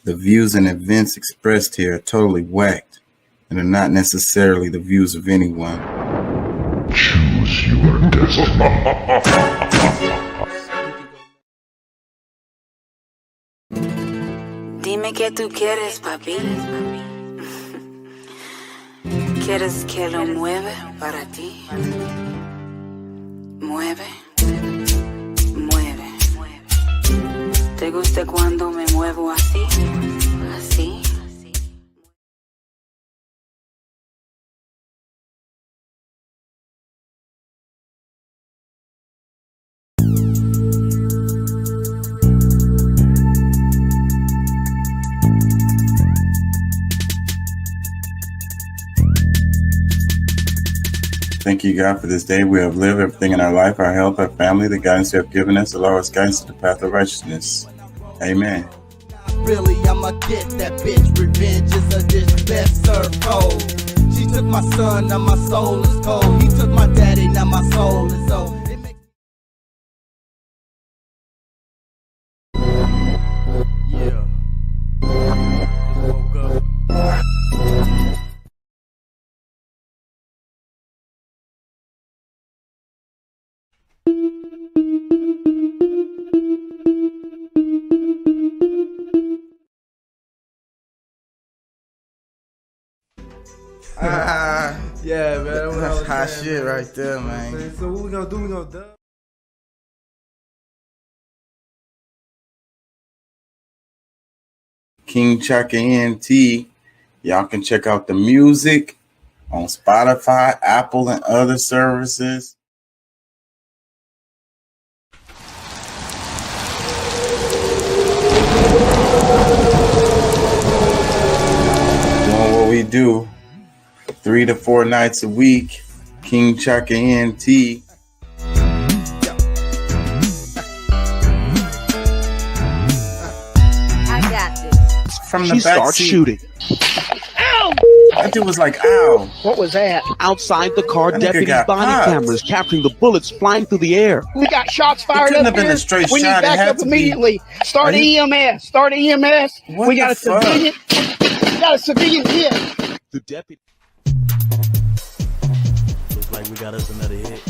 The views and events expressed here are totally whacked and are not necessarily the views of anyone. Choose your destiny. Dime qué tú quieres, papi. ¿Quieres que lo mueva para ti? Mueve, mueve. ¿Te gusta cuando me muevo así? Así. Thank you, God, for this day we have lived, everything in our life, our health, our family, the guidance you have given us, allow us guidance to the path of righteousness. Amen. Really, I'ma get that bitch. Revenge is a dish best served cold. She took my son, now my soul is cold. He took my daddy, now my soul is old. Yeah. Just woke up. Yeah, man. That's hot shit right there, man. So what we gonna do? We gonna dub? King Chaka ENT. Y'all can check out the music on Spotify, Apple, and other services. Doing what we do 3 to 4 nights a week. King Chaka ENT. I got this. From the She back starts seat. shooting. That dude was like, ow. What was that? Outside the car, That nigga deputies' got body popped. cameras capturing the bullets flying through the air. We got shots fired couldn't up have been here. a straight We need shot. It had backup to be- immediately. Start Are you- EMS. Start EMS. What We got the a fuck? civilian. We got a civilian hit. The deputy. Looks like we got us another hit.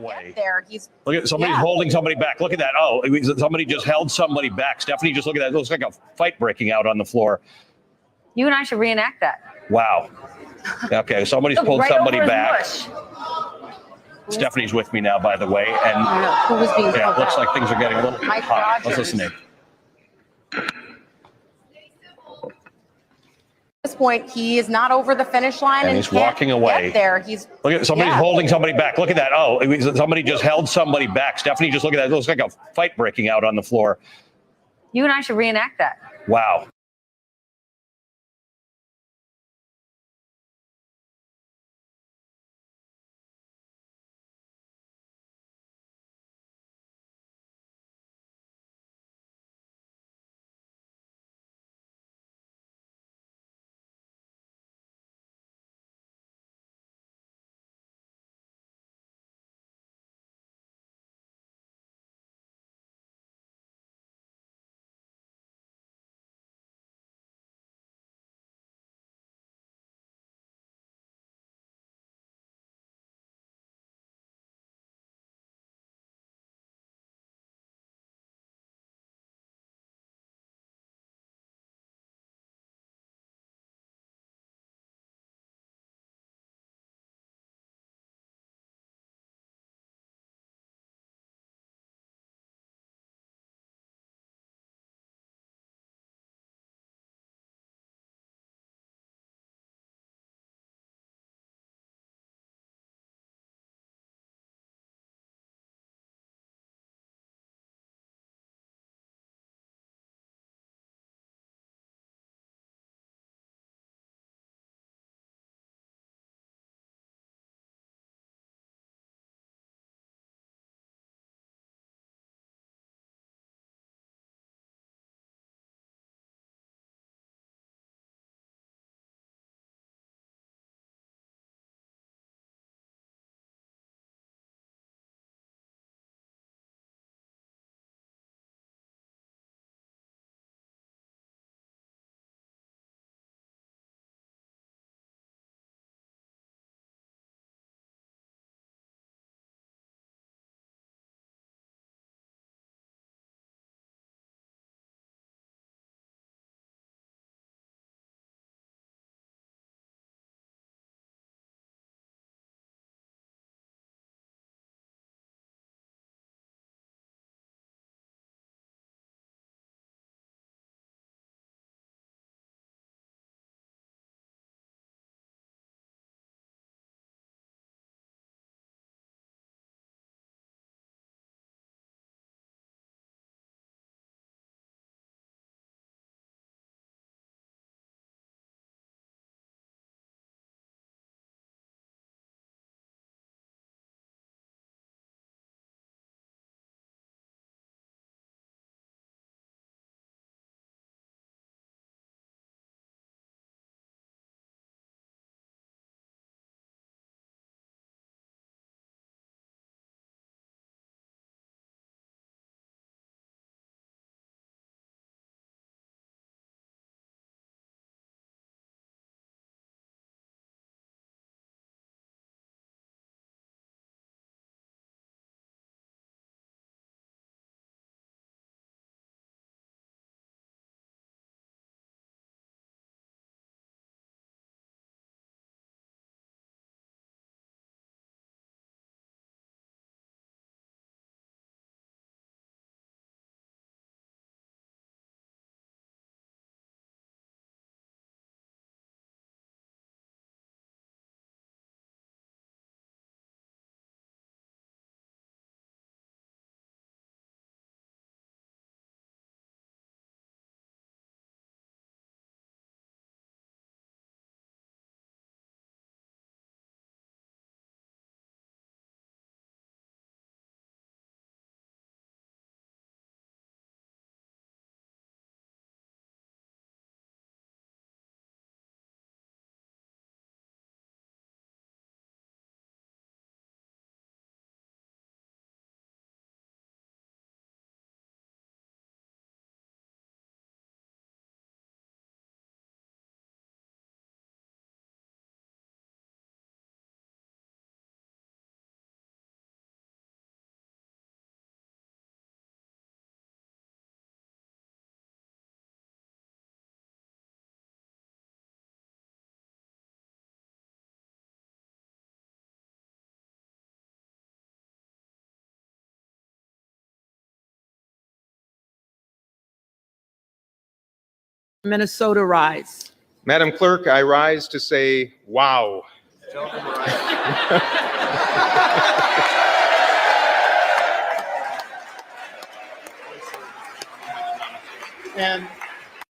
Way. There, he's Look at somebody's holding somebody back. Look at that. Oh, somebody just held somebody back. Stephanie, just look at that. It looks like a fight breaking out on the floor. You and I should reenact that. Wow. Okay, somebody's pulled Right somebody over his back. bush. Stephanie's with me now, by the way, and I don't know who was being yeah, pulled it looks out. like things are getting a little Mike hot. Let's Rogers. listen in. At this point, he is not over the finish line And and he's can't walking away. Get there, he's Look at somebody's holding somebody back. Look at that. Oh, somebody just held somebody back. Stephanie, just look at that. It looks like a fight breaking out on the floor. You and I should reenact that. Wow. Minnesota rise? Madam Clerk, I rise to say, wow. And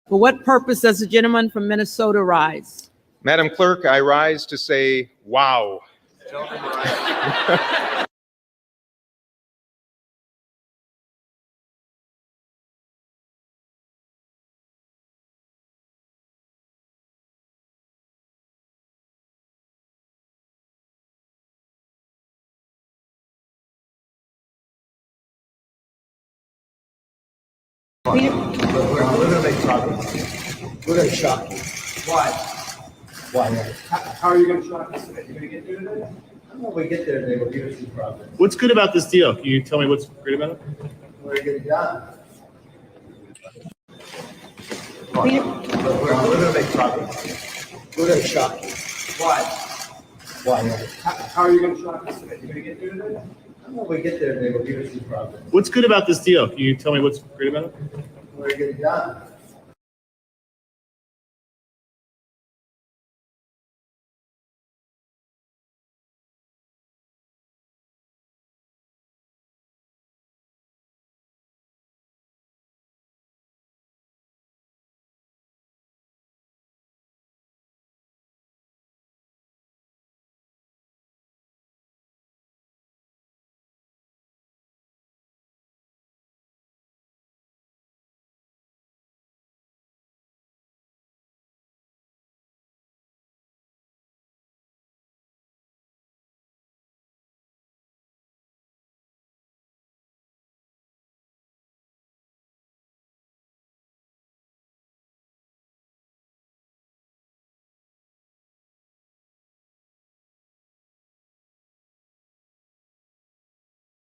For what purpose does the gentleman from Minnesota rise? Madam Clerk, I rise to say, wow. we're gonna make progress. We're gonna shock you. Why? Why? How are you gonna shock us today? You gonna get there today? When we get there today, we'll give us some progress. What's good about this deal? Can you tell me what's great about it? We're gonna get it done. We're gonna make progress. We're gonna shock you. Why? Why? How are you gonna shock us today? You gonna get there today? When we get there today, we'll give us some progress. What's good about this deal? Can you tell me what's great about it? We're gonna get it done.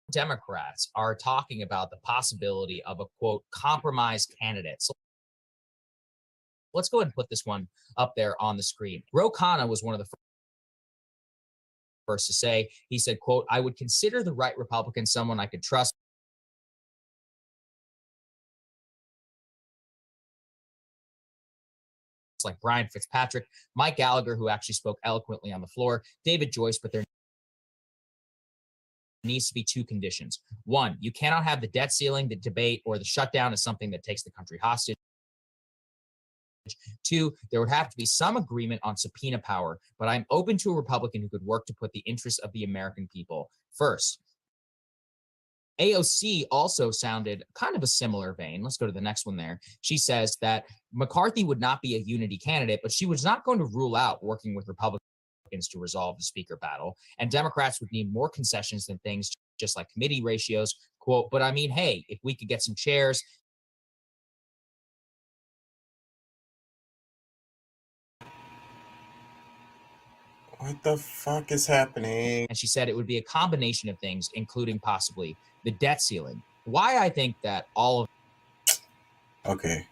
Democrats are talking about the possibility of a quote compromise candidate. So let's go ahead and put this one up there on the screen. Ro Khanna was one of the first to say, he said, quote, I would consider the right Republican someone I could trust. Like Brian Fitzpatrick, Mike Gallagher, who actually spoke eloquently on the floor, David Joyce, but there needs to be two conditions. One, you cannot have the debt ceiling, the debate, or the shutdown as something that takes the country hostage. Two, there would have to be some agreement on subpoena power, but I'm open to a Republican who could work to put the interests of the American people first. AOC also sounded kind of a similar vein. Let's go to the next one there. She says that McCarthy would not be a unity candidate, but she was not going to rule out working with Republicans to resolve the speaker battle. And Democrats would need more concessions than things just like committee ratios. Quote, but I mean, hey, if we could get some chairs. What the fuck is happening? And she said it would be a combination of things, including possibly the debt ceiling. Why I think that all of Okay,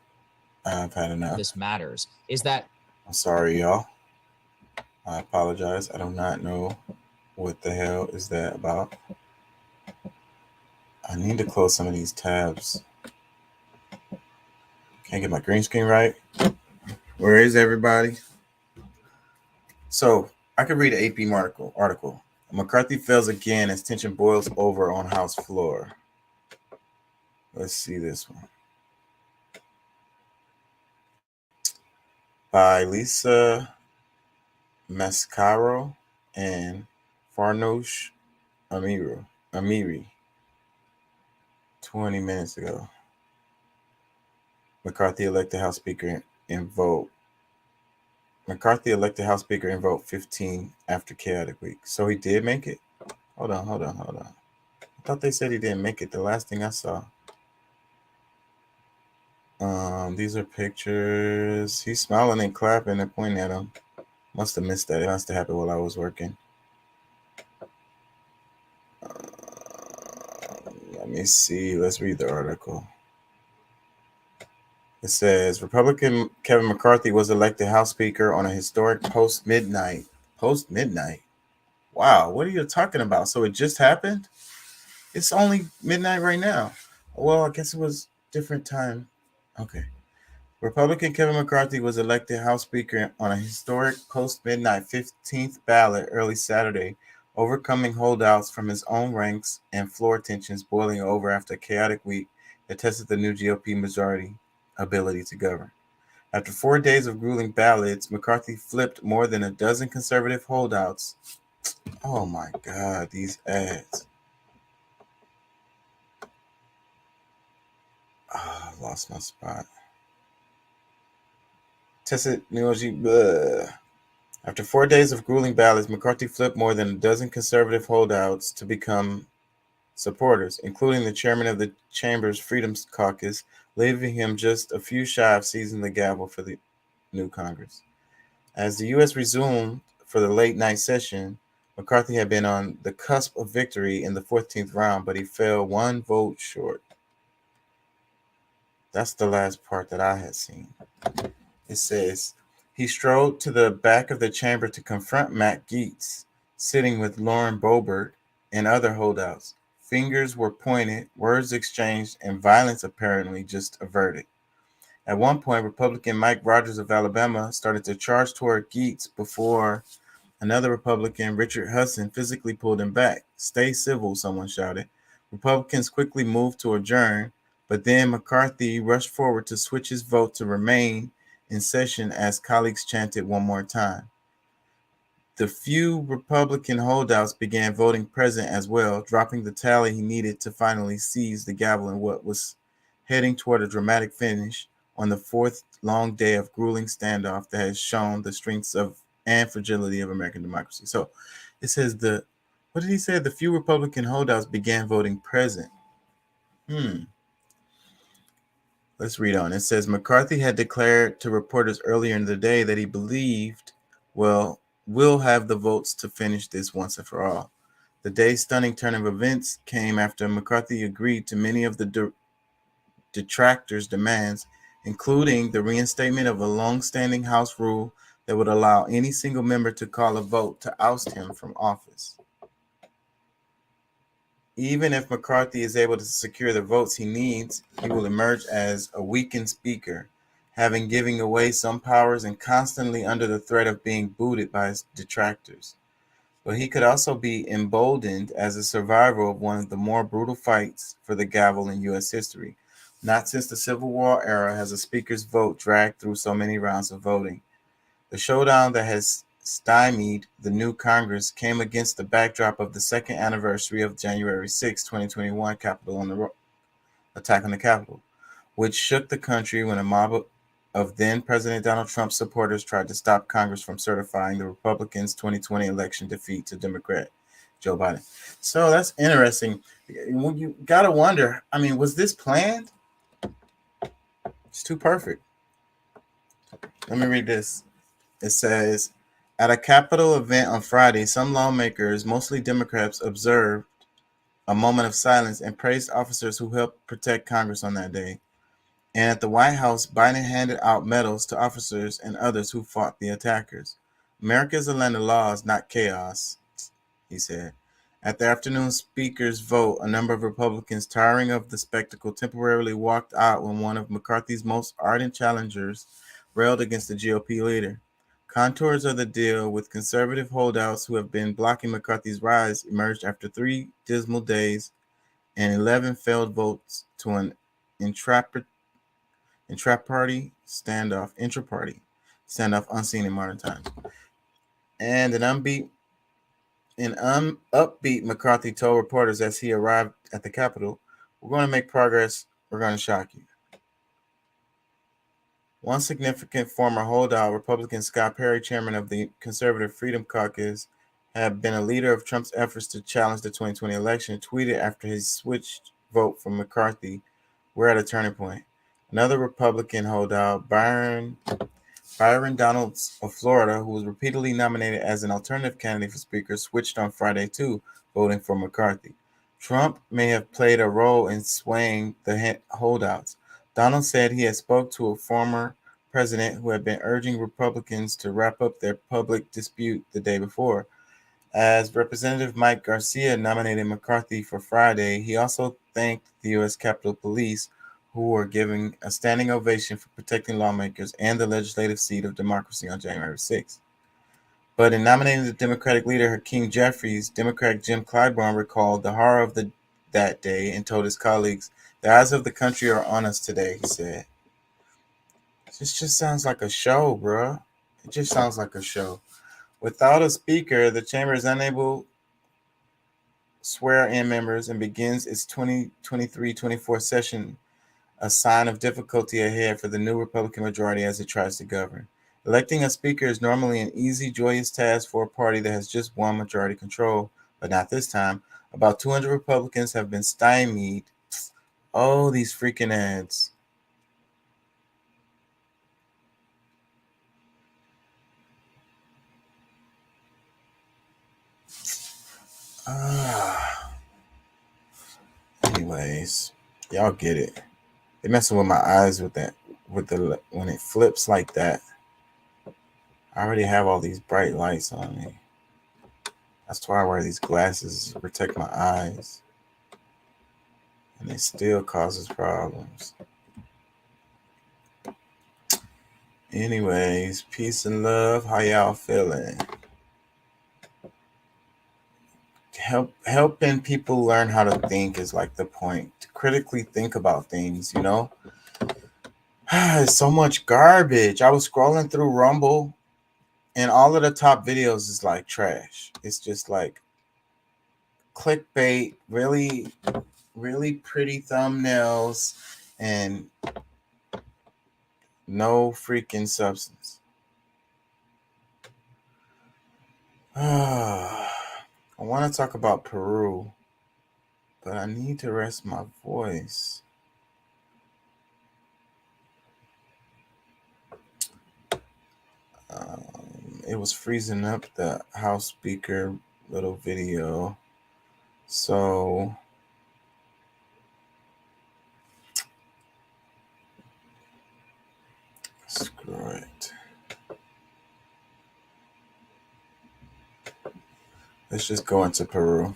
I've had enough. This matters is that I'm sorry, y'all. I apologize. I do not know what the hell is that about. I need to close some of these tabs. Can't get my green screen right. Where is everybody? So I could read an AP article. McCarthy fails again as tension boils over on House floor. Let's see this one. By Lisa Mascaro and Farnoosh Amiri. 20 minutes ago. McCarthy elected House Speaker in vote 15 after chaotic week. So he did make it? Hold on. I thought they said he didn't make it. The last thing I saw. These are pictures. He's smiling and clapping and pointing at him. Must have missed that. It must have happened while I was working. Let me see. Let's read the article. It says, Republican Kevin McCarthy was elected House Speaker on a historic post-midnight. Post-midnight? Wow, what are you talking about? So it just happened? It's only midnight right now. Well, I guess it was different time. Okay. Republican Kevin McCarthy was elected House Speaker on a historic post-midnight 15th ballot early Saturday, overcoming holdouts from his own ranks and floor tensions boiling over after a chaotic week that tested the new GOP majority ability to govern. After 4 days of grueling ballots, McCarthy flipped more than a dozen conservative holdouts. Oh my God, these ads. I lost my spot. Tested Neogy. After 4 days of grueling ballots, McCarthy flipped more than a dozen conservative holdouts to become supporters, including the chairman of the Chamber's Freedom Caucus, leaving him just a few shy of seizing the gavel for the new Congress. As the U.S. resumed for the late night session, McCarthy had been on the cusp of victory in the 14th round, but he fell one vote short. That's the last part that I had seen. It says, he strode to the back of the chamber to confront Matt Gaetz, sitting with Lauren Boebert and other holdouts. Fingers were pointed, words exchanged, and violence apparently just averted. At one point, Republican Mike Rogers of Alabama started to charge toward Gaetz before another Republican, Richard Hudson, physically pulled him back. Stay civil, someone shouted. Republicans quickly moved to adjourn, but then McCarthy rushed forward to switch his vote to remain in session as colleagues chanted one more time. The few Republican holdouts began voting present as well, dropping the tally he needed to finally seize the gavel in what was heading toward a dramatic finish on the fourth long day of grueling standoff that has shown the strengths of and fragility of American democracy. So it says what did he say? The few Republican holdouts began voting present. Let's read on. It says McCarthy had declared to reporters earlier in the day that he believed, we'll have the votes to finish this once and for all. The day's stunning turn of events came after McCarthy agreed to many of the detractors' demands, including the reinstatement of a long-standing House rule that would allow any single member to call a vote to oust him from office. Even if McCarthy is able to secure the votes he needs, he will emerge as a weakened speaker, having given away some powers and constantly under the threat of being booted by his detractors. But he could also be emboldened as a survivor of one of the more brutal fights for the gavel in U.S. history. Not since the Civil War era has a speaker's vote dragged through so many rounds of voting. The showdown that has stymied the new Congress came against the backdrop of the second anniversary of January 6, 2021 attack on the Capitol, which shook the country when a mob of then President Donald Trump's supporters tried to stop Congress from certifying the Republicans' 2020 election defeat to Democrat Joe Biden. So that's interesting. You got to wonder, was this planned? It's too perfect. Let me read this. It says, at a Capitol event on Friday, some lawmakers, mostly Democrats, observed a moment of silence and praised officers who helped protect Congress on that day. And at the White House, Biden handed out medals to officers and others who fought the attackers. America is a land of laws, not chaos, he said. At the afternoon speaker's vote, a number of Republicans, tiring of the spectacle, temporarily walked out when one of McCarthy's most ardent challengers railed against the GOP leader. Contours of the deal with conservative holdouts who have been blocking McCarthy's rise emerged after 3 dismal days and 11 failed votes to an intra-party standoff unseen in modern times. And an upbeat McCarthy told reporters as he arrived at the Capitol, "We're going to make progress. We're going to shock you." One significant former holdout, Republican Scott Perry, chairman of the Conservative Freedom Caucus, had been a leader of Trump's efforts to challenge the 2020 election, tweeted after his switched vote from McCarthy, "We're at a turning point." Another Republican holdout, Byron Donalds of Florida, who was repeatedly nominated as an alternative candidate for Speaker, switched on Friday too, voting for McCarthy. Trump may have played a role in swaying the holdouts. Donald said he had spoke to a former president who had been urging Republicans to wrap up their public dispute the day before. As Representative Mike Garcia nominated McCarthy for Friday, he also thanked the U.S. Capitol Police, who were giving a standing ovation for protecting lawmakers and the legislative seat of democracy on January 6th. But in nominating the Democratic leader, Hakeem Jeffries, Democrat Jim Clyburn recalled the horror of that day and told his colleagues, "The eyes of the country are on us today," he said. This just sounds like a show, bruh. It just sounds like a show. Without a speaker, the chamber is unable to swear in members and begins its 2023-24 session, a sign of difficulty ahead for the new Republican majority as it tries to govern. Electing a speaker is normally an easy, joyous task for a party that has just won majority control, but not this time. About 200 Republicans have been stymied. Oh, these freaking ads. Anyways, y'all get it. They're messing with my eyes with that, when it flips like that. I already have all these bright lights on me. That's why I wear these glasses to protect my eyes. And it still causes problems. Anyways, peace and love. How y'all feeling? Helping people learn how to think is like the point. To critically think about things, you know? It's so much garbage. I was scrolling through Rumble and all of the top videos is like trash. It's just like clickbait, really, really pretty thumbnails, and no freaking substance. I want to talk about Peru, but I need to rest my voice. It was freezing up the House Speaker little video. So screw it. Let's just go into Peru.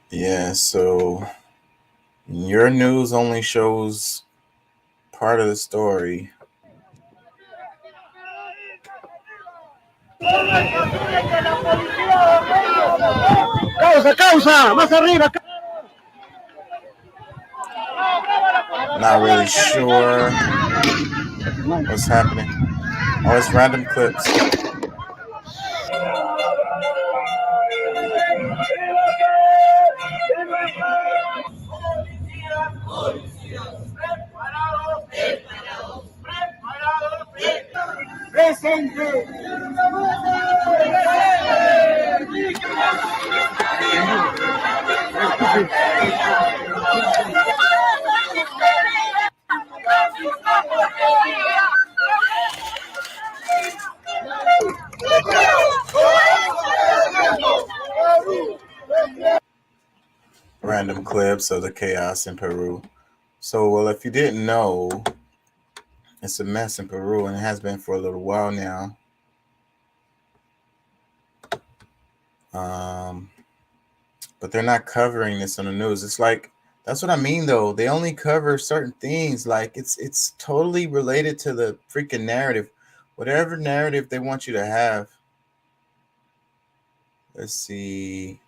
Yeah, so your news only shows part of the story. Not really sure what's happening. Oh, it's random clips. Random clips of the chaos in Peru. So, well, if you didn't know, it's a mess in Peru, and it has been for a little while now. But they're not covering this on the news. It's like, that's what I mean, though. They only cover certain things. Like, it's totally related to the freaking narrative. Whatever narrative they want you to have. Let's see.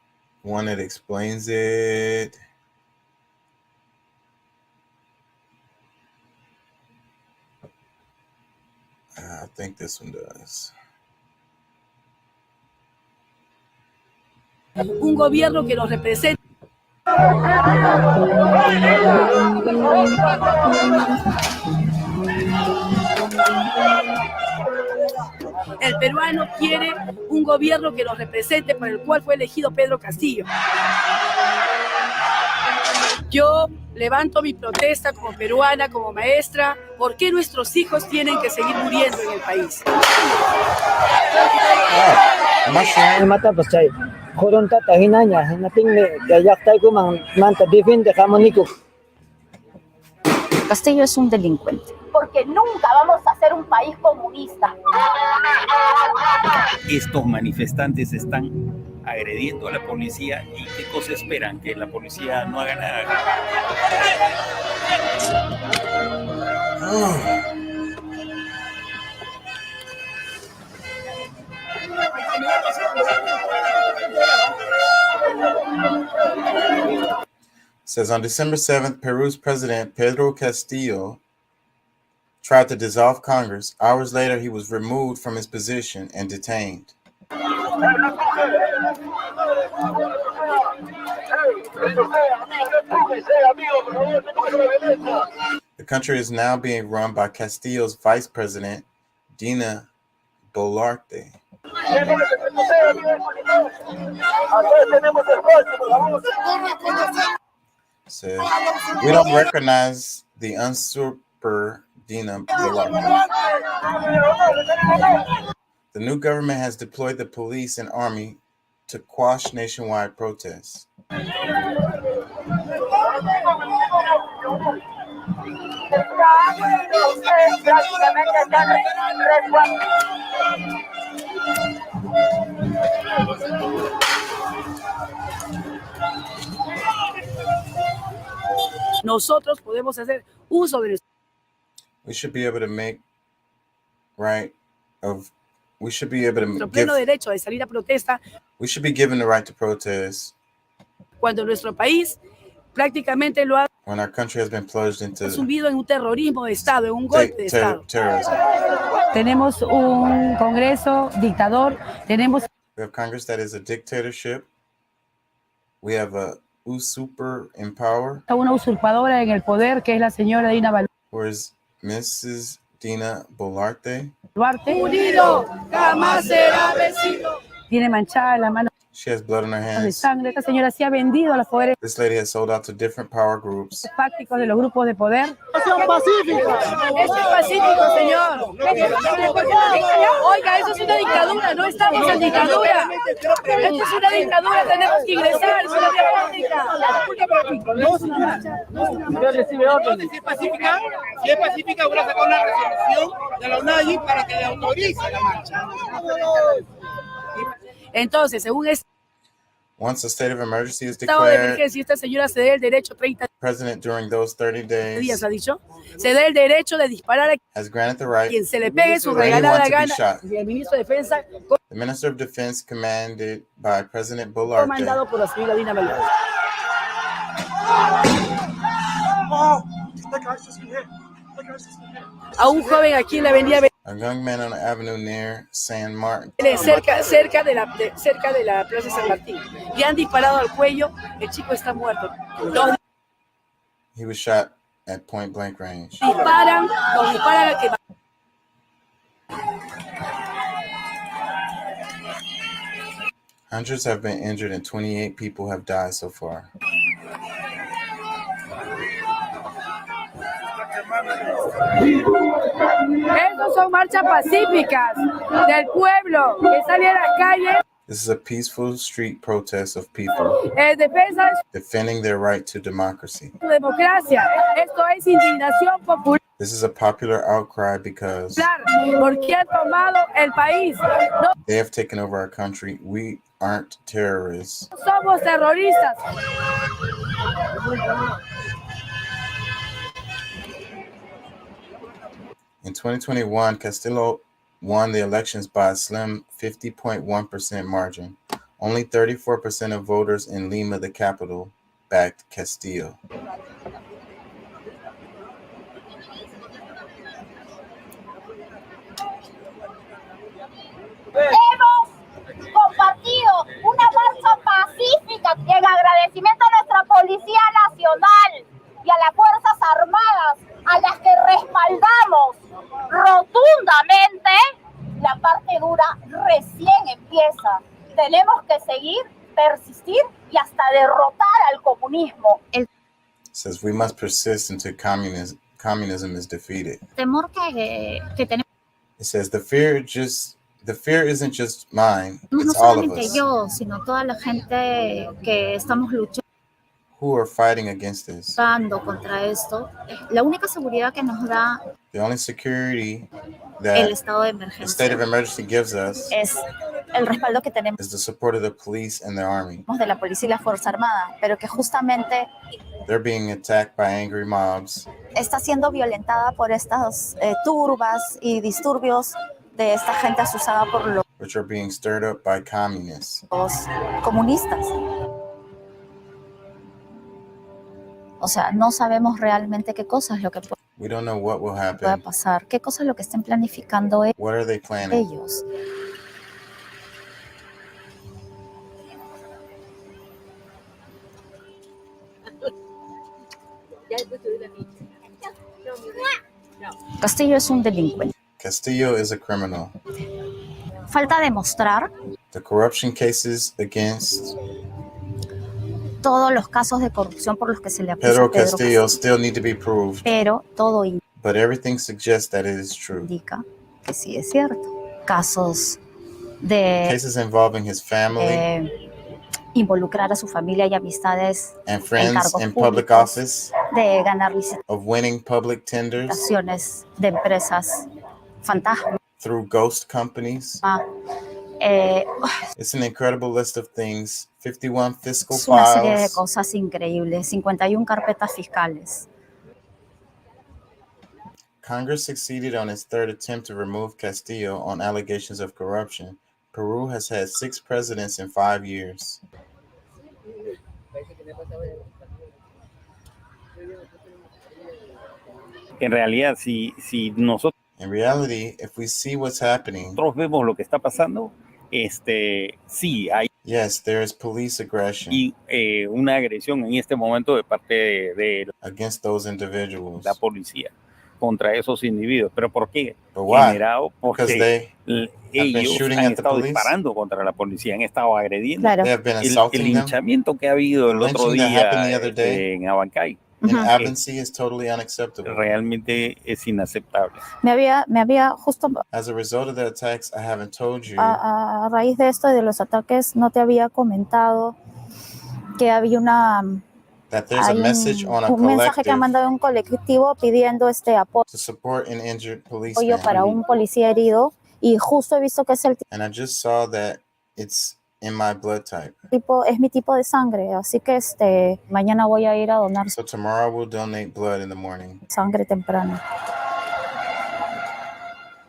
One that explains it. I think this one does. Un gobierno que nos represente. El peruano quiere un gobierno que nos represente, por el cual fue elegido Pedro Castillo. Yo levanto mi protesta como peruana, como maestra. ¿Por qué nuestros hijos tienen que seguir muriendo en el país? Castillo es un delincuente. Porque nunca vamos a ser un país comunista. Estos manifestantes están agrediendo a la policía. ¿Y qué cosa esperan? Que la policía no haga nada. Says on December 7th, Peru's president Pedro Castillo tried to dissolve Congress. Hours later, he was removed from his position and detained. The country is now being run by Castillo's vice president, Dina Boluarte. Says, we don't recognize the usurper Dina Boluarte. The new government has deployed the police and army to quash nationwide protests. Nosotros podemos hacer uso de We should be able to make right of. We should be able to nuestro give. pleno derecho de salir a protesta We should be given the right to protest cuando nuestro país prácticamente lo ha when our country has been plunged into sumido en un terrorismo de Estado, en un golpe de Estado. terrorism. Tenemos un Congreso dictador, tenemos We have Congress that is a dictatorship. We have a usurper in power, a una usurpadora en el poder que es la señora Dina whereas Mrs. Dina Boluarte, Boluarte. Unido, jamás será vencido. Tiene manchada la mano she has blood on her de hands. sangre. Esta señora sí ha vendido a los poderes This lady has sold out to different power groups. fácticos de los grupos de poder. Esto es pacífico, señor. Oiga, eso es una dictadura, no estamos en dictadura. Esto es una dictadura, tenemos que ingresar, es una vía pública. No es una marcha, no es una marcha. Si es pacífica, voy a sacar una resolución de la UNAI para que le autorice la marcha. Entonces, según este Once a state of emergency is estado de declared, emergencia, esta señora se dé el derecho, 30 President during those 30 días days ha dicho, se dé el derecho de disparar a has granted the right quien se le pegue su for anyone regalada to be gana. shot. Y el ministro de Defensa, The Minister of Defense, commanded by President Boluarte, comandado por la señora Dina Boluarte. A un joven aquí en la avenida a young man on the avenue near San Martin, cerca de la Plaza San Martín. Le han disparado al cuello, el chico está muerto. Los he was shot at point blank range. disparan al que Hundreds have been injured and 28 people have died so far. Estos son marchas pacíficas del pueblo que sale a las calles This is a peaceful street protest of people en defensa de defending their right to democracy. su democracia. Esto es indignación popular This is a popular outcry because porque han tomado el país. No they have taken over our country. We aren't terrorists. somos terroristas. In 2021, Castillo won the elections by a slim 50.1% margin. Only 34% of voters in Lima, the capital, backed Castillo. Hemos compartido una marcha pacífica en agradecimiento a nuestra Policía Nacional y a las Fuerzas Armadas, a las que respaldamos rotundamente. La parte dura recién empieza. Tenemos que seguir, persistir y hasta derrotar al comunismo. It says we must persist until communism is defeated. Temor que tenemos. It says the fear isn't just mine, No it's all of solamente us yo, sino toda la gente que estamos who are fighting against this. luchando contra esto. La única seguridad que nos da The only security el that estado de the state of emergencia emergency gives us es el respaldo que tenemos is the support of the police and the army. de la policía y la Fuerza Armada, pero que justamente They're being attacked by angry mobs. está siendo violentada por estas turbas y disturbios de esta gente asusada por los which are being stirred up by communists. comunistas. O sea, no sabemos realmente qué cosa es lo que We don't know what will puede happen. pasar, qué cosa es lo que estén planificando What are they planning? ellos. Castillo es un delincuente. Castillo is a criminal. Falta demostrar The corruption cases against todos los casos de corrupción por los que se le acusa Pedro a Pedro Castillo still need to be proved, pero todo but everything suggests that it is true. indica que sí es cierto. Casos de Cases involving his family involucrar a su familia y amistades and en friends cargos in public públicos, office, de ganar of winning public tenders licitaciones de empresas fantasma. through ghost companies. It's an incredible list of things. 51 fiscal Es una serie de files, cosas increíbles, 51 carpetas fiscales. Congress succeeded on its third attempt to remove Castillo on allegations of corruption. Peru has had 6 presidents in 5 years. En realidad, si nosotros In reality, if we see what's happening, vemos lo que está pasando, sí hay yes, there is police aggression una agresión en este momento de parte de against those individuals. la policía contra esos individuos. ¿Pero por qué? But why? Generado Because porque they been ellos shooting han at the estado police? disparando contra la policía, han estado agrediendo. Claro. They have been El assaulting them. linchamiento que ha habido el otro Lynching that día happened the other day. en Abancay In Ujú. Avansy is totally unacceptable. realmente es inaceptable. Me había justo As a result of the attacks, I haven't told you a raíz de esto y de los ataques, no te había comentado que había that there's a hay message on a un mensaje que ha collective mandado un colectivo pidiendo apoyo to support an injured policeman. para un policía herido y justo he visto que es el And I just saw that it's in my blood type. es mi tipo de sangre, así que mañana voy a ir a donar So tomorrow we'll donate blood in the morning. sangre temprano.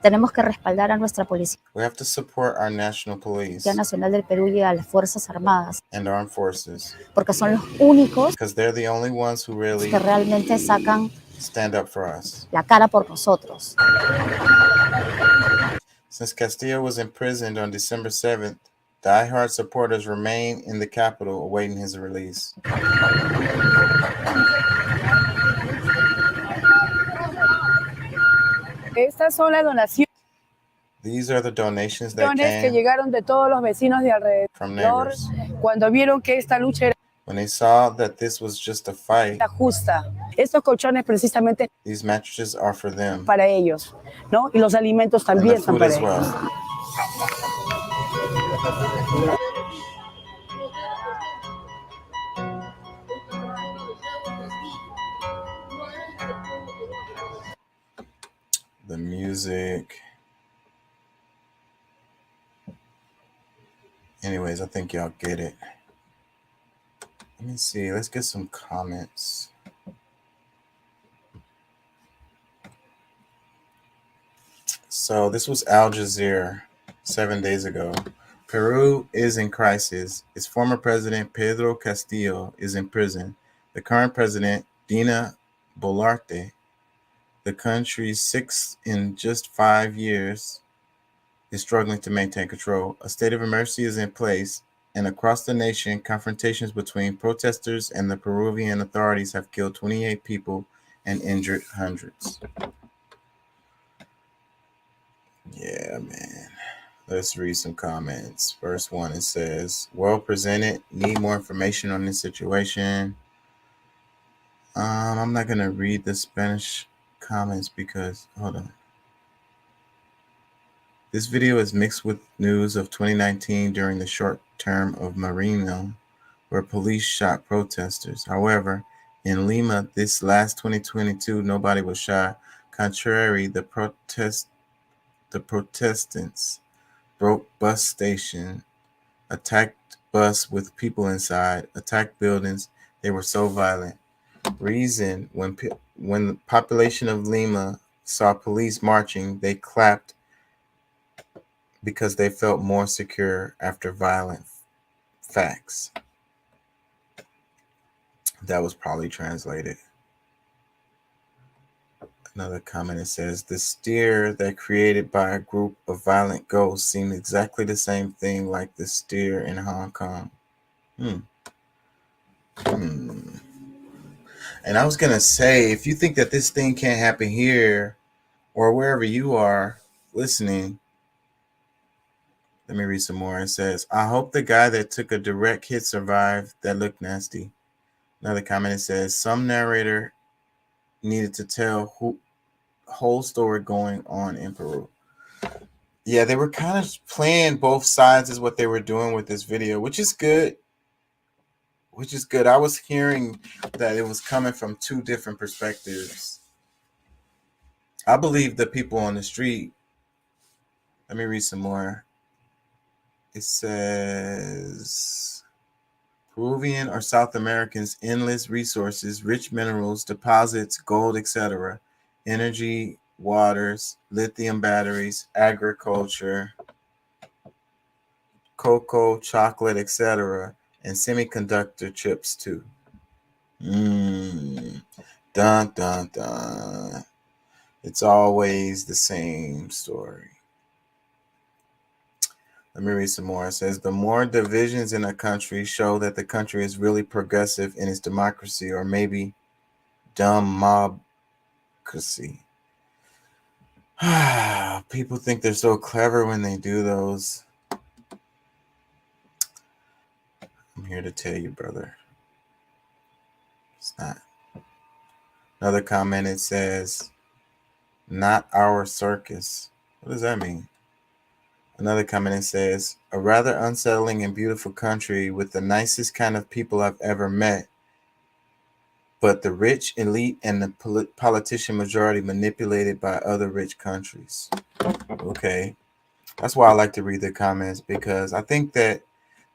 Tenemos que respaldar a nuestra Policía We have to support our national police Nacional del Perú y a las Fuerzas Armadas, and armed forces porque son los únicos because they're the only ones who really que realmente sacan stand up for us. la cara por nosotros. Since Castillo was imprisoned on December 7th, diehard supporters remain in the capital awaiting his release. Estas son las donaciones These are the donations that que came llegaron de todos los vecinos de from alrededor neighbors. cuando vieron que esta lucha era When they saw that this was just a fight, justa. Estos colchones precisamente these mattresses are for them para ellos, ¿no? Y los alimentos and the también son food para as ellos. well. The music. Anyways, I think y'all get it. Let me see. Let's get some comments. So this was Al Jazeera 7 days ago. Peru is in crisis. Its former president, Pedro Castillo, is in prison. The current president, Dina Boluarte, the country's sixth in just 5 years, is struggling to maintain control. A state of emergency is in place, and across the nation, confrontations between protesters and the Peruvian authorities have killed 28 people and injured hundreds. Yeah, man. Let's read some comments. First one, it says, well presented. Need more information on this situation. I'm not going to read the Spanish comments because, hold on. This video is mixed with news of 2019 during the short term of Marino, where police shot protesters. However, in Lima, this last 2022, nobody was shot. Contrary, the protestants broke bus station, attacked bus with people inside, attacked buildings. They were so violent. Reason, when the population of Lima saw police marching, they clapped because they felt more secure after violent facts. That was probably translated. Another comment, it says, the stir that created by a group of violent ghosts seemed exactly the same thing like the stir in Hong Kong. And I was going to say, if you think that this thing can't happen here or wherever you are listening, let me read some more. It says, I hope the guy that took a direct hit survived. That looked nasty. Another comment, it says, some narrator needed to tell whole story going on in Peru. Yeah, they were kind of playing both sides is what they were doing with this video, which is good. I was hearing that it was coming from two different perspectives. I believe the people on the street. Let me read some more. It says, Peruvian or South Americans, endless resources, rich minerals, deposits, gold, etc., energy, waters, lithium batteries, agriculture, cocoa, chocolate, etc., and semiconductor chips too. Dun, dun, dun. It's always the same story. Let me read some more. It says, the more divisions in a country show that the country is really progressive in its democracy, or maybe dumb mobcracy. People think they're so clever when they do those. I'm here to tell you, brother. It's not. Another comment, it says, not our circus. What does that mean? Another comment, it says, a rather unsettling and beautiful country with the nicest kind of people I've ever met, but the rich elite and the politician majority manipulated by other rich countries. Okay. That's why I like to read the comments, because I think that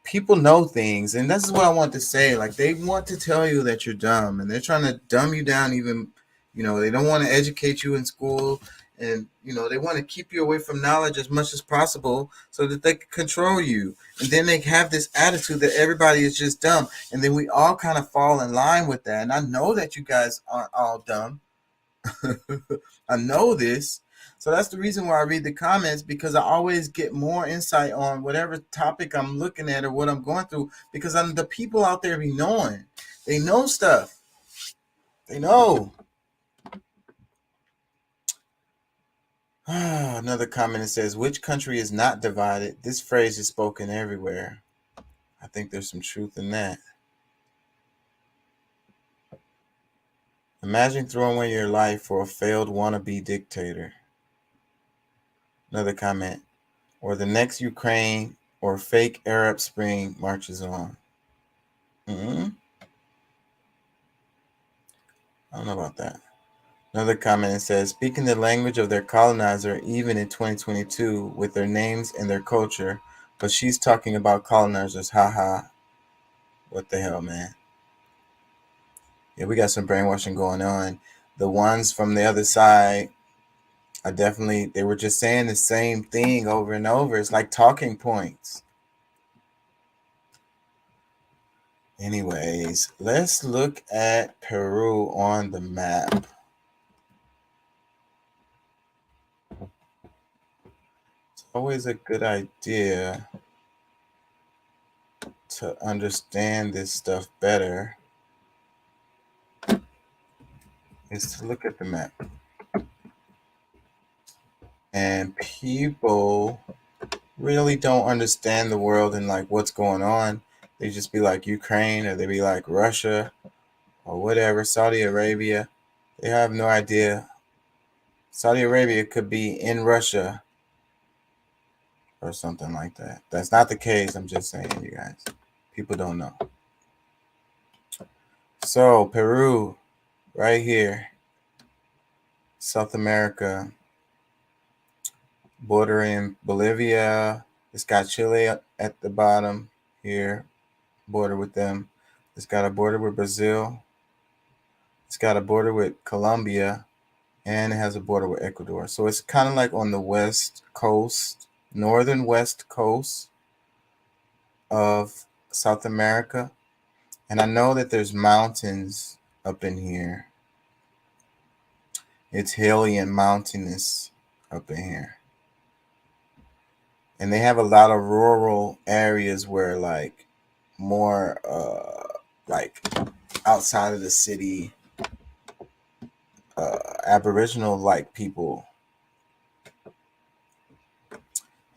people know things, and this is what I want to say. Like, they want to tell you that you're dumb, and they're trying to dumb you down even, they don't want to educate you in school, and, they want to keep you away from knowledge as much as possible so that they can control you. And then they have this attitude that everybody is just dumb, and then we all kind of fall in line with that. And I know that you guys aren't all dumb. I know this. So that's the reason why I read the comments, because I always get more insight on whatever topic I'm looking at or what I'm going through, because the people out there be knowing. They know stuff. They know. Another comment, it says, which country is not divided? This phrase is spoken everywhere. I think there's some truth in that. Imagine throwing away your life for a failed wannabe dictator. Another comment, or the next Ukraine or fake Arab Spring marches on. I don't know about that. Another comment, says, speaking the language of their colonizer even in 2022 with their names and their culture, but she's talking about colonizers. Haha. What the hell, man? Yeah, we got some brainwashing going on. The ones from the other side, they were just saying the same thing over and over. It's like talking points. Anyways, let's look at Peru on the map. It's always a good idea to understand this stuff better is to look at the map. And people really don't understand the world and like what's going on. They just be like Ukraine, or they be like Russia or whatever, Saudi Arabia. They have no idea. Saudi Arabia could be in Russia or something like that. That's not the case. I'm just saying, you guys. People don't know. So Peru, right here, South America, bordering Bolivia, It's got Chile at the bottom here, border with them. It's got a border with Brazil. It's got a border with Colombia, and it has a border with Ecuador. So it's kind of like on the west coast, northern west coast of South America. And I know that there's mountains up in here. It's hilly and mountainous up in here. And they have a lot of rural areas where like more like outside of the city, Aboriginal like people.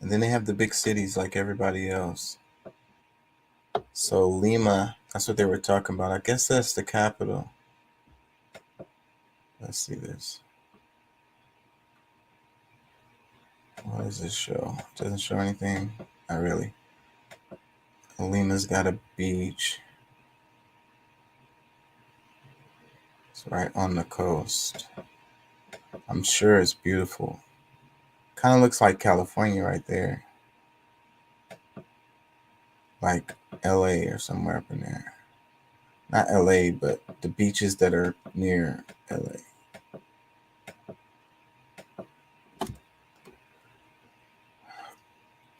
And then they have the big cities like everybody else. So Lima, that's what they were talking about. I guess that's the capital. Let's see this. What does this show? It doesn't show anything. Not really. Lima's got a beach. It's right on the coast. I'm sure it's beautiful. Kind of looks like California right there. Like LA or somewhere up in there. Not LA, but the beaches that are near LA.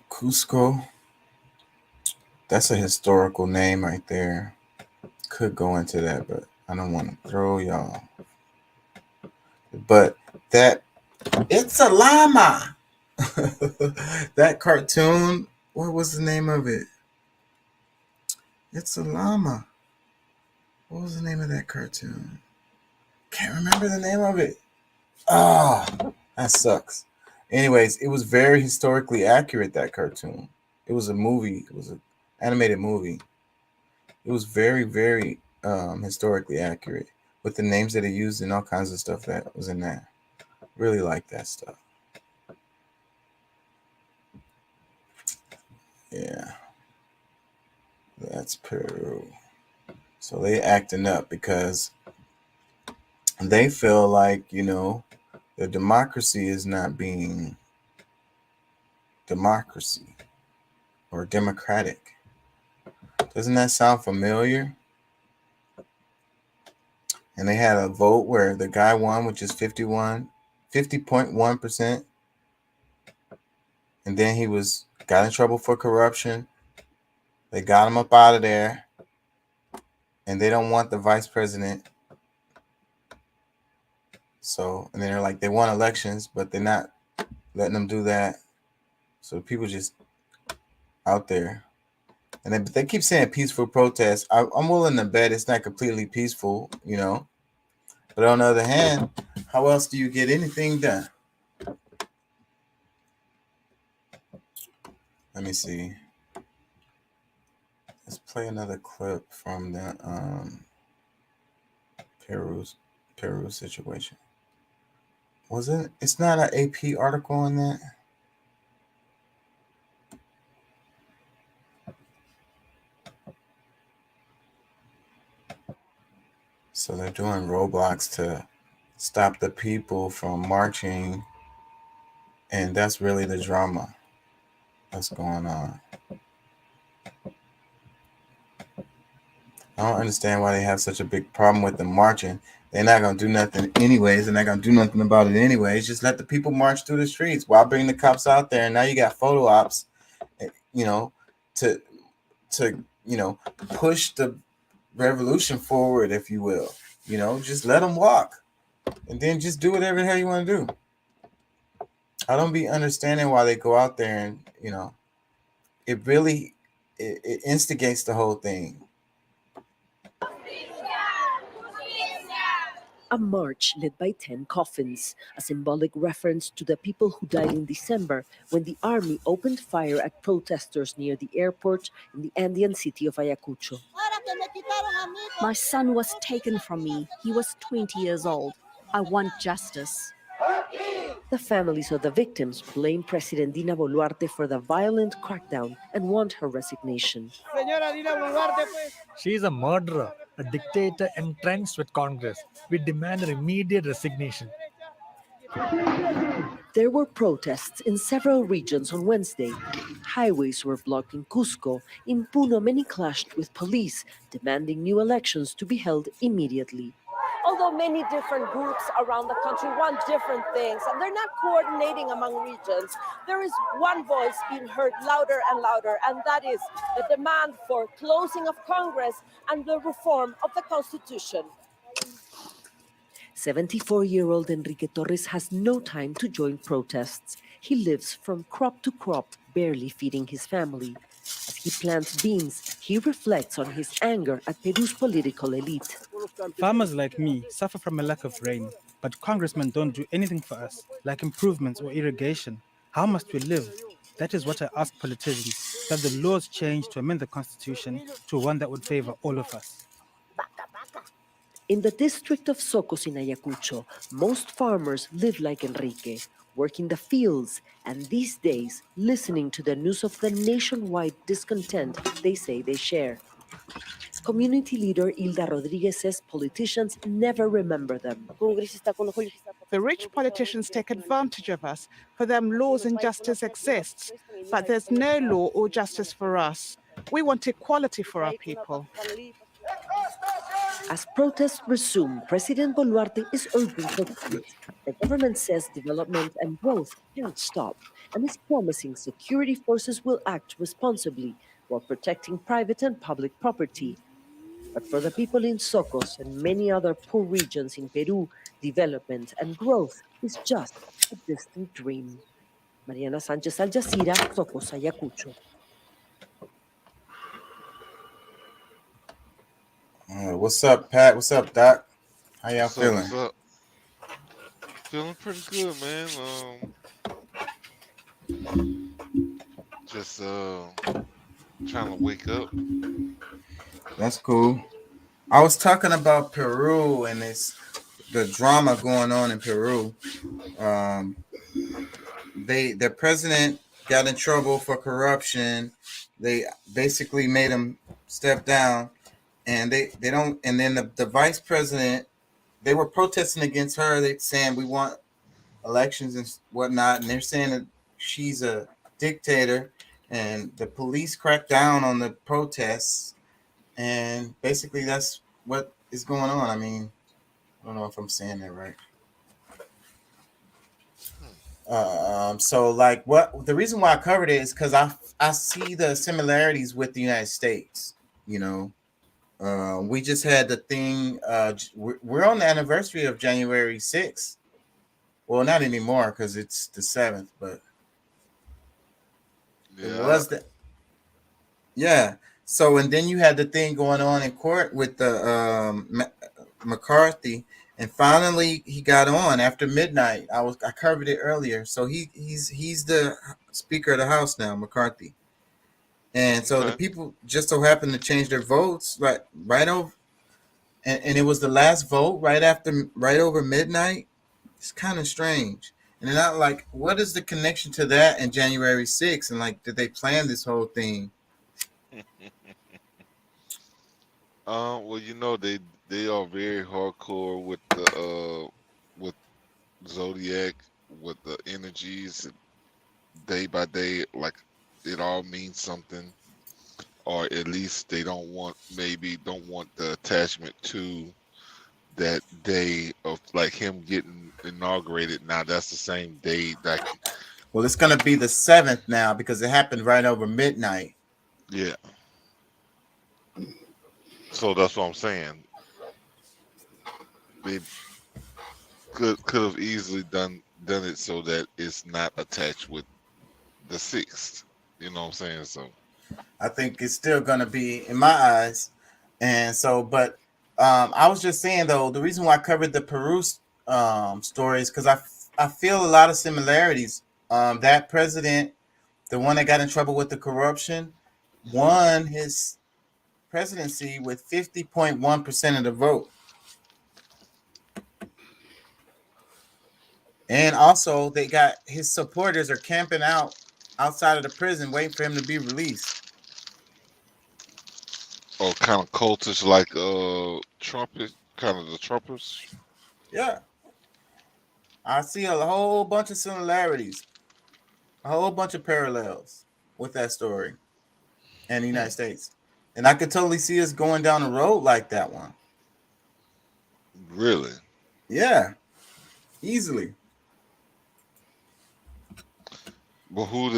Cusco. That's a historical name right there. Could go into that, but I don't want to throw y'all. But that, it's a llama. That cartoon, what was the name of it? It's a llama. What was the name of that cartoon? Can't remember the name of it. Ah, that sucks. Anyways, it was very historically accurate, that cartoon. It was a movie. It was an animated movie. It was very, very historically accurate with the names that it used and all kinds of stuff that was in there. Really like that stuff. Yeah. That's Peru. So they acting up because they feel like, you know, the democracy is not being democracy or democratic. Doesn't that sound familiar? And they had a vote where the guy won, which is 50.1%. And then he got in trouble for corruption. They got him up out of there. And they don't want the vice president. So, and then they're like, they won elections, but they're not letting them do that. So people just out there. And they keep saying peaceful protests. I'm willing to bet it's not completely peaceful, you know. But on the other hand, how else do you get anything done? Let me see. Let's play another clip from the Peru situation. It's not an AP article on that? So they're doing roadblocks to stop the people from marching. And that's really the drama that's going on. I don't understand why they have such a big problem with them marching. They're not going to do nothing anyways. They're not going to do nothing about it anyways. Just let the people march through the streets. Why bring the cops out there? And now you got photo ops, you know, to you know, push the revolution forward, if you will. You know, just let them walk. And then just do whatever the hell you want to do. I don't be understanding why they go out there and, you know, it really it instigates the whole thing. A march led by 10 coffins, a symbolic reference to the people who died in December when the army opened fire at protesters near the airport in the Andean city of Ayacucho. My son was taken from me. He was 20 years old. I want justice. The families of the victims blame President Dina Boluarte for the violent crackdown and want her resignation. She is a murderer, a dictator entrenched with Congress. We demand her immediate resignation. There were protests in several regions on Wednesday. Highways were blocked in Cusco. In Puno, many clashed with police, demanding new elections to be held immediately. Although many different groups around the country want different things and they're not coordinating among regions, there is one voice being heard louder and louder, and that is the demand for closing of Congress and the reform of the Constitution. 74-year-old Enrique Torres has no time to join protests. He lives from crop to crop, barely feeding his family. As he plants beans, he reflects on his anger at Peru's political elite. Farmers like me suffer from a lack of rain, but congressmen don't do anything for us, like improvements or irrigation. How must we live? That is what I ask politicians, that the laws change to amend the constitution to one that would favor all of us. In the district of Socos in Ayacucho, most farmers live like Enrique, working the fields, and these days listening to the news of the nationwide discontent they say they share. Community leader Hilda Rodriguez says politicians never remember them. The rich politicians take advantage of us. For them, laws and justice exists, but there's no law or justice for us. We want equality for our people. As protests resume, President Boluarte is urging for peace. The government says development and growth can't stop, and is promising security forces will act responsibly while protecting private and public property. But for the people in Socos and many other poor regions in Peru, development and growth is just a distant dream. Mariana Sanchez, Al Jazeera, Socos, Ayacucho. What's up, Pat? What's up, Doc? How y'all feeling? What's up? Feeling pretty good, man. Just trying to wake up. That's cool. I was talking about Peru and the drama going on in Peru. Their president got in trouble for corruption. They basically made him step down. And they don't, and then the vice president, they were protesting against her. They saying we want elections and whatnot, and they're saying that she's a dictator, and the police cracked down on the protests, and basically that's what is going on. I mean, I don't know if I'm saying that right. So like the reason why I covered it is because I see the similarities with the United States, you know. We just had the thing. We're on the anniversary of January 6th. Well, not anymore because it's the 7th, but it was the. Yeah. So, and then you had the thing going on in court with the McCarthy, and finally he got on after midnight. I covered it earlier. So he's the Speaker of the House now, McCarthy. And so the people just so happened to change their votes right over, and it was the last vote right over midnight. It's kind of strange. And then I'm like, what is the connection to that and January 6th? And like, did they plan this whole thing? Well, you know, they are very hardcore with the with Zodiac, with the energies day by day, like. It all means something, or at least they don't want the attachment to that day of like him getting inaugurated. Now that's the same day that. Well, it's gonna be the 7th now because it happened right over midnight. Yeah. So that's what I'm saying. They could have easily done it so that it's not attached with the 6th. You know what I'm saying? So I think it's still going to be in my eyes. And so, but I was just saying, though, the reason why I covered the Peru story is because I feel a lot of similarities. That president, the one that got in trouble with the corruption, won his presidency with 50.1% of the vote. And also, they got his supporters are camping out outside of the prison waiting for him to be released. Oh, kind of cultish like Trump is, kind of the Trumpers. Yeah. I see a whole bunch of similarities, a whole bunch of parallels with that story and the United States. And I could totally see us going down the road like that one. Really? Yeah, easily. Well, who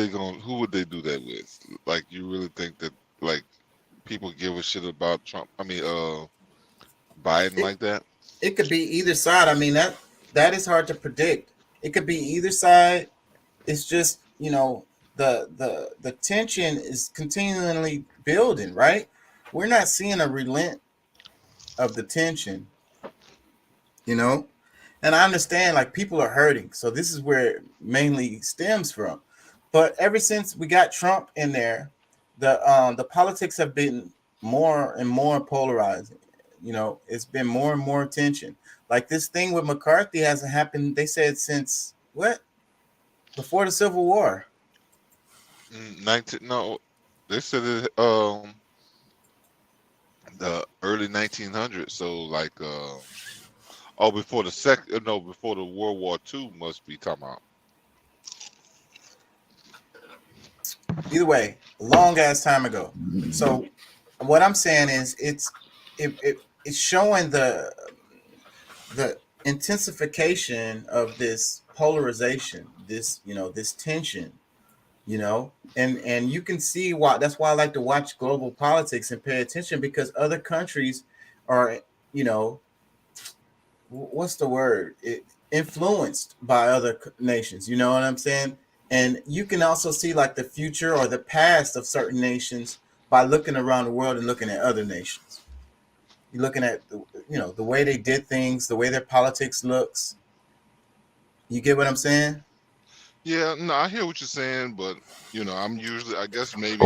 would they do that with? Like, you really think that like people give a shit about Trump? I mean, Biden like that? It could be either side. I mean, that is hard to predict. It could be either side. It's just, you know, the tension is continually building, right? We're not seeing a relent of the tension, you know? And I understand, like, people are hurting. So this is where it mainly stems from. But ever since we got Trump in there, the politics have been more and more polarizing. You know, it's been more and more tension. Like this thing with McCarthy hasn't happened, they said, since what? Before the Civil War. No, they said it the early 1900s. So like before the World War II must be talking about. Either way, a long ass time ago. So what I'm saying is it's showing the intensification of this polarization, this, you know, this tension, you know, and you can see why. That's why I like to watch global politics and pay attention, because other countries are, you know, what's the word? Influenced by other nations. You know what I'm saying? And you can also see like the future or the past of certain nations by looking around the world and looking at other nations. You're looking at, you know, the way they did things, the way their politics looks. You get what I'm saying? Yeah, no, I hear what you're saying, but you know, I guess maybe.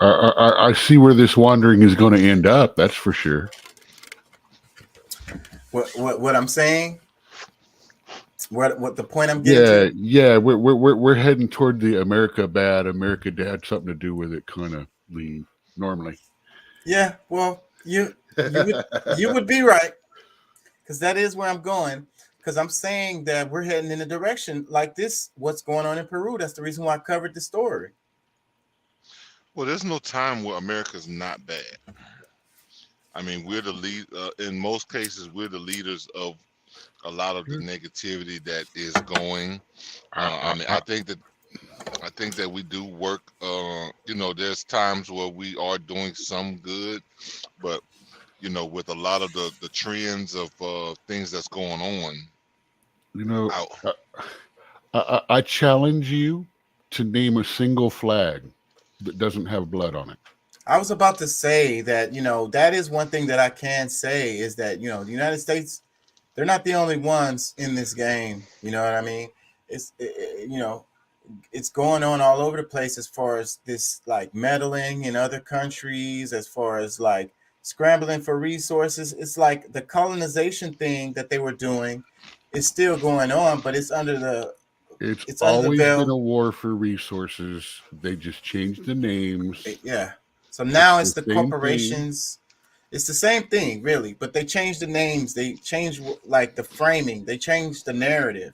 I see where this wandering is going to end up. That's for sure. What I'm saying? What the point I'm getting to? Yeah, we're heading toward the America bad, America had something to do with it kind of lean normally. Yeah, well, you would be right, because that is where I'm going. Because I'm saying that we're heading in a direction like this. What's going on in Peru? That's the reason why I covered the story. Well, there's no time where America's not bad. I mean, we're the lead. In most cases, we're the leaders of a lot of the negativity that is going. I mean, I think that we do work. You know, there's times where we are doing some good, but you know, with a lot of the trends of things that's going on. You know, I challenge you to name a single flag that doesn't have blood on it. I was about to say that, you know, that is one thing that I can say is that, you know, the United States, they're not the only ones in this game. You know what I mean? You know, it's going on all over the place as far as this, like, meddling in other countries, as far as like scrambling for resources. It's like the colonization thing that they were doing is still going on, but it's under the It's always been a war for resources. They just changed the names. Yeah. So now it's the same corporations. It's the same thing, really, but they changed the names. They changed like the framing. They changed the narrative.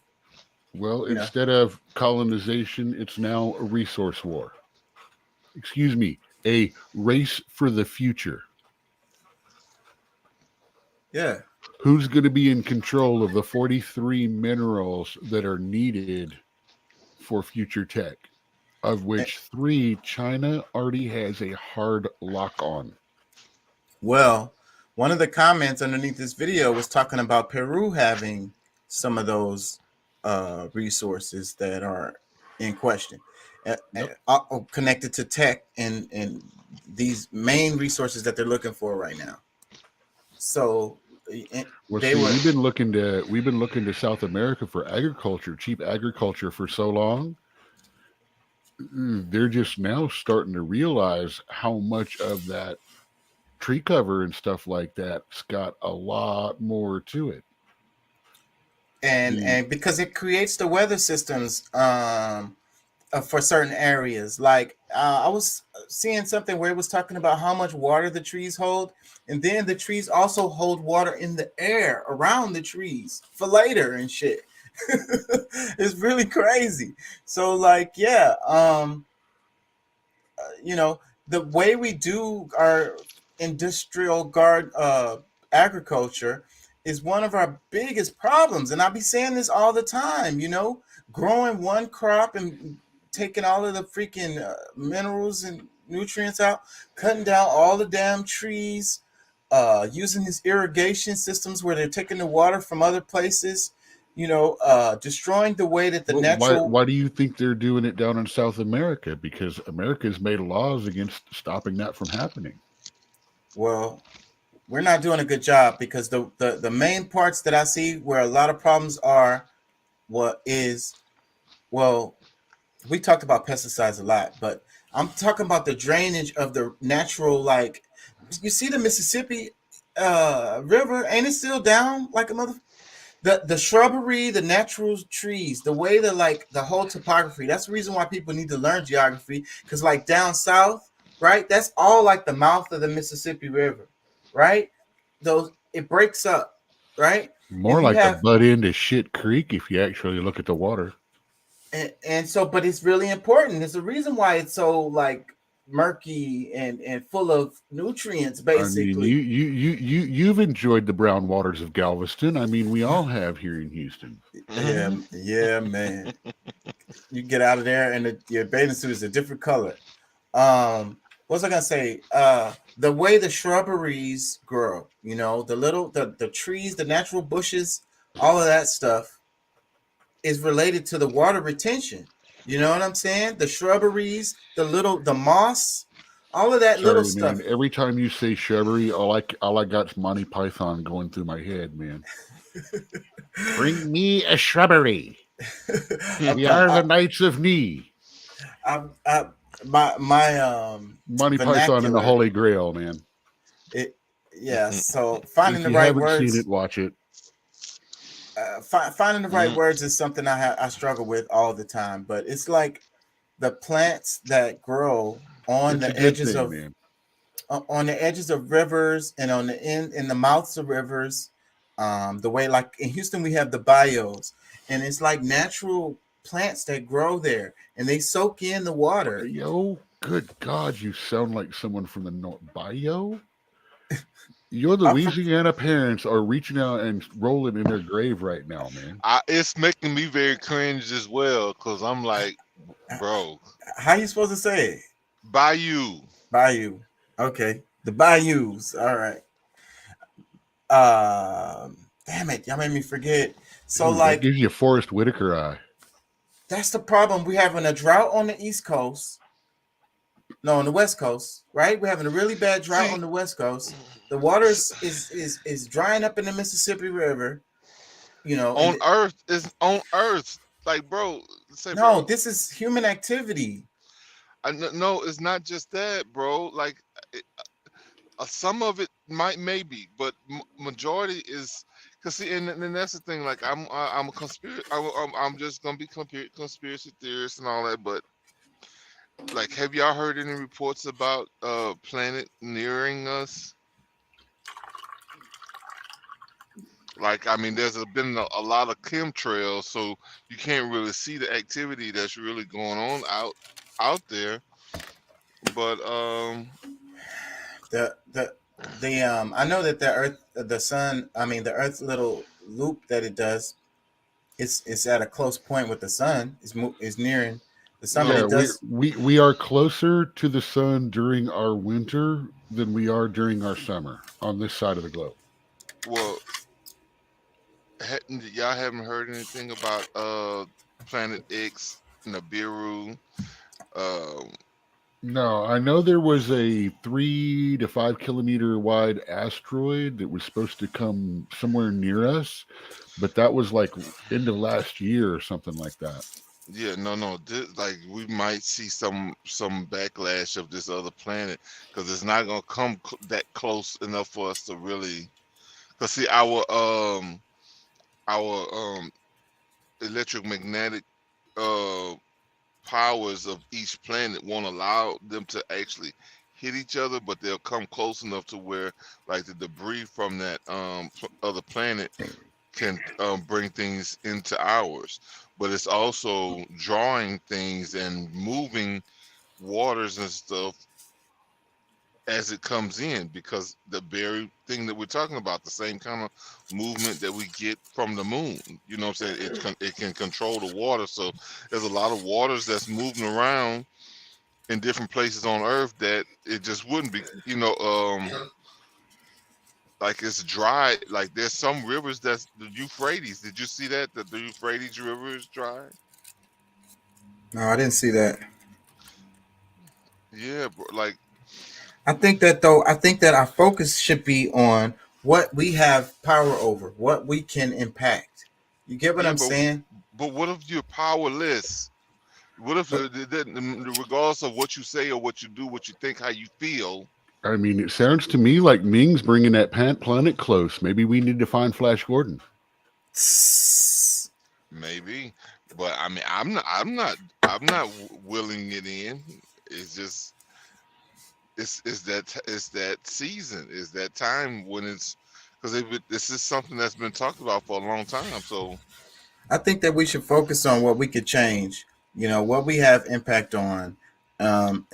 Well, instead of colonization, it's now a resource war. Excuse me, a race for the future. Yeah. Who's going to be in control of the 43 minerals that are needed for future tech, of which 3 China already has a hard lock on? Well, one of the comments underneath this video was talking about Peru having some of those resources that are in question, connected to tech and these main resources that they're looking for right now. So Well, see, we've been looking to South America for agriculture, cheap agriculture for so long. They're just now starting to realize how much of that tree cover and stuff like that's got a lot more to it. And because it creates the weather systems for certain areas. Like I was seeing something where it was talking about how much water the trees hold, and then the trees also hold water in the air around the trees for later and shit. It's really crazy. So like, yeah, you know, the way we do our industrial agriculture is one of our biggest problems. And I'll be saying this all the time, you know, growing one crop and taking all of the freaking minerals and nutrients out, cutting down all the damn trees, using these irrigation systems where they're taking the water from other places, you know, destroying the way that the natural. Why do you think they're doing it down in South America? Because America's made laws against stopping that from happening. Well, We're not doing a good job, because the main parts that I see where a lot of problems are, we talked about pesticides a lot, but I'm talking about the drainage of the natural, like, you see the Mississippi River, ain't it still down like a mother? The shrubbery, the natural trees, the way the whole topography. That's the reason why people need to learn geography, because like down south, right? That's all like the mouth of the Mississippi River, right? It breaks up, right? More like the butt end of Shit Creek if you actually look at the water. And so, but it's really important. There's a reason why it's so like murky and full of nutrients, basically. I mean, you've enjoyed the brown waters of Galveston. I mean, we all have here in Houston. Yeah, man. You get out of there and your bathing suit is a different color. What was I gonna say? The way the shrubberies grow, you know, the trees, the natural bushes, all of that stuff is related to the water retention. You know what I'm saying? The shrubberies, the moss, all of that little stuff. Man, every time you say shrubbery, all I got's Monty Python going through my head, man. Bring me a shrubbery. We are the Knights of Ni. My Monty Python and the Holy Grail, man. So finding the right words. If you haven't seen it, watch it. Finding the right words is something I struggle with all the time. But it's like the plants that grow on the edges of rivers and in the mouths of rivers. The way, like in Houston, we have the bayous, and it's like natural plants that grow there, and they soak in the water. Yo, good God, you sound like someone from the North. Bayou? Your Louisiana parents are reaching out and rolling in their grave right now, man. It's making me very cringe as well, because I'm like, bro. How you supposed to say it? Bayou. Bayou. Okay. The bayous. All right. Damn it. Y'all made me forget. So that gives you a Forrest Whitaker eye. That's the problem. We're having a drought on the East Coast. No, on the West Coast, right? We're having a really bad drought on the West Coast. The water is drying up in the Mississippi River. You know, on Earth. Like, bro. This is human activity. No, it's not just that, bro. Like, some of it maybe, but majority is. Cause see, and that's the thing. Like, I'm a conspiracy. I'm just gonna be conspiracy theorist and all that. But like, have y'all heard any reports about planet nearing us? Like, I mean, there's been a lot of chemtrails, so you can't really see the activity that's really going on out there. But I know that the Earth's little loop that it does, it's at a close point with the sun. It's nearing the sun. Yeah, we are closer to the sun during our winter than we are during our summer on this side of the globe. Well, y'all haven't heard anything about Planet X, Nibiru? No, I know there was a 3 to 5 kilometer wide asteroid that was supposed to come somewhere near us, but that was like end of last year or something like that. Yeah, no. Like, we might see some backlash of this other planet, because it's not gonna come that close enough for us to really. Because see, our electromagnetic powers of each planet won't allow them to actually hit each other, but they'll come close enough to where, like, the debris from that other planet can bring things into ours, but it's also drawing things and moving waters and stuff as it comes in, because the very thing that we're talking about, the same kind of movement that we get from the moon, you know what I'm saying? It can control the water. So there's a lot of waters that's moving around in different places on Earth that it just wouldn't be, like it's dry. Like there's some rivers that's the Euphrates. Did you see that the Euphrates River is dry? No, I didn't see that. Yeah, bro, like I think that our focus should be on what we have power over, what we can impact. You get what I'm saying? But what if you're powerless? What if, regardless of what you say or what you do, what you think, how you feel? I mean, it sounds to me like Ming's bringing that planet close. Maybe we need to find Flash Gordon. Maybe, but I mean, I'm not willing it in. It's just, it's that season, it's that time when it's, because this is something that's been talked about for a long time. So I think that we should focus on what we could change, what we have impact on, and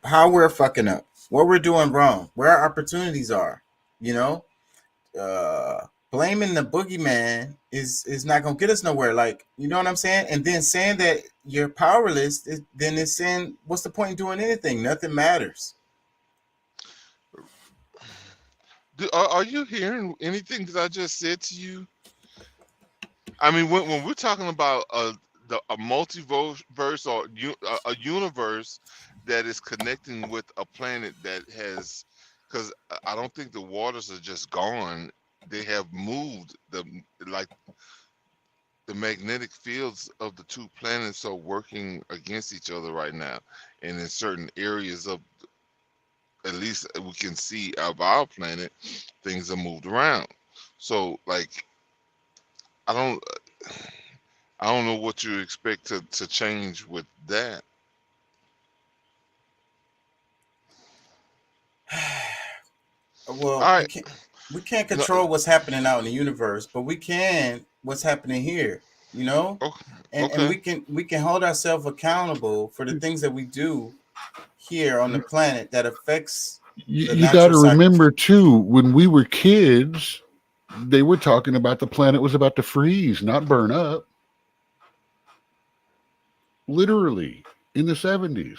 how we're fucking up, what we're doing wrong, where our opportunities are. Blaming the boogeyman is not gonna get us nowhere. Like, you know what I'm saying? And then saying that you're powerless, then it's saying, what's the point in doing anything? Nothing matters. Are you hearing anything that I just said to you? I mean, when we're talking about a multiverse or a universe that is connecting with a planet that has, because I don't think the waters are just gone. They have moved. The magnetic fields of the two planets are working against each other right now, and in certain areas of, at least we can see, of our planet, things are moved around. So like, I don't know what you expect to change with that. Well, All right. we can't control what's happening out in the universe, but we can what's happening here, and we can hold ourselves accountable for the things that we do here on the planet that affects You got to remember too, when we were kids, they were talking about the planet was about to freeze, not burn up. Literally in the 70s.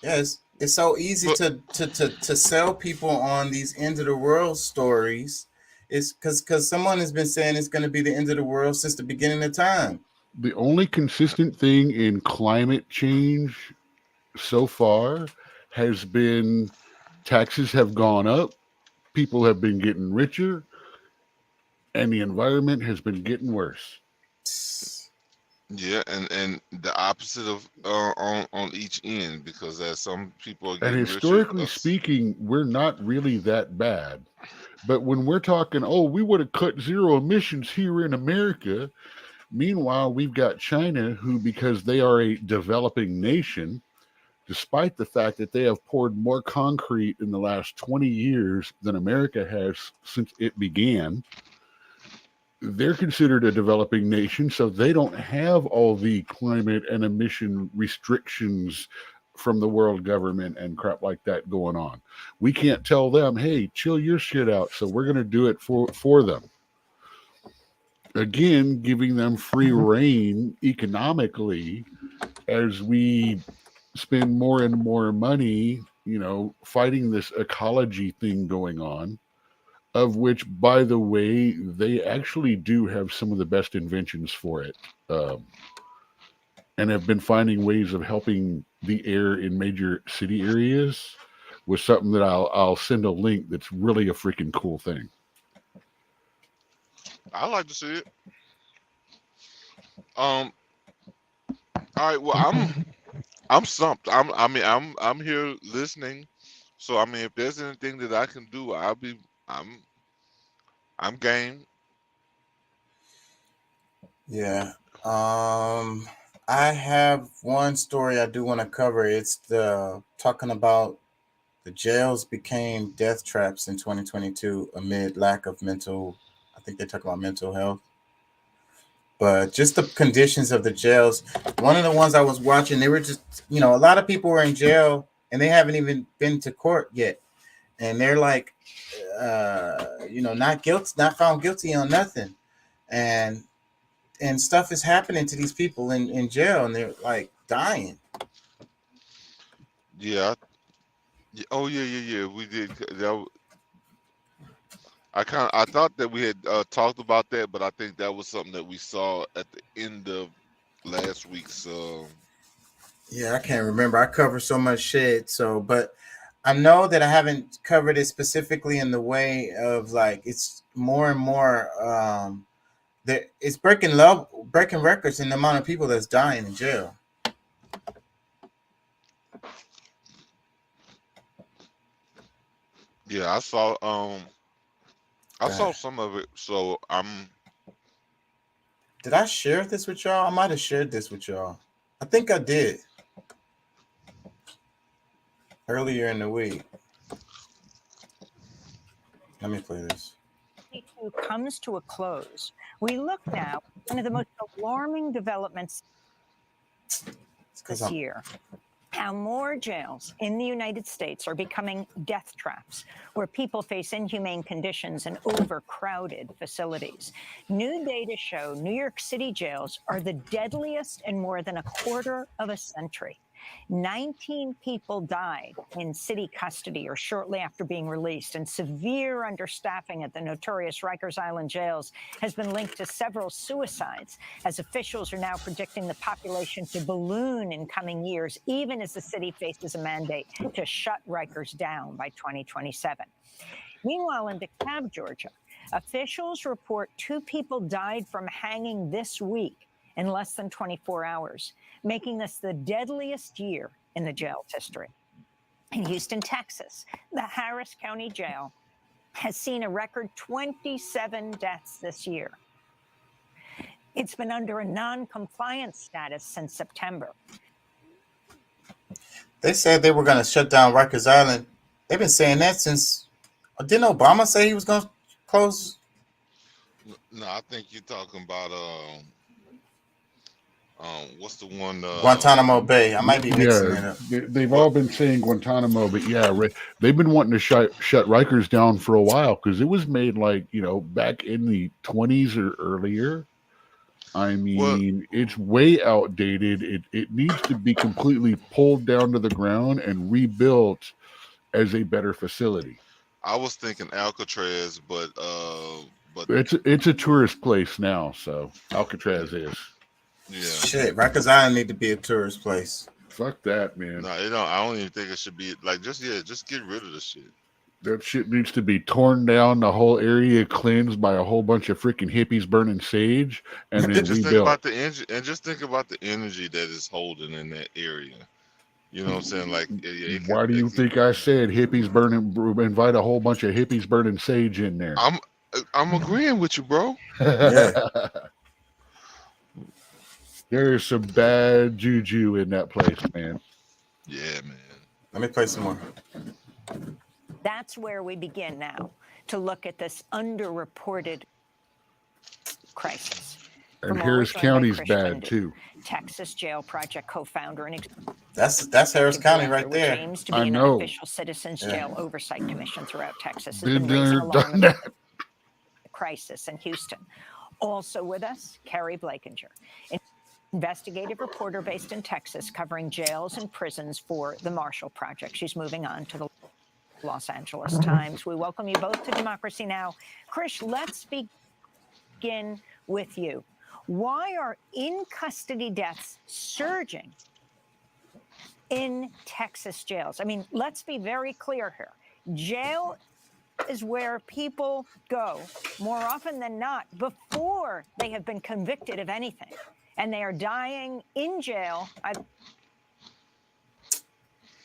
Yes, it's so easy to sell people on these end of the world stories. It's because someone has been saying it's going to be the end of the world since the beginning of time. The only consistent thing in climate change so far has been taxes have gone up, people have been getting richer, and the environment has been getting worse. Yeah, and the opposite of on each end, because as some people are getting and historically speaking, we're not really that bad. But when we're talking, we would have cut zero emissions here in America. Meanwhile, we've got China, who, because they are a developing nation, despite the fact that they have poured more concrete in the last 20 years than America has since it began, they're considered a developing nation, so they don't have all the climate and emission restrictions from the world government and crap like that going on. We can't tell them, hey, chill your shit out, so we're going to do it for them. Again, giving them free reign economically as we spend more and more money, fighting this ecology thing going on, of which, by the way, they actually do have some of the best inventions for it, and have been finding ways of helping the air in major city areas with something that I'll send a link that's really a freaking cool thing. I like to see it. All right. Well, I'm stumped. I'm here listening. So I mean, if there's anything that I can do, I'm game. Yeah. I have one story I do want to cover. It's talking about The jails became death traps in 2022 amid lack of I think they talk about mental health. But just the conditions of the jails. One of the ones I was watching, they were just, a lot of people were in jail and they haven't even been to court yet. And they're like, not found guilty on nothing. And stuff is happening to these people in jail and they're like dying. Yeah. Oh yeah. We did. I thought that we had talked about that, but I think that was something that we saw at the end of last week's. Yeah, I can't remember. I cover so much shit. But I know that I haven't covered it specifically in the way of like it's more and more. That it's breaking records in the amount of people that's dying in jail. Yeah, I saw. I saw some of it, so Did I share this with y'all? I might have shared this with y'all. I think I did earlier in the week. Let me play this. Comes to a close. We look now at one of the most alarming developments this year. How more jails in the United States are becoming death traps, where people face inhumane conditions and overcrowded facilities. New data show New York City jails are the deadliest in more than a quarter of a century. 19 people died in city custody or shortly after being released, and severe understaffing at the notorious Rikers Island jails has been linked to several suicides, as officials are now predicting the population to balloon in coming years, even as the city faces a mandate to shut Rikers down by 2027. Meanwhile, in DeKalb, Georgia, officials report 2 people died from hanging this week in less than 24 hours, making this the deadliest year in the jail's history. In Houston, Texas, the Harris County Jail has seen a record 27 deaths this year. It's been under a non-compliance status since September. They said they were going to shut down Rikers Island. They've been saying that since. Didn't Obama say he was going to close? No, I think you're talking about what's the one? Guantanamo Bay. I might be mixing it up. They've all been saying Guantanamo, but yeah, they've been wanting to shut Rikers down for a while because it was made back in the 20s or earlier. I mean, it's way outdated. It needs to be completely pulled down to the ground and rebuilt as a better facility. I was thinking Alcatraz, but it's a tourist place now, so Alcatraz is. Yeah. Shit, Rikers Island need to be a tourist place. Fuck that, man. No, I don't even think it should be just get rid of the shit. That shit needs to be torn down, the whole area cleansed by a whole bunch of freaking hippies burning sage, and then just rebuilt. think about the energy, and just think about the energy that is holding in that area. You know what I'm saying? Why do you think I said hippies burning? Invite a whole bunch of hippies burning sage in there. I'm agreeing with you, bro. Yeah. There is some bad juju in that place, man. Yeah, man. Let me play some more. That's where we begin now to look at this underreported crisis. And Harris County's bad too. Texas Jail Project co-founder and that's Harris County right there. Which aims to be I an know. unofficial Citizens Jail Oversight Commission throughout Texas. Has Been been raising there, alarm done about that. the crisis in Houston. Also with us, Carrie Blakinger, investigative reporter based in Texas, covering jails and prisons for the Marshall Project. She's moving on to the Los Angeles Times. We welcome you both to Democracy Now! Krish, let's begin with you. Why are in-custody deaths surging in Texas jails? I mean, let's be very clear here. Jail is where people go more often than not before they have been convicted of anything, and they are dying in jail.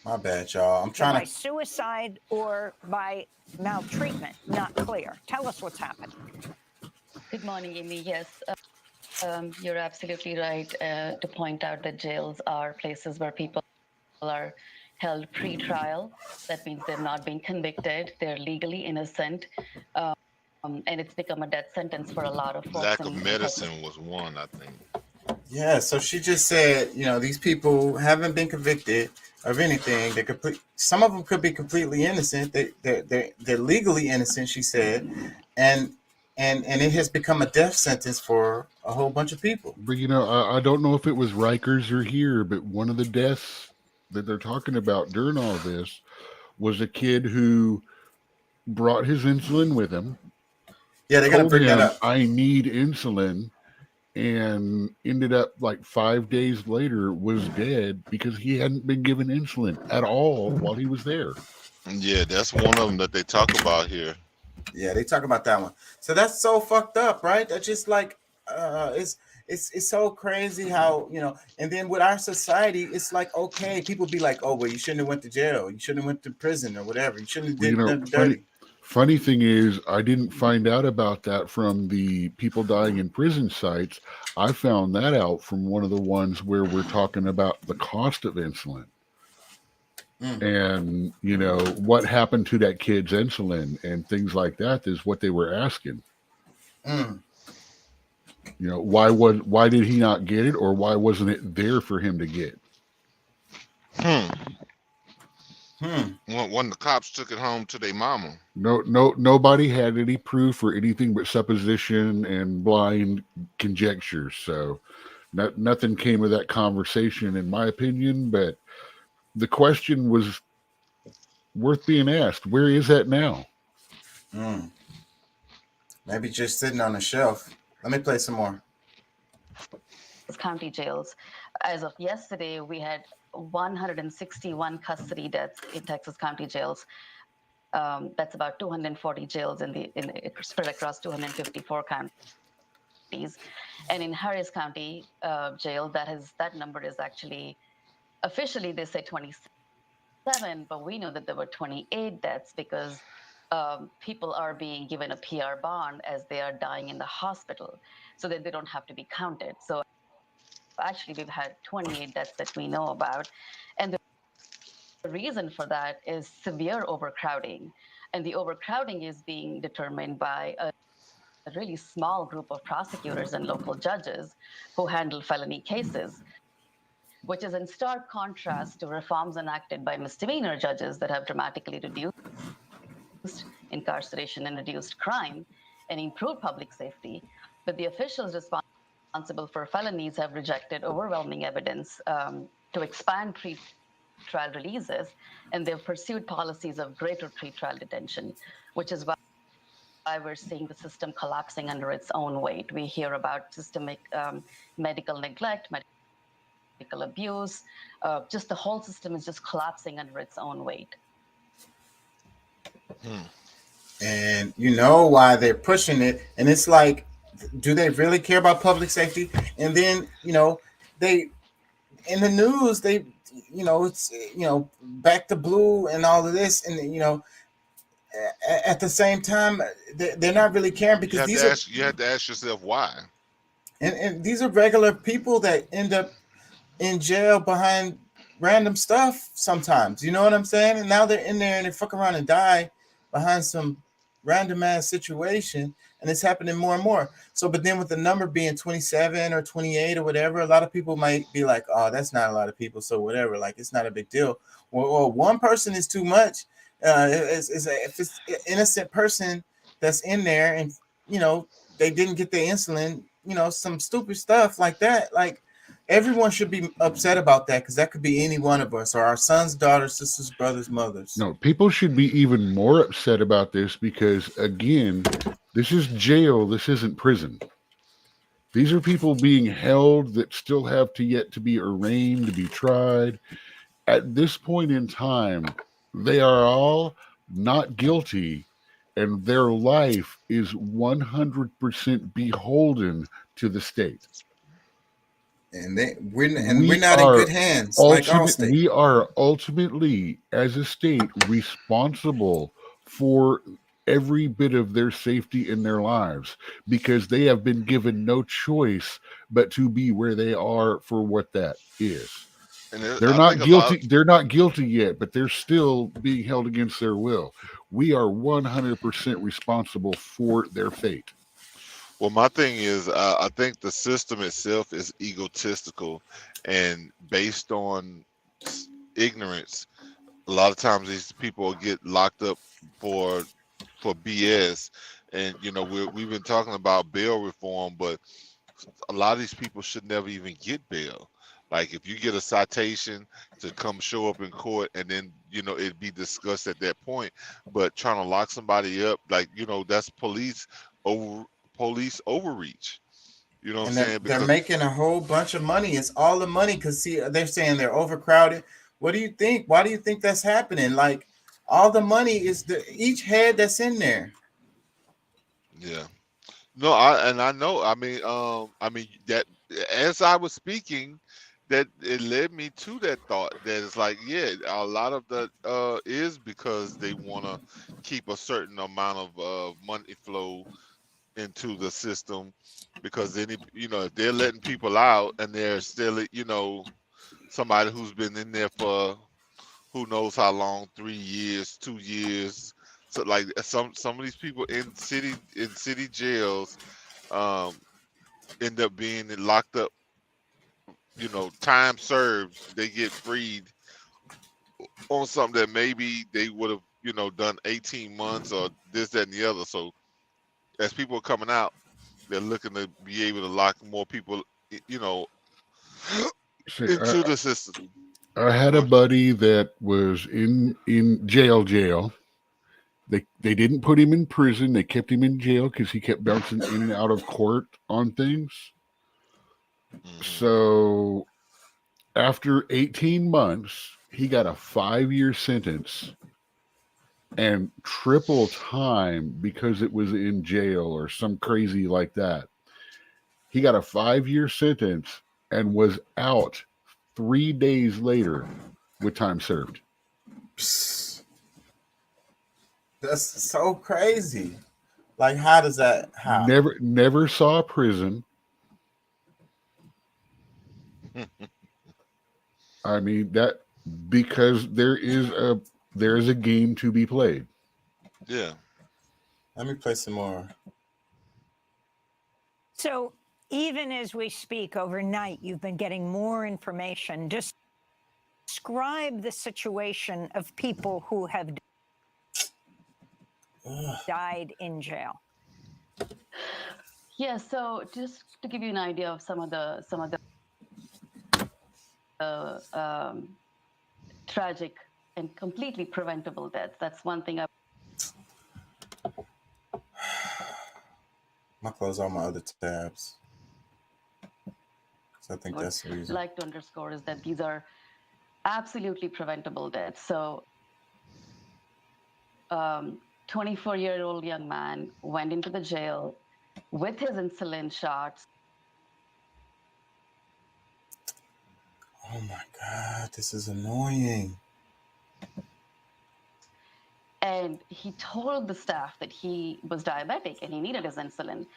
My bad, y'all. I'm trying by suicide or by maltreatment, not clear. Tell us what's happening. Good morning, Amy. Yes, you're absolutely right to point out that jails are places where people are held pre-trial. That means they've not been convicted. They're legally innocent. And it's become a death sentence for a lot of folks. Lack of medicine was one, I think. Yeah, so she just said, these people haven't been convicted of anything. Some of them could be completely innocent. They're legally innocent, she said, and it has become a death sentence for a whole bunch of people. But I don't know if it was Rikers or here, but one of the deaths that they're talking about during all this was a kid who brought his insulin with him. Yeah, they're gonna bring that up. I need insulin, and ended up like 5 days later was dead because he hadn't been given insulin at all while he was there. Yeah, that's one of them that they talk about here. Yeah, they talk about that one. So that's so fucked up, right? That's just like it's so crazy how, and then with our society, it's like, okay, people be like, oh, well, you shouldn't have went to jail, you shouldn't have went to prison or whatever, you shouldn't have did nothing dirty. Funny thing is, I didn't find out about that from the people dying in prison sites. I found that out from one of the ones where we're talking about the cost of insulin. And, what happened to that kid's insulin and things like that is what they were asking. Why did he not get it, or why wasn't it there for him to get? When the cops took it home to their mama. Nobody had any proof or anything but supposition and blind conjectures. So nothing came of that conversation, in my opinion. But the question was worth being asked. Where is that now? Maybe just sitting on a shelf. Let me play some more. County jails. As of yesterday, we had 161 custody deaths in Texas county jails. That's about 240 jails spread across 254 counties. And in Harris County jail, that number is actually, officially they say 27, but we know that there were 28 deaths because people are being given a PR bond as they are dying in the hospital, so that they don't have to be counted. So actually, we've had 28 deaths that we know about. And the reason for that is severe overcrowding. And the overcrowding is being determined by a really small group of prosecutors and local judges who handle felony cases, which is in stark contrast to reforms enacted by misdemeanor judges that have dramatically reduced incarceration and reduced crime and improved public safety. But the officials responsible for felonies have rejected overwhelming evidence to expand pre-trial releases, and they've pursued policies of greater pre-trial detention, which is why we're seeing the system collapsing under its own weight. We hear about systemic medical neglect, medical abuse, just the whole system is just collapsing under its own weight. And you know why they're pushing it, and it's like, do they really care about public safety? And then, they in the news, they, it's, back to blue and all of this. And, at the same time, they're not really caring because you have to ask yourself why. And these are regular people that end up in jail behind random stuff sometimes. You know what I'm saying? And now they're in there and they fuck around and die behind some random ass situation. And it's happening more and more. So, but then with the number being 27 or 28 or whatever, a lot of people might be like, oh, that's not a lot of people. So whatever, like, it's not a big deal. Well, one person is too much. If it's an innocent person that's in there and, they didn't get their insulin, some stupid stuff like that. Like, everyone should be upset about that because that could be any one of us or our sons, daughters, sisters, brothers, mothers. No, people should be even more upset about this because, again, this is jail. This isn't prison. These are people being held that still have yet to be arraigned, to be tried. At this point in time, they are all not guilty, and their life is 100% beholden to the state. And we're not in good hands. Like all states. We are ultimately, as a state, responsible for every bit of their safety in their lives because they have been given no choice but to be where they are for what that is. And They're I not think a guilty. lot. They're not guilty yet, but they're still being held against their will. We are 100% responsible for their fate. Well, my thing is, I think the system itself is egotistical, and based on ignorance, a lot of times these people get locked up for BS. And we've been talking about bail reform, but a lot of these people should never even get bail. Like if you get a citation to come show up in court, and then it'd be discussed at that point. But trying to lock somebody up, like that's police overreach. You know what I'm And saying? they're Because making a whole bunch of money. It's all the money because see, they're saying they're overcrowded. What do you think? Why do you think that's happening? Like all the money is each head that's in there. yeah. No, I know. I mean that as I was speaking, that it led me to that thought that it's like, yeah, a lot of that is because they want to keep a certain amount of money flow into the system, because then if they're letting people out and they're still somebody who's been in there for who knows how long, 3 years, 2 years. So like some of these people in city jails end up being locked up, time served, they get freed on something that maybe they would have done 18 months or this, that, and the other. So as people are coming out, they're looking to be able to lock more people into the system. I had a buddy that was in jail. They didn't put him in prison. They kept him in jail because he kept bouncing in and out of court on things. So after 18 months, he got a 5-year sentence and triple time because it was in jail or some crazy like that. He got a 5-year sentence and was out 3 days later with time served. That's so crazy. Like, how does that happen? Never saw a prison. I mean that because there is a game to be played. Yeah. Let me play some more. So even as we speak overnight, you've been getting more information. Describe the situation of people who have died in jail. Yeah, so just to give you an idea of some of the tragic and completely preventable deaths. That's one thing. I'm gonna close all my other tabs. So I think that's the reason. Like to underscore is that these are absolutely preventable deaths. So 24-year-old young man went into the jail with his insulin shots. Oh my God, this is annoying. And he told the staff that he was diabetic and he needed his insulin.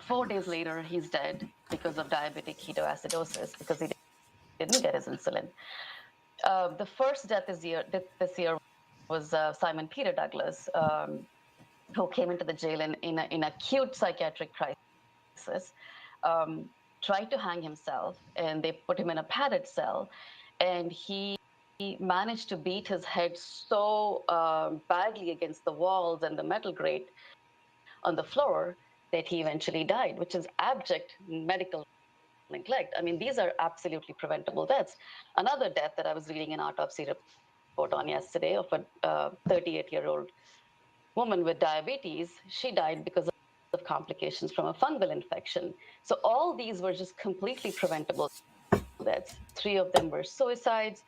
4 days later, he's dead because of diabetic ketoacidosis because he didn't get his insulin. The first death this year was Simon Peter Douglas, who came into the jail in acute psychiatric crisis, tried to hang himself, and they put him in a padded cell, and he managed to beat his head so badly against the walls and the metal grate on the floor that he eventually died, which is abject medical neglect. I mean, these are absolutely preventable deaths. Another death that I was reading an autopsy report on yesterday of a 38-year-old woman with diabetes. She died because of complications from a fungal infection. So all these were just completely preventable deaths. 3 of them were suicides.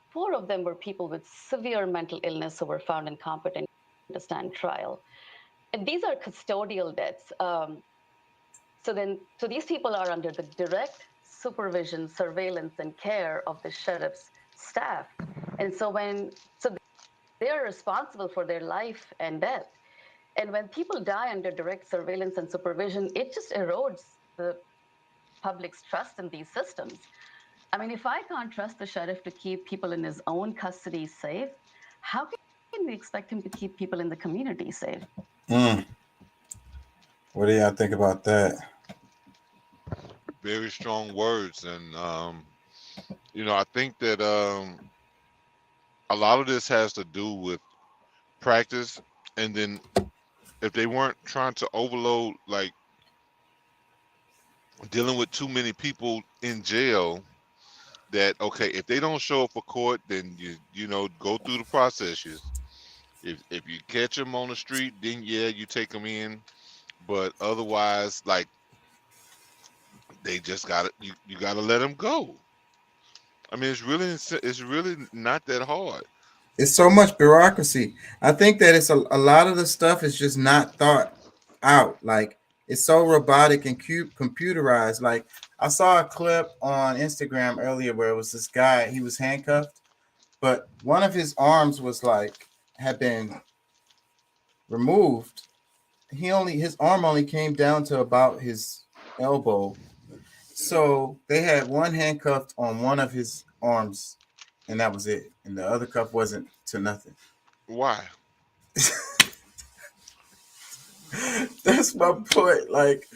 4 of them were people with severe mental illness who were found incompetent to stand trial. And these are custodial deaths. So these people are under the direct supervision, surveillance, and care of the sheriff's staff. And so they're responsible for their life and death. And when people die under direct surveillance and supervision, it just erodes the public's trust in these systems. I mean, if I can't trust the sheriff to keep people in his own custody safe, how can we expect him to keep people in the community safe? What do y'all think about that? Very strong words, and I think that a lot of this has to do with practice, and then if they weren't trying to overload, like dealing with too many people in jail, that okay, if they don't show up for court, then you go through the processes. If you catch them on the street, then yeah, you take them in, but otherwise, like, they just gotta you gotta let them go. I mean, it's really not that hard. It's so much bureaucracy. I think that it's a lot of the stuff is just not thought out. Like, it's so robotic and computerized. Like, I saw a clip on Instagram earlier where it was this guy, he was handcuffed, but one of his arms was had been removed. His arm only came down to about his elbow. So they had one handcuffed on one of his arms, and that was it. And the other cuff wasn't to nothing. Why? That's my point. Like,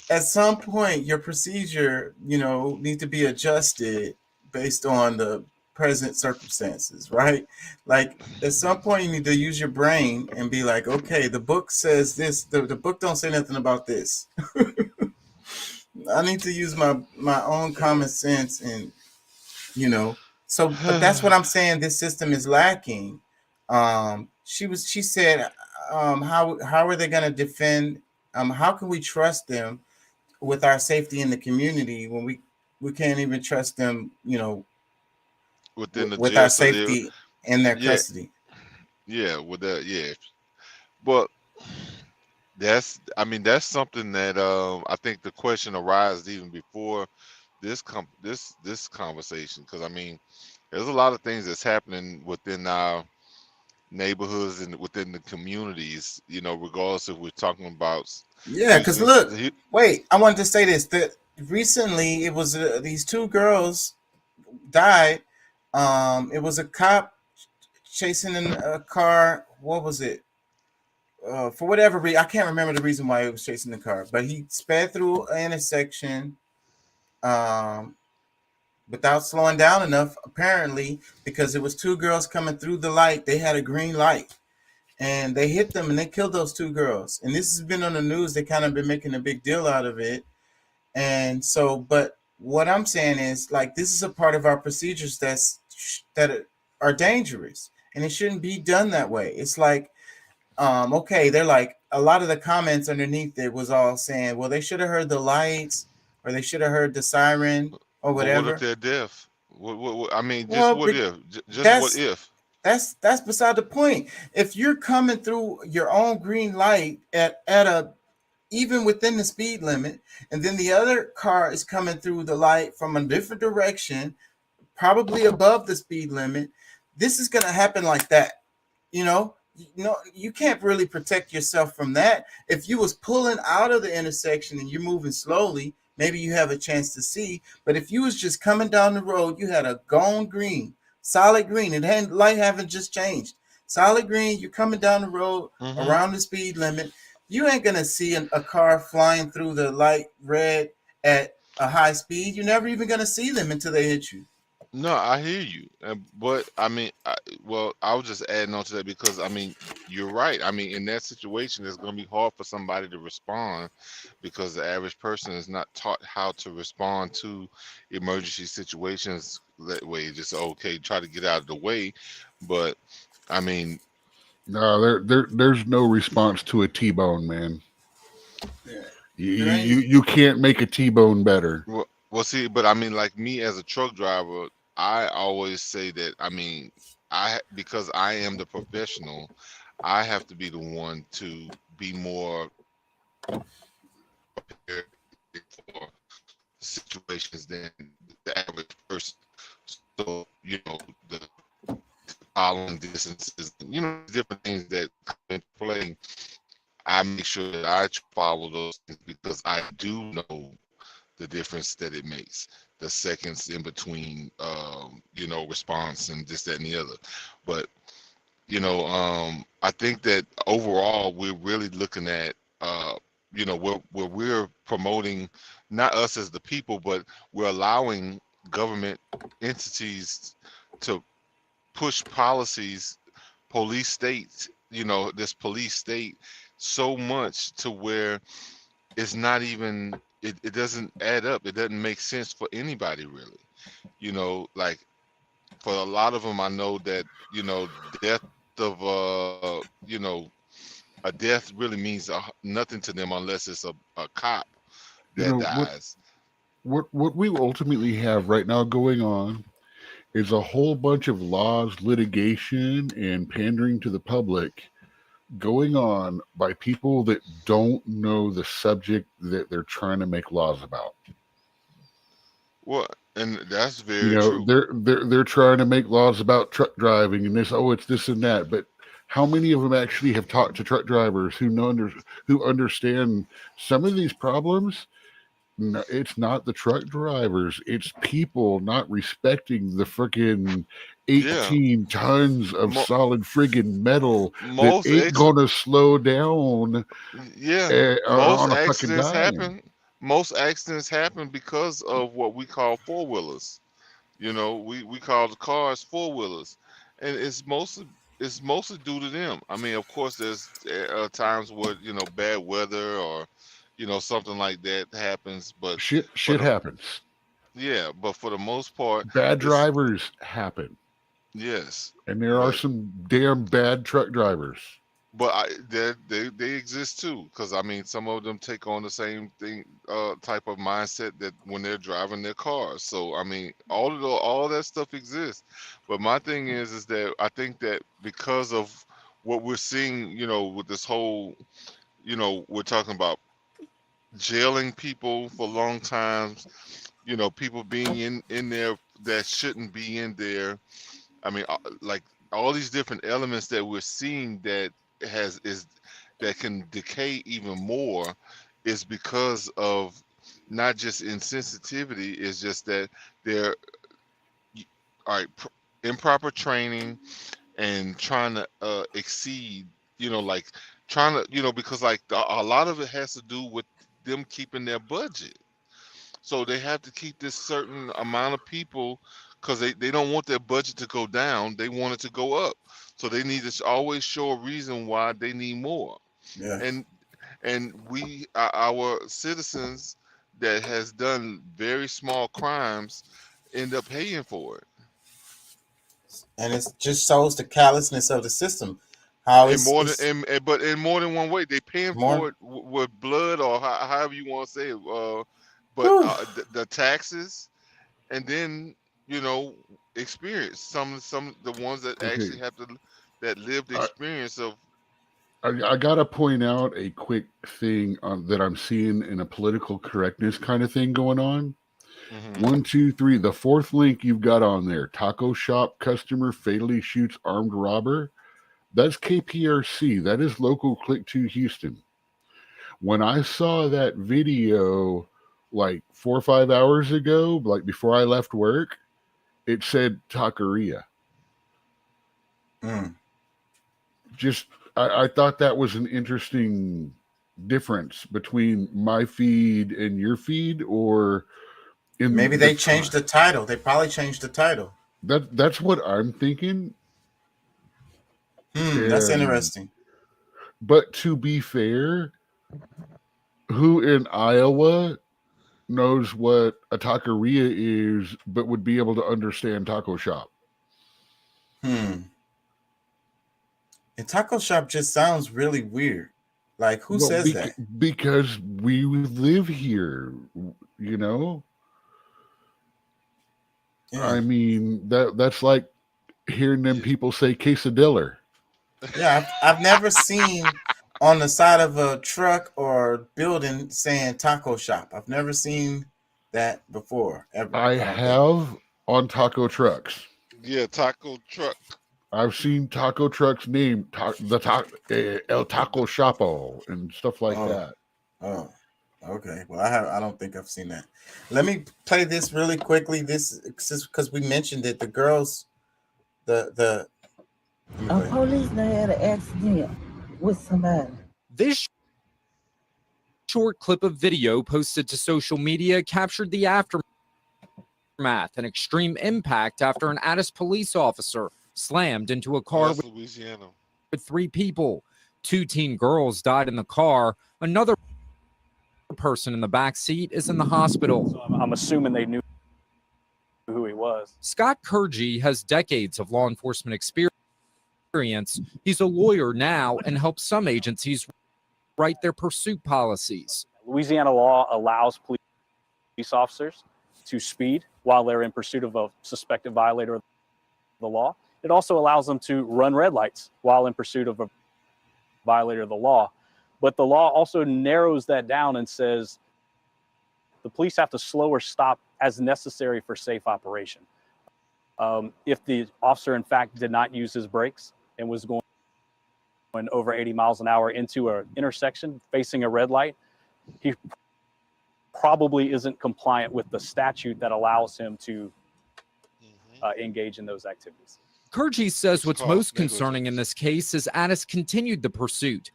at some point, your procedure, needs to be adjusted based on the present circumstances, right? Like, at some point, you need to use your brain and be like, okay, the book says this. The book don't say nothing about this. I need to use my own common sense, and so, but that's what I'm saying. This system is lacking. She said, how are they going to defend? How can we trust them with our safety in the community when we can't even trust them? Within the with jail, our safety in their custody. Yeah, with that, yeah. But that's something that I think the question arises even before this conversation, because I mean, there's a lot of things that's happening within our neighborhoods and within the communities, regardless if we're talking about. Yeah, because look, wait, I wanted to say this, that recently it was these two girls died. It was a cop chasing in a car. What was it? For whatever reason, I can't remember the reason why he was chasing the car, but he sped through an intersection without slowing down enough, apparently, because it was two girls coming through the light. They had a green light, and they hit them, and they killed those two girls. And this has been on the news. They kind of been making a big deal out of it. And so, but what I'm saying is, like, this is a part of our procedures that are dangerous, and it shouldn't be done that way. It's like, okay, they're like, a lot of the comments underneath it was all saying, well, they should have heard the lights, or they should have heard the siren, or whatever. What if they're deaf? What I mean, Well, what if? Just what if? That's beside the point. If you're coming through your own green light at a even within the speed limit, and then the other car is coming through the light from a different direction, probably above the speed limit, this is going to happen like that. You can't really protect yourself from that. If you was pulling out of the intersection and you're moving slowly, maybe you have a chance to see. But if you was just coming down the road, you had a gone green, solid green, and light haven't just changed. Solid green, you're coming down the road around the speed limit. You ain't gonna see a car flying through the light red at a high speed. You're never even gonna see them until they hit you. No, I hear you, but I mean, I was just adding on to that because I mean, you're right. I mean, in that situation, it's going to be hard for somebody to respond because the average person is not taught how to respond to emergency situations that way. Just okay, try to get out of the way, but I mean, no, there's no response to a T-bone, man. You can't make a T-bone better. Well, see, but I mean, like me as a truck driver, I always say that, I mean, because I am the professional, I have to be the one to be more prepared for situations than the average person. So, the following distances, different things that come into play. I make sure that I follow those things because I do know the difference that it makes, the seconds in between, response and this, that, and the other. But, I think that overall, we're really looking at, where we're promoting, not us as the people, but we're allowing government entities to push policies, police states, this police state so much to where it's not even, it doesn't add up. It doesn't make sense for anybody really. Like for a lot of them, I know that, death of, a death really means nothing to them unless it's a cop that dies. What we ultimately have right now going on is a whole bunch of laws, litigation, and pandering to the public going on by people that don't know the subject that they're trying to make laws about. Well, and that's very true. They're trying to make laws about truck driving and it's this and that, but how many of them actually have talked to truck drivers who understand some of these problems? No, it's not the truck drivers. It's people not respecting the freaking 18 tons of solid friggin' metal that ain't gonna slow down. Yeah, On a fucking dime. Most accidents happen because of what we call four-wheelers. We call the cars four-wheelers, and it's mostly due to them. I mean, of course, there's times where bad weather or something like that happens, but shit happens. Yeah, but for the most part, bad drivers happen. Yes, and there are some damn bad truck drivers. But they exist too, because I mean, some of them take on the same thing, type of mindset that when they're driving their cars. So I mean, all that stuff exists. But my thing is that I think that because of what we're seeing, with this whole, we're talking about jailing people for long times, people being in there that shouldn't be in there. I mean, like all these different elements that we're seeing that that can decay even more is because of not just insensitivity, it's just that they're improper training and trying to exceed, like trying to, because like a lot of it has to do with them keeping their budget. So they have to keep this certain amount of people because they don't want their budget to go down. They want it to go up. So they need to always show a reason why they need more. Yeah. And we, our citizens that has done very small crimes end up paying for it. And it just shows the callousness of the system. How it's but in more than one way, they paying for it with blood or however you want to say it. But the taxes, and then experience some the ones that actually have that lived experience of. I gotta point out a quick thing that I'm seeing in a political correctness kind of thing going on. 1, 2, 3. The fourth link you've got on there: taco shop customer fatally shoots armed robber. That's KPRC. That is local Click 2 Houston. When I saw that video like 4 or 5 hours ago, like before I left work, it said Taqueria. Just, I thought that was an interesting difference between my feed and your feed, or maybe they changed the title. They probably changed the title. That's what I'm thinking. That's interesting. But to be fair, who in Iowa knows what a taqueria is, but would be able to understand taco shop? A taco shop just sounds really weird. Like, who says that? Because we live here, Yeah. I mean, that's like hearing them people say quesadilla. Yeah, I've never seen on the side of a truck or building saying taco shop. I've never seen that before, ever. I have on taco trucks. Yeah, taco truck. I've seen taco trucks named El Taco Chapo and stuff like that. Okay, well, I don't think I've seen that. Let me play this really quickly. This is because we mentioned it. The girls, the A policeman had an accident with somebody. This short clip of video posted to social media captured the aftermath, an extreme impact after an Addis police officer slammed into a car That's Louisiana. with 3 people. 2 teen girls died in the car. Another person in the back seat is in the hospital. So I'm assuming they knew who he was. Scott Kurji has decades of law enforcement experience. He's a lawyer now and helps some agencies write their pursuit policies. Louisiana law allows police officers to speed while they're in pursuit of a suspected violator of the law. It also allows them to run red lights while in pursuit of a violator of the law. But the law also narrows that down and says the police have to slow or stop as necessary for safe operation. If the officer, in fact, did not use his brakes and was going over 80 miles an hour into an intersection facing a red light, he probably isn't compliant with the statute that allows him to engage in those activities. Kurji says what's most concerning in this case is Addis continued the pursuit.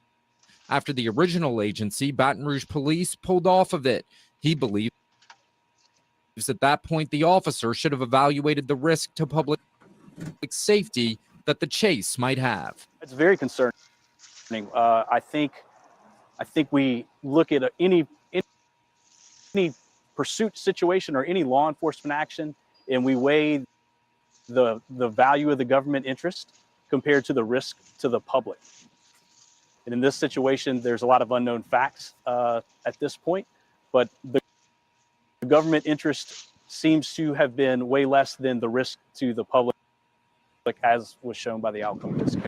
After the original agency, Baton Rouge Police, pulled off of it. He believes at that point the officer should have evaluated the risk to public safety that the chase might have. It's very concerning. I think we look at any pursuit situation or any law enforcement action, and we weigh the value of the government interest compared to the risk to the public. And in this situation, there's a lot of unknown facts at this point, but the government interest seems to have been way less than the risk to the public, as was shown by the outcome of this case.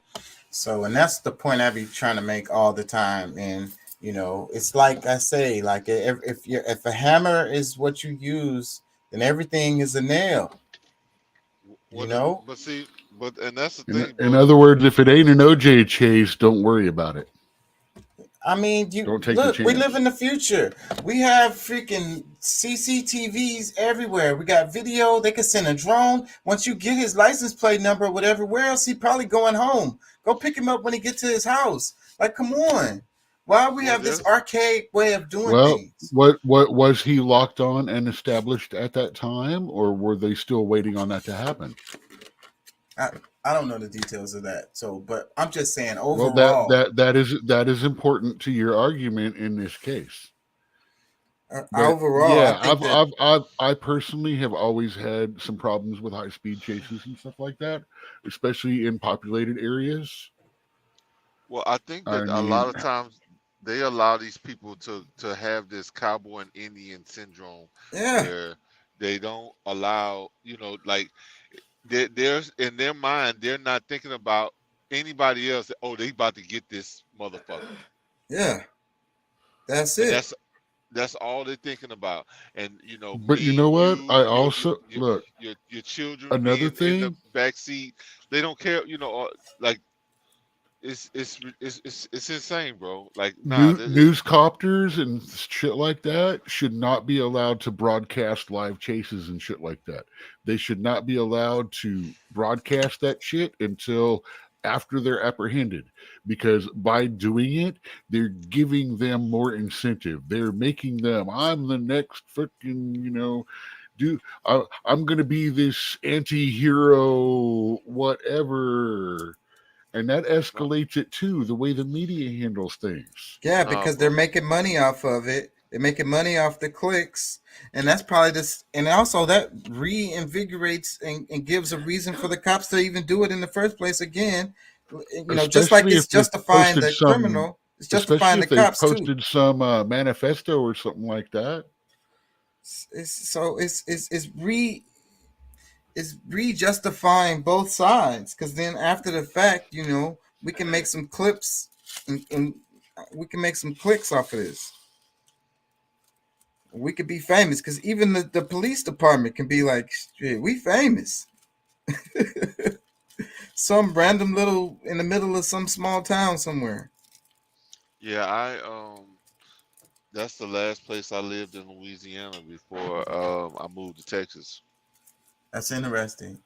So, and that's the point I be trying to make all the time. And you know, it's like I say, like if a hammer is what you use, then everything is a nail. You know. But see, and that's the thing. In other words, if it ain't an OJ chase, don't worry about it. I mean, Don't take look, the we chance. live in the future. We have freaking CCTVs everywhere. We got video. They could send a drone. Once you get his license plate number or whatever, where else he probably going home? Go pick him up when he gets to his house. Like, come on. Why we have this archaic way of doing things? What was he locked on and established at that time, or were they still waiting on that to happen? I don't know the details of that. So, but I'm just saying overall. Well, that is important to your argument in this case. Overall, yeah, I personally have always had some problems with high speed chases and stuff like that, especially in populated areas. Well, I think that a lot of times they allow these people to have this cowboy and Indian syndrome, where they don't allow, like there's in their mind, they're not thinking about anybody else. Oh, they about to get this motherfucker. Yeah, that's it. That's all they're thinking about. And But you know what? I also look your children. Another thing in the backseat, they don't care. Like it's insane, bro. Like news copters and shit like that should not be allowed to broadcast live chases and shit like that. They should not be allowed to broadcast that shit until after they're apprehended, because by doing it, they're giving them more incentive. They're making them, I'm the next fucking, I'm going to be this anti-hero, whatever. And that escalates it too, the way the media handles things. Yeah, because they're making money off of it. They're making money off the clicks. And that's probably this. And also that reinvigorates and gives a reason for the cops to even do it in the first place again. Just like it's justifying the criminal. It's justifying the cops too. Especially if they posted some manifesto or something like that. It's re-justifying both sides, because then after the fact, we can make some clips and we can make some clicks off of this. We could be famous, because even the police department can be like, shit, we famous. Some random little in the middle of some small town somewhere. Yeah, That's the last place I lived in Louisiana before I moved to Texas. That's interesting.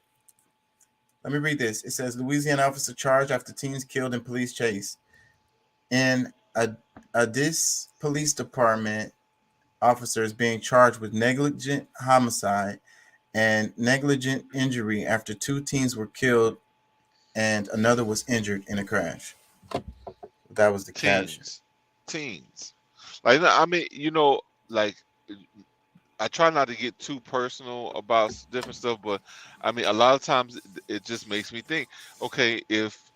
Let me read this. It says Louisiana officer charged after teens killed in police chase. In this police department, officer is being charged with negligent homicide and negligent injury after 2 teens were killed and another was injured in a crash. That was the caption. Teens. Like, I mean, you know, like, I try not to get too personal about different stuff, but I mean, a lot of times it just makes me think, okay, if,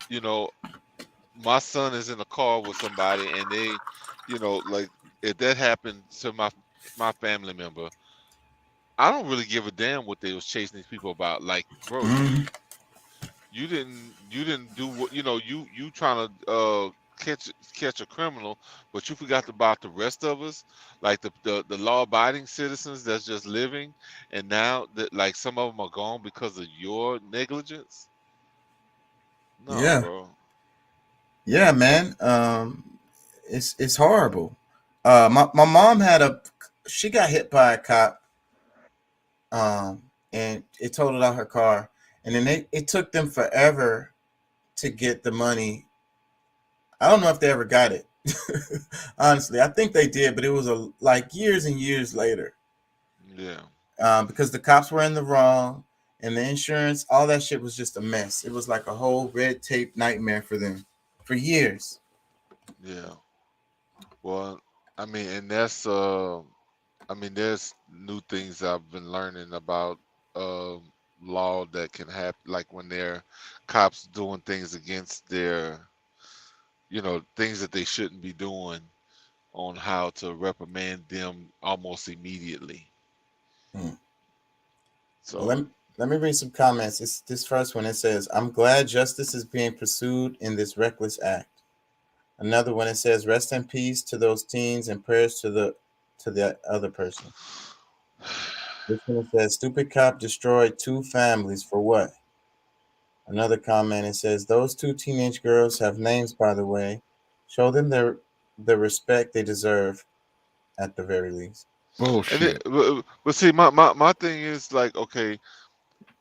you know, my son is in a car with somebody and they, you know, like, if that happened to my family member, I don't really give a damn what they was chasing these people about. Like, bro, you didn't do what, you know, you trying to catch a criminal, but you forgot about the rest of us, like the law-abiding citizens that's just living, and now that, like, some of them are gone because of your negligence. No, Yeah. bro. Yeah, man. It's horrible. My mom she got hit by a cop, and it totaled out her car, and then it took them forever to get the money. I don't know if they ever got it. Honestly, I think they did, but it was like years and years later. Yeah. Because the cops were in the wrong, and the insurance, all that shit was just a mess. It was like a whole red tape nightmare for them for years. Yeah. Well, I mean, and that's I mean, there's new things I've been learning about law that can happen, like when they're cops doing things against their, you know, things that they shouldn't be doing, on how to reprimand them almost immediately. So Well, let me read some comments. It's this first one. It says, "I'm glad justice is being pursued in this reckless act." Another one, it says, "Rest in peace to those teens and prayers to the other person." This one says, "Stupid cop destroyed 2 families for what?" Another comment, it says, "Those 2 teenage girls have names, by the way. Show them the respect they deserve at the very least." Bullshit. But see, my thing is, like, okay,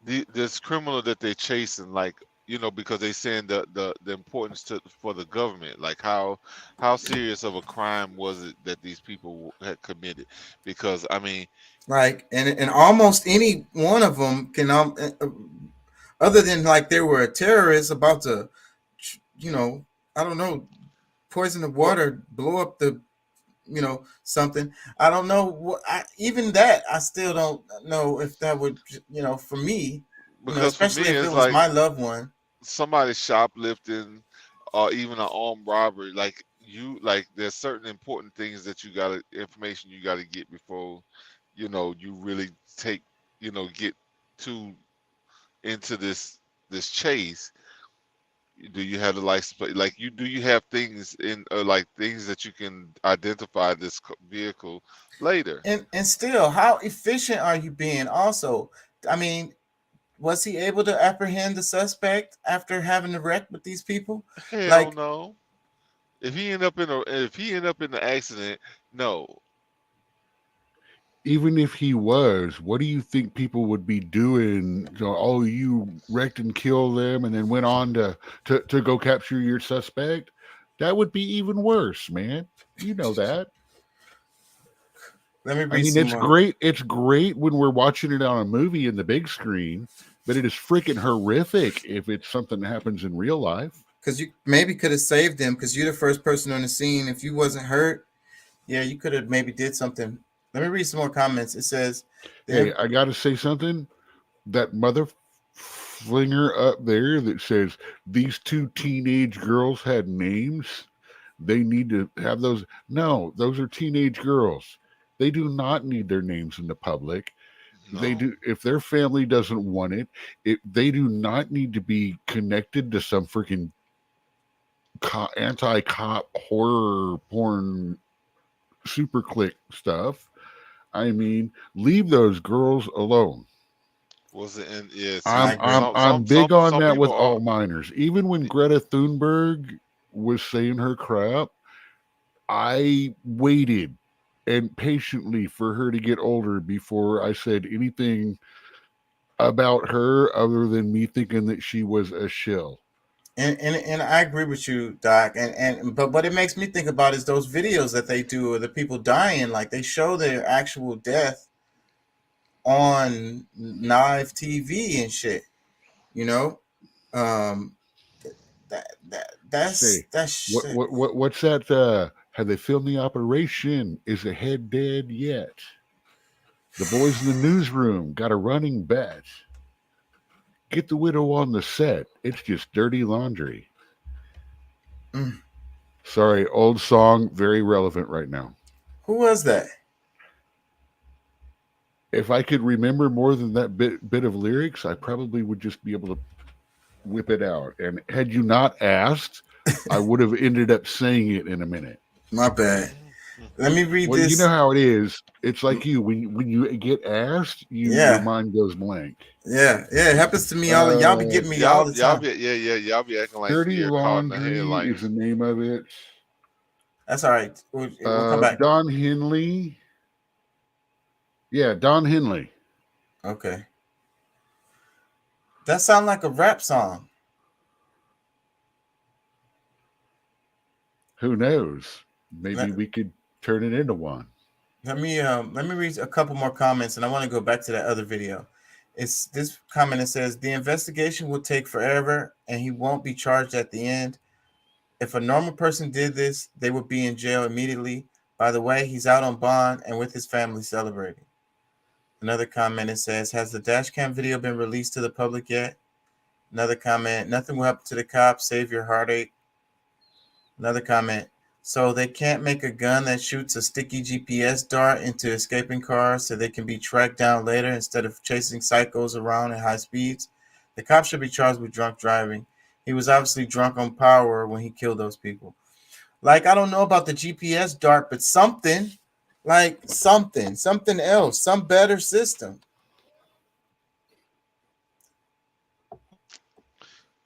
this criminal that they're chasing, like, you know, because they saying the importance for the government, like how serious of a crime was it that these people had committed? Because I mean, Like, and almost any one of them can, other than like they were a terrorist about to, you know, I don't know, poison the water, blow up the, you know, something. I don't know what. Even that, I still don't know if that would, you know, for me, you know, because for especially me, if it it's was like my loved one. somebody shoplifting or even an armed robbery, like, you, like, there's certain important things that information you gotta get before, you know, you really take, you know, get too into this chase. Do you have the license plate? Like, do you have things in, like, things that you can identify this vehicle later? And still, how efficient are you being? Also, I mean, was he able to apprehend the suspect after having the wreck with these people? Hell Like, no. If he end up in the accident, no. Even if he was, what do you think people would be doing? So, oh, you wrecked and killed them and then went on to go capture your suspect? That would be even worse, man. You know that. Let me I read mean, some it's more. great. It's great when we're watching it on a movie in the big screen, but it is freaking horrific if it's something that happens in real life. Because you maybe could have saved him because you're the first person on the scene. If you wasn't hurt, yeah, you could have maybe did something. Let me read some more comments. It says, Hey, I got to say something. That mother flinger up there that says these 2 teenage girls had names. They need to have those. No, those are teenage girls. They do not need their names in the public. They do. If their family doesn't want it, they do not need to be connected to some freaking anti-cop horror porn super click stuff. I mean, leave those girls alone. Was it in? Yeah, see, I'm big on that with people all minors. Even when Greta Thunberg was saying her crap, I waited and patiently for her to get older before I said anything about her other than me thinking that she was a shill. And I agree with you, Doc. But what it makes me think about is those videos that they do of the people dying. Like they show their actual death on live TV and shit. You know, that's Say, shit. what's that? Have they filmed the operation? Is the head dead yet? The boys in the newsroom got a running bet. Get the widow on the set. It's just dirty laundry. Sorry, old song, very relevant right now. Who was that? If I could remember more than that bit of lyrics, I probably would just be able to whip it out. And had you not asked, I would have ended up saying it in a minute. My bad. Let me read well, this. You know how it is. It's like you when you get asked, your mind goes blank. Yeah, it happens to me all. Y'all be getting me all the time. Y'all be acting like Dirty you're caught in the Laundry headlights. is the name of it. That's all right. We'll come back. Don Henley. Yeah, Don Henley. Okay. That sounds like a rap song. Who knows? Maybe we could turn it into one. Let me read a couple more comments, and I want to go back to that other video. It's this comment that says the investigation will take forever, and he won't be charged at the end. If a normal person did this, they would be in jail immediately. By the way, he's out on bond and with his family celebrating. Another comment that says, has the dash cam video been released to the public yet? Another comment, nothing will happen to the cops, save your heartache. Another comment, so they can't make a gun that shoots a sticky GPS dart into escaping cars so they can be tracked down later instead of chasing psychos around at high speeds. The cop should be charged with drunk driving. He was obviously drunk on power when he killed those people. Like, I don't know about the GPS dart, but something, like something else, some better system.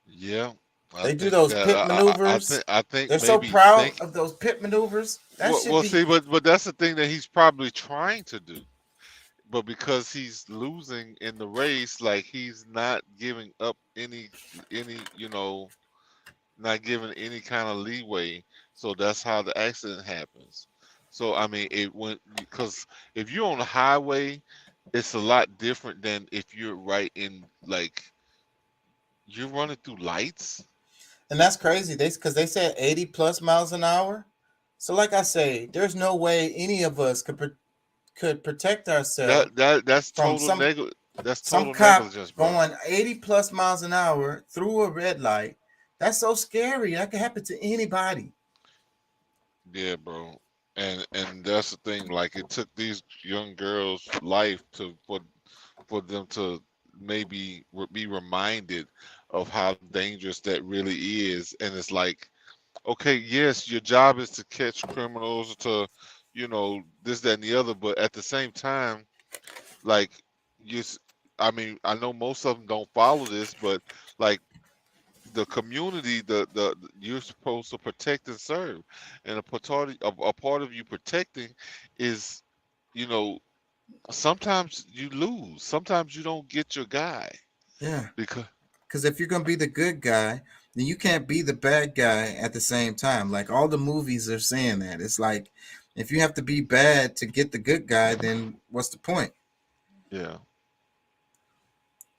Yeah. They do those pit maneuvers. I think they're so proud of those pit maneuvers. See, but that's the thing that he's probably trying to do. But because he's losing in the race, like he's not giving up any, not giving any kind of leeway. So that's how the accident happens. So I mean, it went because if you're on the highway, it's a lot different than if you're right in like you're running through lights. And that's crazy. Because they said 80 plus miles an hour. So like I say, there's no way any of us could protect ourselves. That's from total negligence. That's some total cop negligence, bro. going 80 plus miles an hour through a red light. That's so scary. That could happen to anybody. Yeah, bro. And that's the thing. Like it took these young girls' life for them to maybe be reminded of how dangerous that really is. And it's like, okay, yes, your job is to catch criminals, to this, that, and the other, but at the same time, like I mean, I know most of them don't follow this, but like the community, the you're supposed to protect and serve, and a part of you protecting is, sometimes you lose, sometimes you don't get your guy. Yeah, because if you're gonna be the good guy, then you can't be the bad guy at the same time. Like all the movies are saying that. It's like if you have to be bad to get the good guy, then what's the point? Yeah.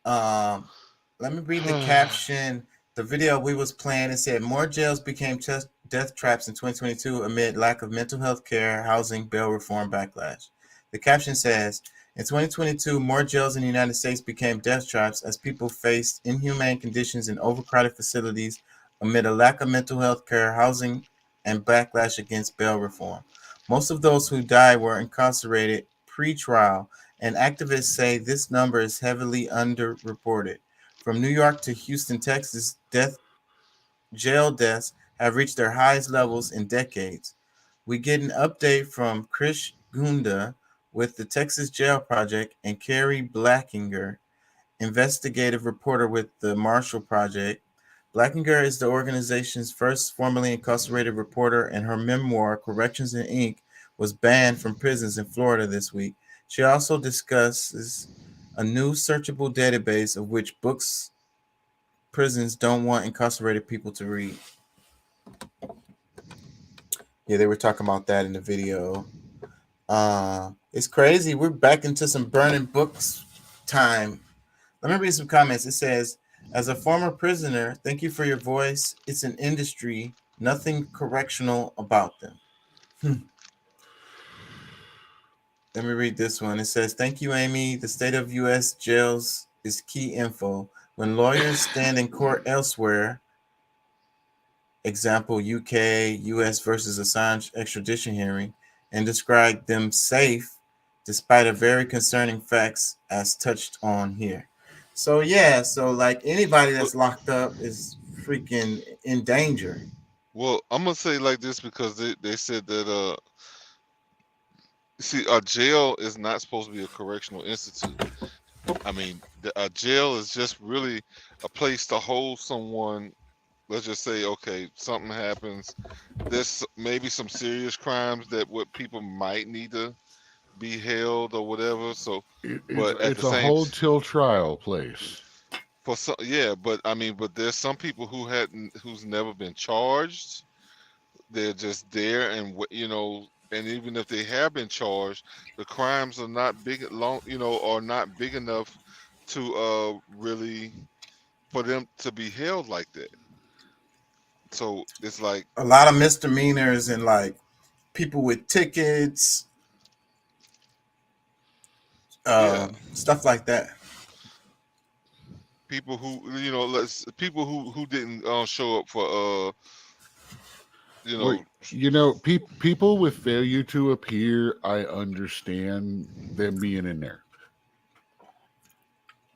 Let me read the caption. The video we was playing, it said more jails became death traps in 2022 amid lack of mental health care, housing, bail reform backlash. The caption says, in 2022, more jails in the United States became death traps as people faced inhumane conditions in overcrowded facilities amid a lack of mental health care, housing, and backlash against bail reform. Most of those who died were incarcerated pre-trial, and activists say this number is heavily underreported. From New York to Houston, Texas, jail deaths have reached their highest levels in decades. We get an update from Krish Gunda with the Texas Jail Project and Carrie Blackinger, investigative reporter with the Marshall Project. Blackinger is the organization's first formerly incarcerated reporter, and her memoir, Corrections in Ink, was banned from prisons in Florida this week. She also discusses a new searchable database of which books prisons don't want incarcerated people to read. Yeah, they were talking about that in the video. It's crazy. We're back into some burning books time. Let me read some comments. It says, as a former prisoner, thank you for your voice. It's an industry, nothing correctional about them. Let me read this one. It says, thank you, Amy. The state of U.S. jails is key info. When lawyers stand in court elsewhere, example, UK, US versus Assange extradition hearing, and describe them safe despite a very concerning facts as touched on here. So yeah, so like anybody that's locked up is freaking in danger. Well, I'm gonna say like this because they said that see, a jail is not supposed to be a correctional institute. I mean, a jail is just really a place to hold someone. Let's just say, okay, something happens. There's maybe some serious crimes that what people might need to be held or whatever. So, but at It's the a same hold till trial place. for some, yeah, but I mean, but there's some people who's never been charged. They're just there, and and even if they have been charged, the crimes are not big, are not big enough to really for them to be held like that. So it's like a lot of misdemeanors and like people with tickets, stuff like that. People who people who didn't show up for people with failure to appear, I understand them being in there.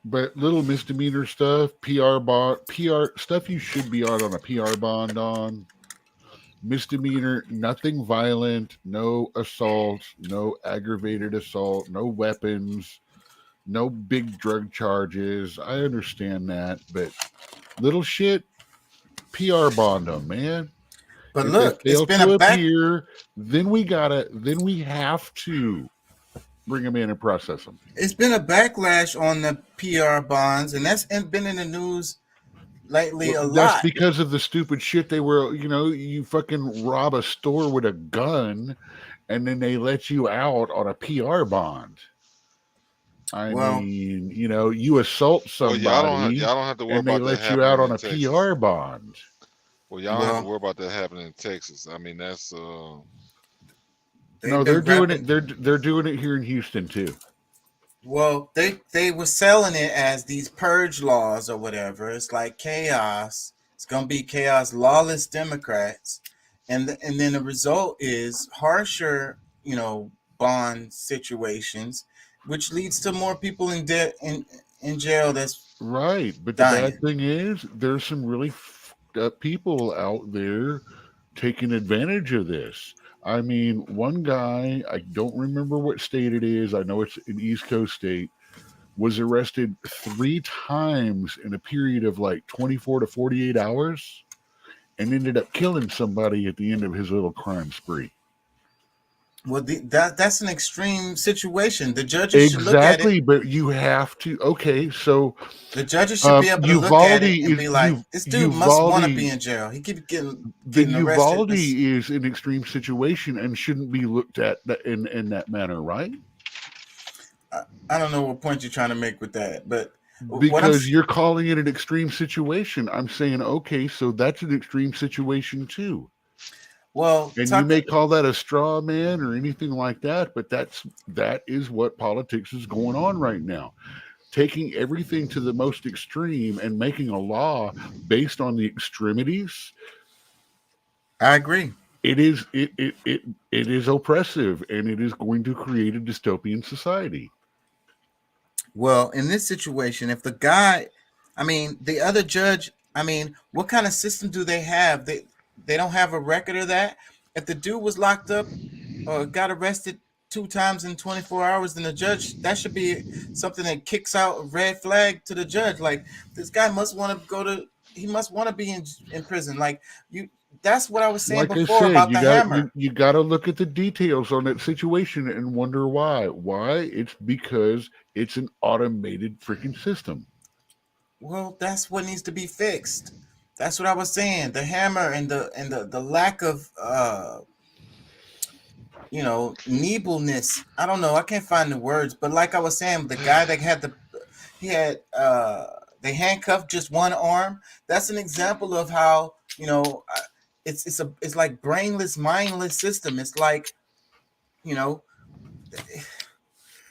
But little misdemeanor stuff, PR stuff you should be on a PR bond on. Misdemeanor, nothing violent, no assault, no aggravated assault, no weapons, no big drug charges. I understand that, but little shit, PR bond them, man. But if look, it's been a appear, then we have to bring them in and process them. It's been a backlash on the PR bonds, and that's been in the news lately a lot. That's because of the stupid shit they were, you fucking rob a store with a gun and then they let you out on a PR bond. I mean, you assault somebody y'all don't have to worry and they about that let you out on a Texas. PR bond. Well, y'all don't have to worry about that happening in Texas. I mean, that's no, they're doing it. They're doing it here in Houston too. Well, they were selling it as these purge laws or whatever. It's like chaos. It's gonna be chaos, lawless Democrats, and then the result is harsher, bond situations, which leads to more people in jail. That's right. But dying. The bad thing is, there's some really fucked up people out there taking advantage of this. I mean, one guy, I don't remember what state it is. I know it's an East Coast state, was arrested 3 times in a period of like 24 to 48 hours and ended up killing somebody at the end of his little crime spree. Well, that's an extreme situation. The judges should look at it. But you have to. Okay, so the judges should be able to look at it and be like, "This dude must want to be in jail. He keeps getting arrested." Uvalde is an extreme situation and shouldn't be looked at in that manner, right? I don't know what point you're trying to make with that, but because you're calling it an extreme situation, I'm saying, okay, so that's an extreme situation too. Well, and you may call that a straw man or anything like that, but that is what politics is going on right now. Taking everything to the most extreme and making a law based on the extremities. I agree. It is oppressive, and it is going to create a dystopian society. Well, in this situation, if the guy, the other judge, what kind of system do they have? They don't have a record of that. If the dude was locked up or got arrested 2 times in 24 hours, then the judge, that should be something that kicks out a red flag to the judge. Like, this guy must want to go to he must want to be in prison. Like you, that's what I was saying Like I before said, about the hammer. you got to look at the details on that situation and wonder why. Why? It's because it's an automated freaking system. Well, that's what needs to be fixed. That's what I was saying. The hammer and the lack of neebleness. I don't know. I can't find the words, but like I was saying, the guy that had they handcuffed just one arm. That's an example of how it's like brainless, mindless system. It's like, are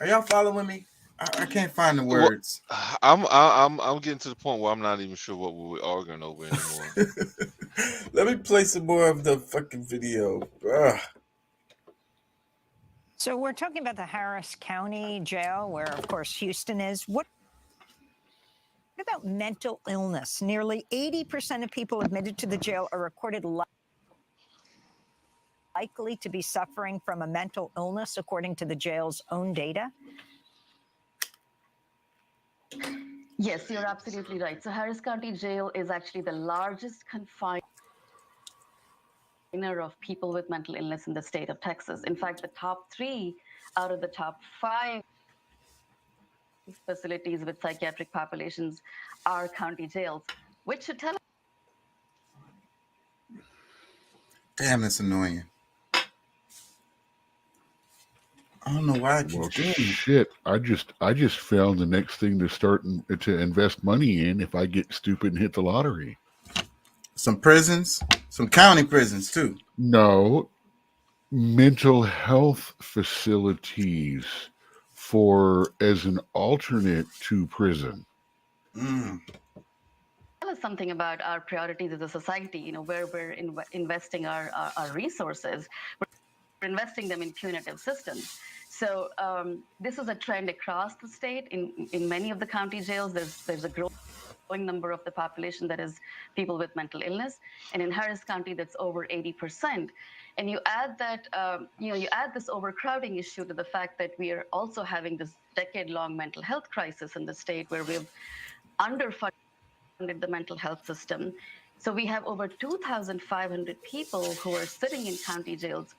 y'all following me? I can't find the words. I'm getting to the point where I'm not even sure what we're arguing over anymore. Let me play some more of the fucking video. Ugh. So we're talking about the Harris County Jail, where, of course, Houston is. What about mental illness? Nearly 80% of people admitted to the jail are recorded likely to be suffering from a mental illness, according to the jail's own data. Yes, you're absolutely right. So Harris County Jail is actually the largest confiner of people with mental illness in the state of Texas. In fact, the top 3 out of the top 5 facilities with psychiatric populations are county jails, which should tell us. Damn, that's annoying. I don't know why I keep doing it. Shit, I just found the next thing to invest money in if I get stupid and hit the lottery. Some prisons, some county prisons too. No, mental health facilities as an alternate to prison. Tell us something about our priorities as a society, where we're investing our resources. We're investing them in punitive systems. So this is a trend across the state. In many of the county jails, there's a growing number of the population that is people with mental illness, and in Harris County, that's over 80%. And you add that, you add this overcrowding issue to the fact that we are also having this decade-long mental health crisis in the state, where we've underfunded the mental health system. So we have over 2,500 people who are sitting in county jails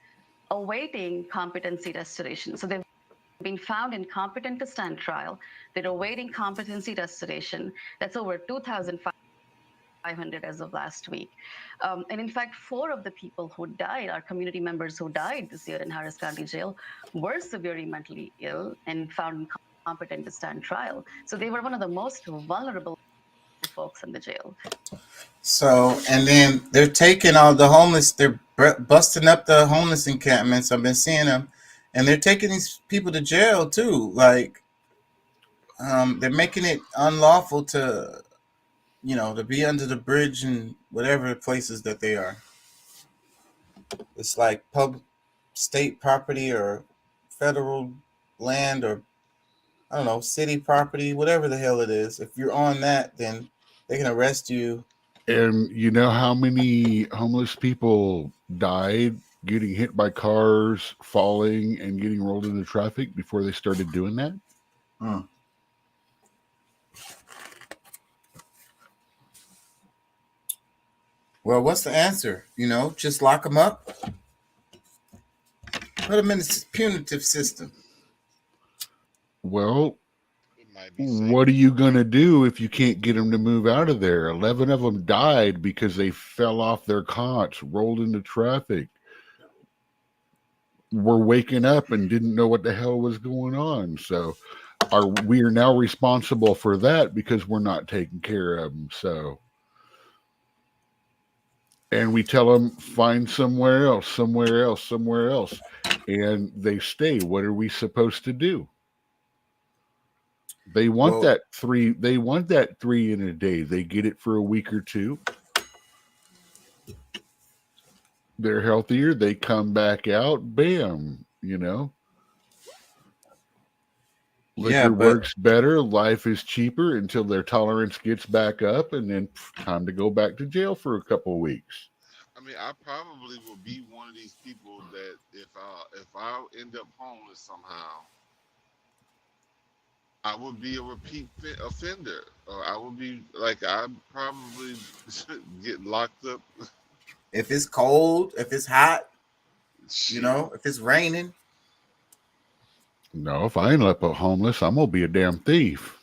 awaiting competency restoration. So they've been found incompetent to stand trial. They're awaiting competency restoration. That's over 2,500 as of last week. And in fact, 4 of the people who died, our community members who died this year in Harris County Jail, were severely mentally ill and found incompetent to stand trial. So they were one of the most vulnerable folks in the jail. So, and then they're taking all the homeless, they're busting up the homeless encampments. I've been seeing them, and they're taking these people to jail too. Like, they're making it unlawful to be under the bridge and whatever places that they are. It's like state property or federal land, or I don't know, city property, whatever the hell it is. If you're on that, then they can arrest you. And you know how many homeless people died getting hit by cars, falling, and getting rolled into traffic before they started doing that? Well, what's the answer? Just lock them up? Put them in the punitive system. Well, what are you going to do if you can't get them to move out of there? 11 of them died because they fell off their cots, rolled into traffic, were waking up and didn't know what the hell was going on. So we are now responsible for that because we're not taking care of them. So, and we tell them, find somewhere else, and they stay. What are we supposed to do? They want that 3. They want that 3 in a day. They get it for a week or 2. They're healthier. They come back out. Bam. Liquor works better. Life is cheaper until their tolerance gets back up, and then time to go back to jail for a couple of weeks. I mean, I probably will be one of these people that if I end up homeless somehow, I would be a repeat offender, or I would be like I'd probably get locked up. If it's cold, if it's hot, Shit. you know, if it's raining. No, if I end up homeless, I'm gonna be a damn thief.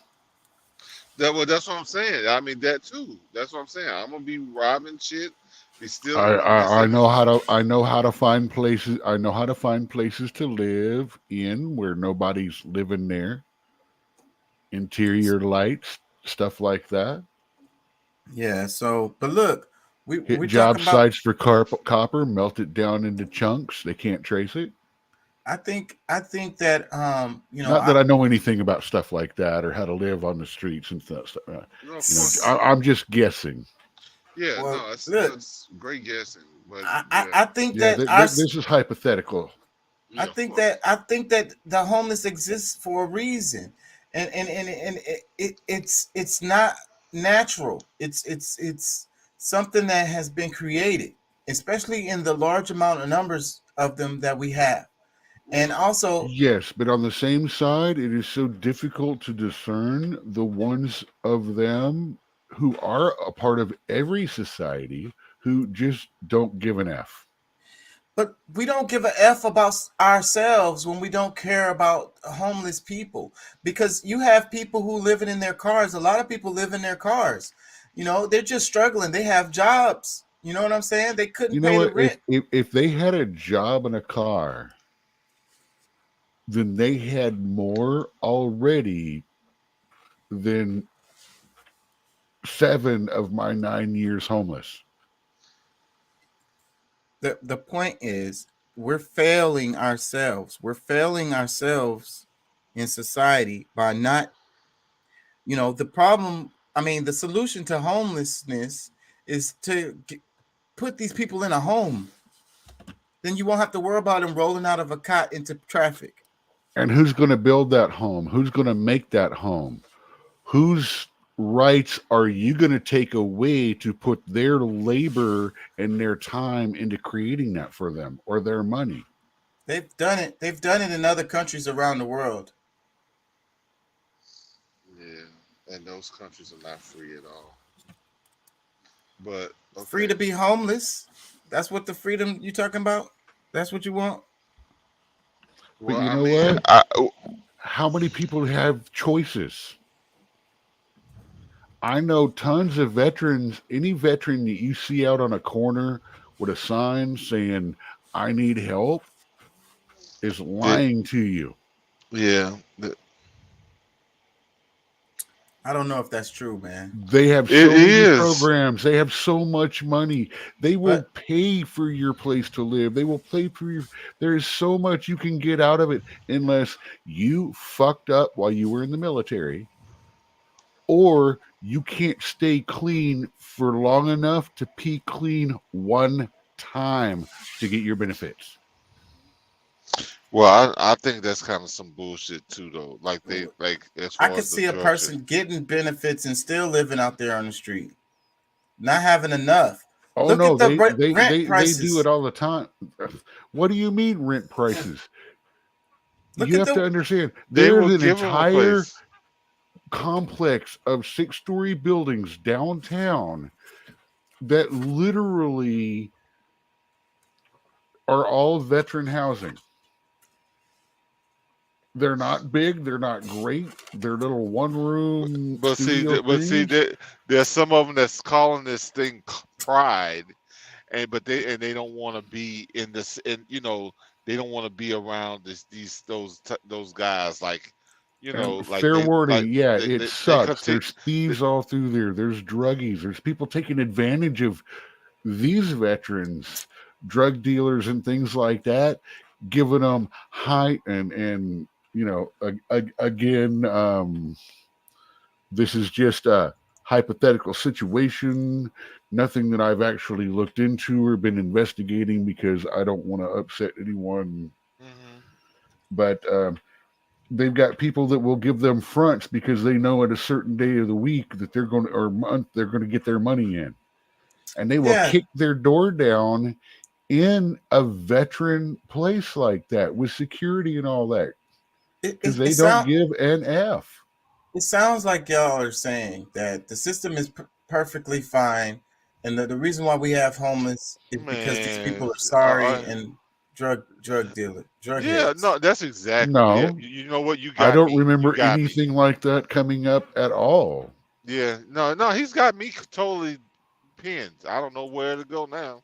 That's what I'm saying. I mean that too. That's what I'm saying. I'm gonna be robbing shit. Be stealing. I know how to find places. I know how to find places to live in where nobody's living there. Interior lights, stuff like that. Yeah. So, but look, Hit we job talking about. sites for copper, melt it down into chunks. They can't trace it. I think that you know, Not that I know anything about stuff like that or how to live on the streets and stuff. I'm just guessing. Yeah, Well, no, look, that's great guessing. But I think Yeah, that this is hypothetical. I think that the homeless exists for a reason, and it's not natural. It's something that has been created, especially in the large amount of numbers of them that we have, and also Yes, but on the same side, it is so difficult to discern the ones of them who are a part of every society who just don't give an F. But we don't give a F about ourselves when we don't care about homeless people, because you have people who living in their cars. A lot of people live in their cars. You know, they're just struggling. They have jobs. You know what I'm saying? They couldn't You know pay the what? rent. If they had a job and a car, then they had more already than 7 of my 9 years homeless. The point is, we're failing ourselves. We're failing ourselves in society by not, you know, the problem. I mean, the solution to homelessness is to put these people in a home. Then you won't have to worry about them rolling out of a cot into traffic. And who's going to build that home? Who's going to make that home? Whose rights are you going to take away to put their labor and their time into creating that for them, or their money? They've done it. They've done it in other countries around the world. yeah, and those countries are not free at all. But okay. Free to be homeless. That's what the freedom you talking about? That's what you want? But Well, you I know mean, what? How many people have choices? I know tons of veterans. Any veteran that you see out on a corner with a sign saying, "I need help," is lying to you. Yeah, I don't know if that's true, man. They have so It many is. programs. They have so much money. They will pay for your place to live. They will pay for your. There is so much you can get out of it, unless you fucked up while you were in the military, or you can't stay clean for long enough to pee clean one time to get your benefits. Well, I think that's kind of some bullshit too, though. Like as far I could as the see a drug person shit. getting benefits and still living out there on the street, not having enough. Oh Look no, at the they rent prices. do it all the time. What do you mean rent prices? Look You at have to the- understand. They There's will an give 'em a entire place. complex of 6-story buildings downtown that literally are all veteran housing. They're not big. They're not great. They're little one-room But see, studio things. there's some of them that's calling this thing pride, and they don't want to be in this, and you know they don't want to be around those guys like, you know, And like fair they warning, like yeah, they it sucks. There's thieves all through there. There's druggies. There's people taking advantage of these veterans, drug dealers and things like that, giving them high and you know, again, this is just a hypothetical situation, nothing that I've actually looked into or been investigating because I don't want to upset anyone. But they've got people that will give them fronts because they know at a certain day of the week that they're going to, or month, they're going to get their money in. And they will Yeah. kick their door down in a veteran place like that with security and all that. Because they don't give an F. It sounds like y'all are saying that the system is perfectly fine, and the reason why we have homeless is because these people Man, are sorry and drug yeah, heads. no, that's exactly. Yeah, No, you know what? You I got don't me. You remember got me. anything like that coming up at all. Yeah, no, he's got me totally pinned. I don't know where to go now.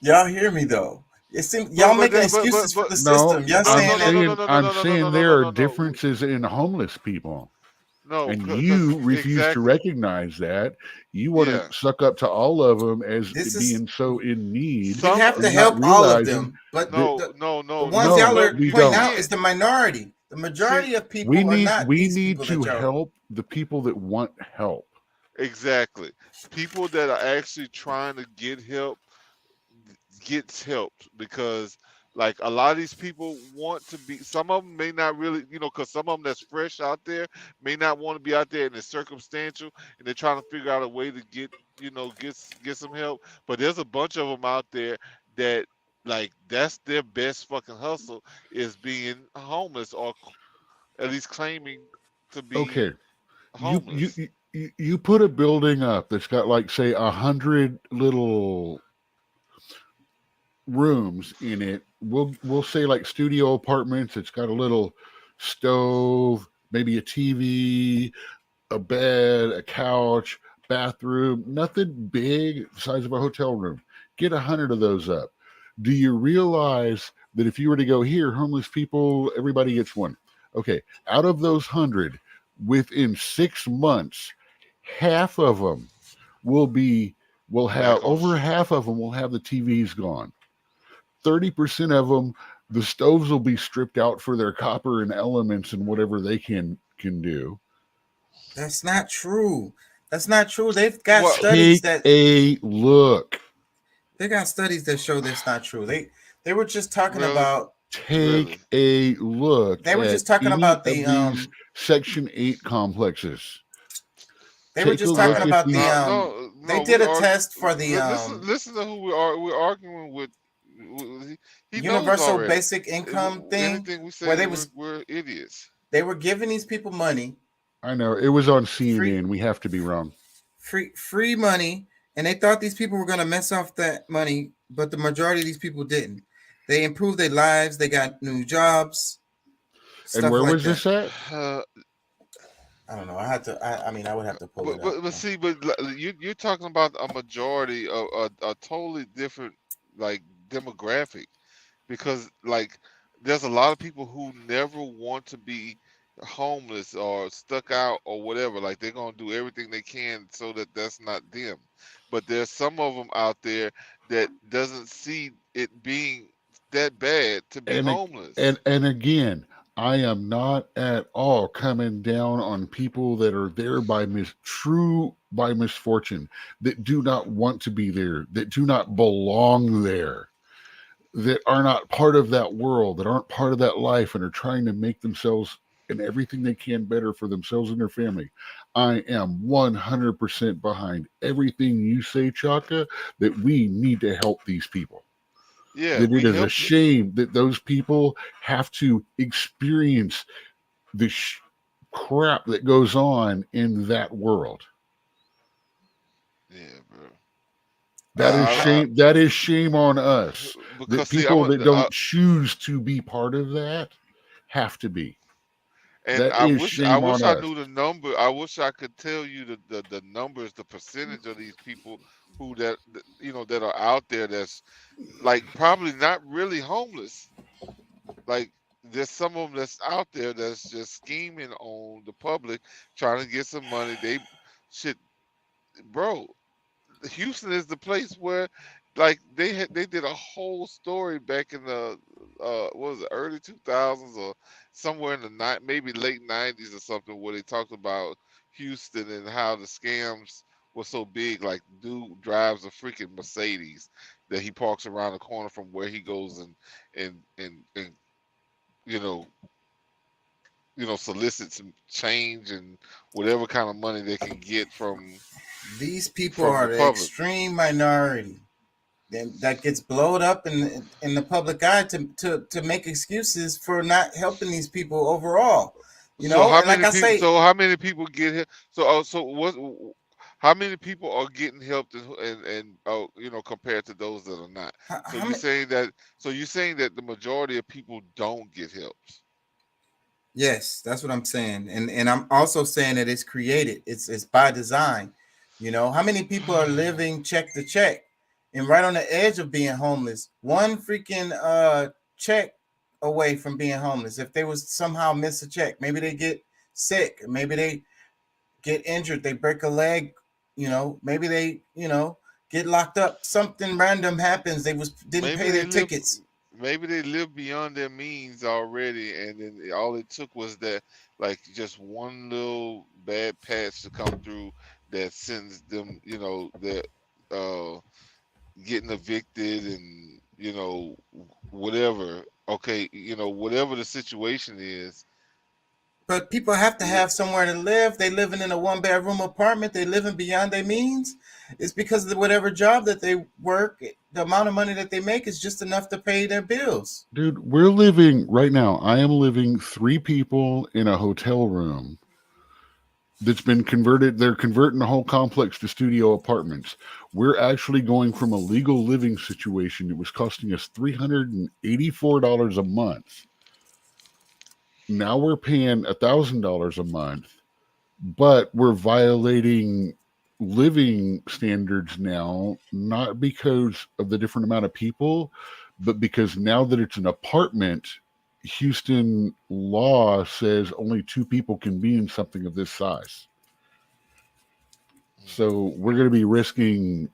Y'all hear me though? It seems y'all making excuses for the system. Y'all saying that I'm saying there are differences in homeless people. No, And because you refuse to exactly. recognize that. You want Yeah. to suck up to all of them as This is being so in need. we have to and not help all of realizing them, but that- the ones y'all are pointing out is the minority. The majority of people are not we these need people to that y'all. help the people that want help. Exactly. People that are actually trying to get help gets help because like a lot of these people want to be, some of them may not really, because some of them that's fresh out there may not want to be out there and it's circumstantial and they're trying to figure out a way to get some help. But there's a bunch of them out there that like that's their best fucking hustle is being homeless or at least claiming to be Okay. homeless. You put a building up that's got like say 100 little rooms in it. We'll say like studio apartments. It's got a little stove, maybe a TV, a bed, a couch, bathroom, nothing big, the size of a hotel room. Get 100 of those up. Do you realize that if you were to go here, homeless people, everybody gets one? Okay, out of those 100, within 6 months, half of them will have over half of them will have the TVs gone. 30% of them, the stoves will be stripped out for their copper and elements and whatever they can do. That's not true. That's not true. They've got studies that a look. They got studies that show that's not true. They were just talking about take a look. They were just at talking any about of these Section 8 complexes. They were just talking about they did a test for the listen to who we're arguing with. He universal knows basic income thing Anything we say, where we're idiots. They were giving these people money. I know it was on CNN. We have to be wrong. Free money, and they thought these people were going to mess off that money, but the majority of these people didn't. They improved their lives. They got new jobs. And where was this at? I don't know. I had to. I mean, I would have to pull it up. But see, you're talking about a majority of a totally different like demographic, because like there's a lot of people who never want to be homeless or stuck out or whatever. Like they're gonna do everything they can so that that's not them. But there's some of them out there that doesn't see it being that bad to be homeless. And again, I am not at all coming down on people that are there by misfortune, that do not want to be there, that do not belong there, that are not part of that world, that aren't part of that life, and are trying to make themselves and everything they can better for themselves and their family. I am 100% behind everything you say, Chaka, that we need to help these people. Yeah, that it is a shame that those people have to experience the crap that goes on in that world. Yeah, bro. That is shame. That is shame on us. That people that don't choose to be part of that have to be. And that I is wish shame I on knew the number. I wish I could tell you the numbers, the percentage of these people who that are out there that's like probably not really homeless. Like there's some of them that's out there that's just scheming on the public, trying to get some money. Bro. Houston is the place where, like, they did a whole story back in the what was it, early 2000s or somewhere in the maybe late 90s or something, where they talked about Houston and how the scams were so big. Like, dude drives a freaking Mercedes that he parks around the corner from where he goes and solicits some change and whatever kind of money they can get from these people are the extreme minority. that gets blowed up in the public eye to make excuses for not helping these people overall. You know, So how and like many I people? say, So how many people get hit? So what? How many people are getting helped and you know, compared to those that are not? So how you're saying that? So you're saying that the majority of people don't get help? yes, that's what I'm saying, and I'm also saying that it's created. It's by design. You know, how many people are living check to check, and right on the edge of being homeless? One freaking check away from being homeless. If they was somehow miss a check, maybe they get sick, maybe they get injured, they break a leg. You know, maybe they get locked up. Something random happens. They didn't Maybe pay they their live. tickets. Maybe they live beyond their means already, and then all it took was that, like, just one little bad patch to come through that sends them, you know, that getting evicted and whatever. Okay, whatever the situation is. But people have to have somewhere to live. They living in a 1-bedroom apartment. They living beyond their means. It's because of whatever job that they work, the amount of money that they make is just enough to pay their bills. Dude, we're living right now. I am living 3 people in a hotel room that's been converted. They're converting the whole complex to studio apartments. We're actually going from a legal living situation that was costing us $384 a month. Now we're paying $1,000 a month, but we're violating living standards now, not because of the different amount of people, but because now that it's an apartment, Houston law says only 2 people can be in something of this size. So we're going to be risking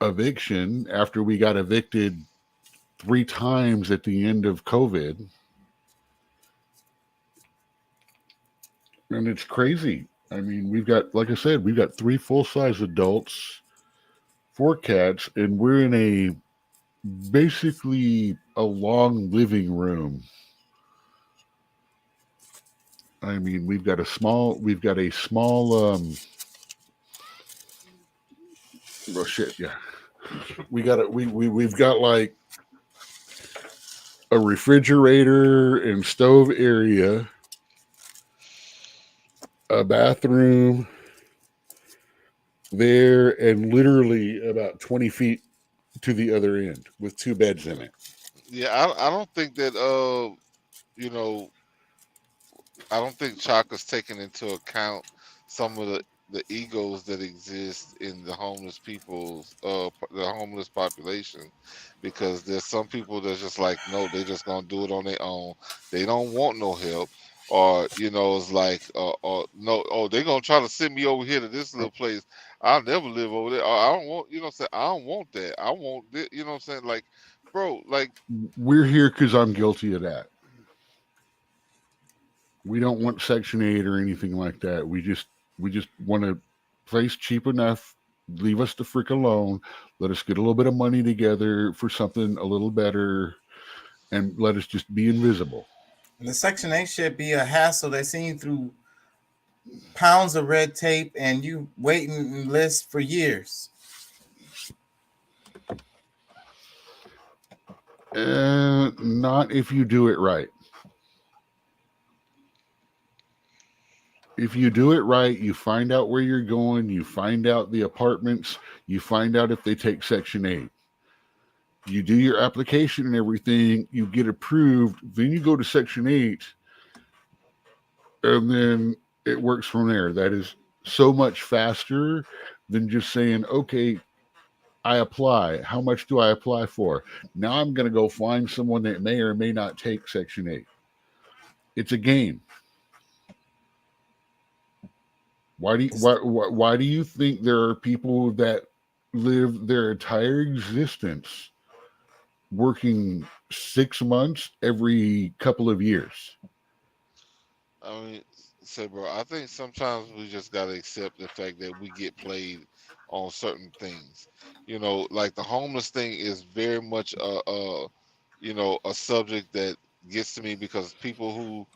eviction after we got evicted 3 times at the end of COVID. And it's crazy. I mean, we've got, like I said, we've got 3 full-size adults, 4 cats, and we're in basically a long living room. I mean, we've got a small, oh shit, yeah. We've got like a refrigerator and stove area, a bathroom there, and literally about 20 feet to the other end with 2 beds in it. Yeah, I don't think that I don't think Chaka's taking into account some of the egos that exist in the homeless people's the homeless population, because there's some people that's just like, no, they're just gonna do it on their own. They don't want no help. Or it's like or no, oh, they're gonna try to send me over here to this little place. I'll never live over there. Or I don't want, I don't want that. I want this, what I'm saying? Like, bro, like, we're here because I'm guilty of that. We don't want Section 8 or anything like that. We just want a place cheap enough. Leave us the frick alone. Let us get a little bit of money together for something a little better, and let us just be invisible. And the Section 8 should be a hassle. They send you through pounds of red tape, and you waiting in lists for years. Not if you do it right. If you do it right, you find out where you're going, you find out the apartments, you find out if they take Section 8. You do your application and everything, you get approved, then you go to Section 8, and then it works from there. That is so much faster than just saying, okay, I apply. How much do I apply for? Now I'm going to go find someone that may or may not take Section 8. It's a game. Why do you think there are people that live their entire existence working 6 months every couple of years? I mean, bro, I think sometimes we just gotta accept the fact that we get played on certain things. Like the homeless thing is very much a subject that gets to me because people who,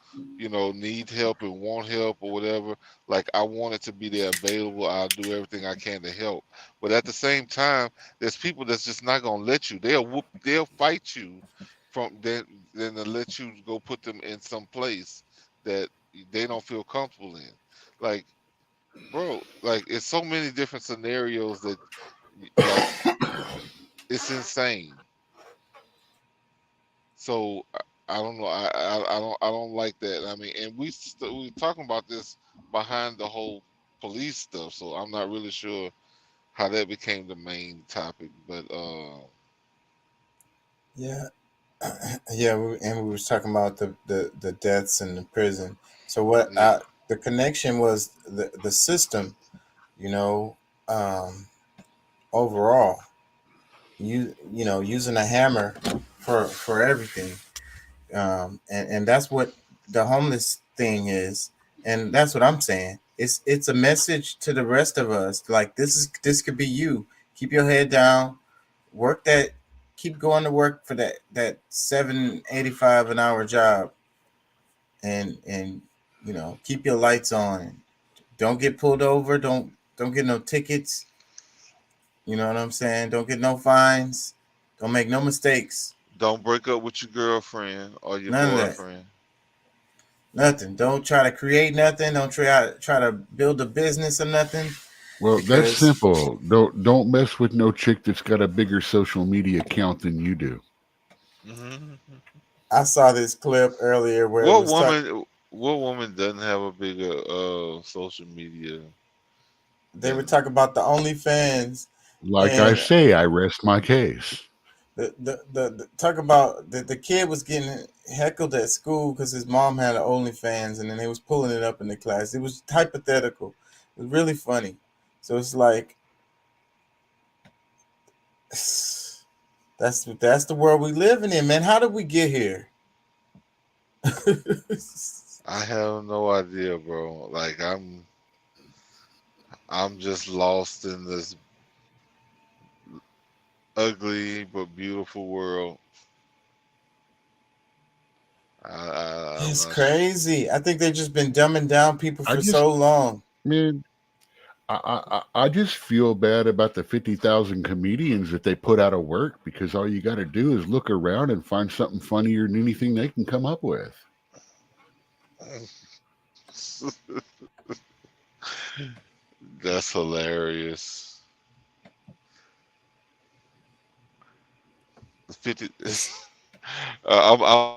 need help and want help or whatever, like I want it to be there available. I'll do everything I can to help. But at the same time, there's people that's just not gonna let you. They'll fight you from then to let you go put them in some place that they don't feel comfortable in. Like, bro, like it's so many different scenarios that like it's insane. So I don't know. I don't like that. I mean, and we were talking about this behind the whole police stuff. So I'm not really sure how that became the main topic. But Yeah, yeah, and we was talking about the deaths in the prison. So what yeah, the connection was the system, you know, um, overall, using a hammer for everything, and that's what the homeless thing is, and that's what I'm saying. It's a message to the rest of us. Like this could be you. Keep your head down, work that, keep going to work for that 7.85 an hour job, and keep your lights on. Don't get pulled over. Don't get no tickets. You know what I'm saying? Don't get no fines. Don't make no mistakes. don't break up with your girlfriend or your None of that. boyfriend. Nothing. Don't try to create nothing. Don't try to build a business or nothing. Well, that's Because simple. Don't mess with no chick that's got a bigger social media account than you do. Hmm I saw this clip earlier where it What was woman? What woman doesn't have a bigger social media they were than? talking about the OnlyFans, Like I and say, I rest my case. the talk about the kid was getting heckled at school because his mom had an OnlyFans, and then they was pulling it up in the class. It was hypothetical. It was really funny. So it's like that's the world we living in, man. How did we get here? I have no idea, bro. Like I'm just lost in this ugly but beautiful world. I'm It's not sure. crazy. I think they've just been dumbing down people I for just, so long. man, I just feel bad about the 50,000 comedians that they put out of work because all you got to do is look around and find something funnier than anything they can come up with. That's hilarious. 50. I'm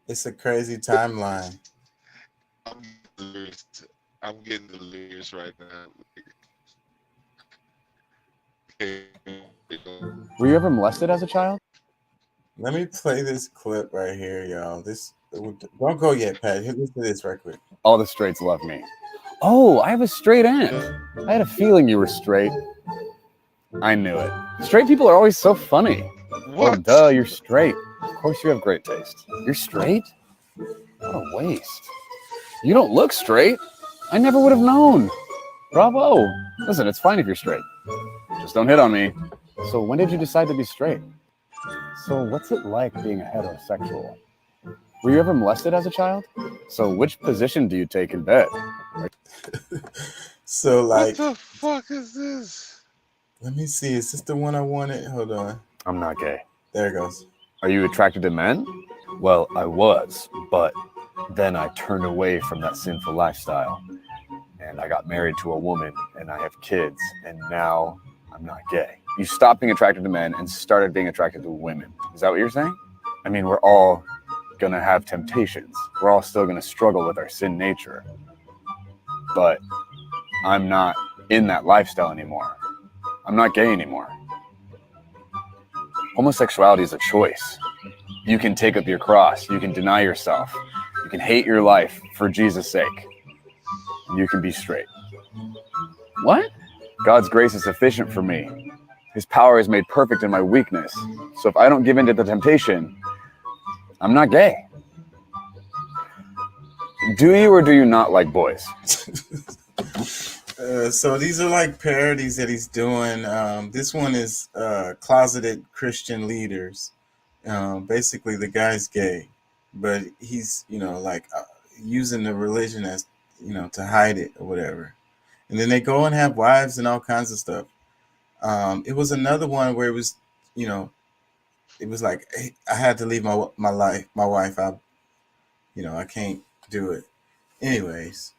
It's a crazy timeline. I'm delirious. I'm getting delirious right now. Were you ever molested as a child? Let me play this clip right here, y'all. Don't go yet, Pat. Here, listen to this right quick. All the straights love me. Oh, I have a straight aunt. I had a feeling you were straight. I knew it. Straight people are always so funny. Well, What? duh, you're straight. Of course you have great taste. You're straight? What a waste. You don't look straight. I never would have known. Bravo. Listen, it's fine if you're straight. Just don't hit on me. So when did you decide to be straight? So what's it like being a heterosexual? Were you ever molested as a child? So which position do you take in bed? So, What like, the fuck is this? let me see. Is this the one I wanted? Hold on. I'm not gay. There it goes. Are you attracted to men? Well, I was, but then I turned away from that sinful lifestyle. And I got married to a woman, and I have kids, and now I'm not gay. You stopped being attracted to men and started being attracted to women. Is that what you're saying? I mean, we're all going to have temptations. We're all still going to struggle with our sin nature. But I'm not in that lifestyle anymore. I'm not gay anymore. Homosexuality is a choice. You can take up your cross. You can deny yourself. You can hate your life for Jesus' sake. You can be straight. What? God's grace is sufficient for me. His power is made perfect in my weakness. So if I don't give in to the temptation, I'm not gay. Do you or do you not like boys? So these are like parodies that he's doing. This one is closeted Christian leaders. Basically, the guy's gay, but he's like using the religion as to hide it or whatever. And then they go and have wives and all kinds of stuff. It was another one where it was, it was like, hey, I had to leave my wife. I can't do it. Anyways,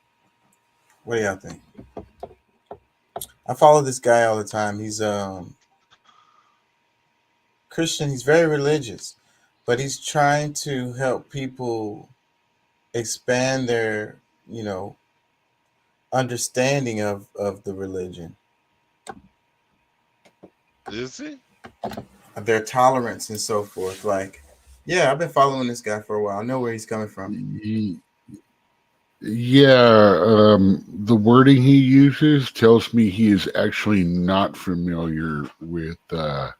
what do y'all think? I follow this guy all the time. He's Christian. He's very religious, but he's trying to help people expand their, understanding of the religion. Is he? Their tolerance and so forth. Like, yeah, I've been following this guy for a while. I know where he's coming from. Yeah, the wording he uses tells me he is actually not familiar with the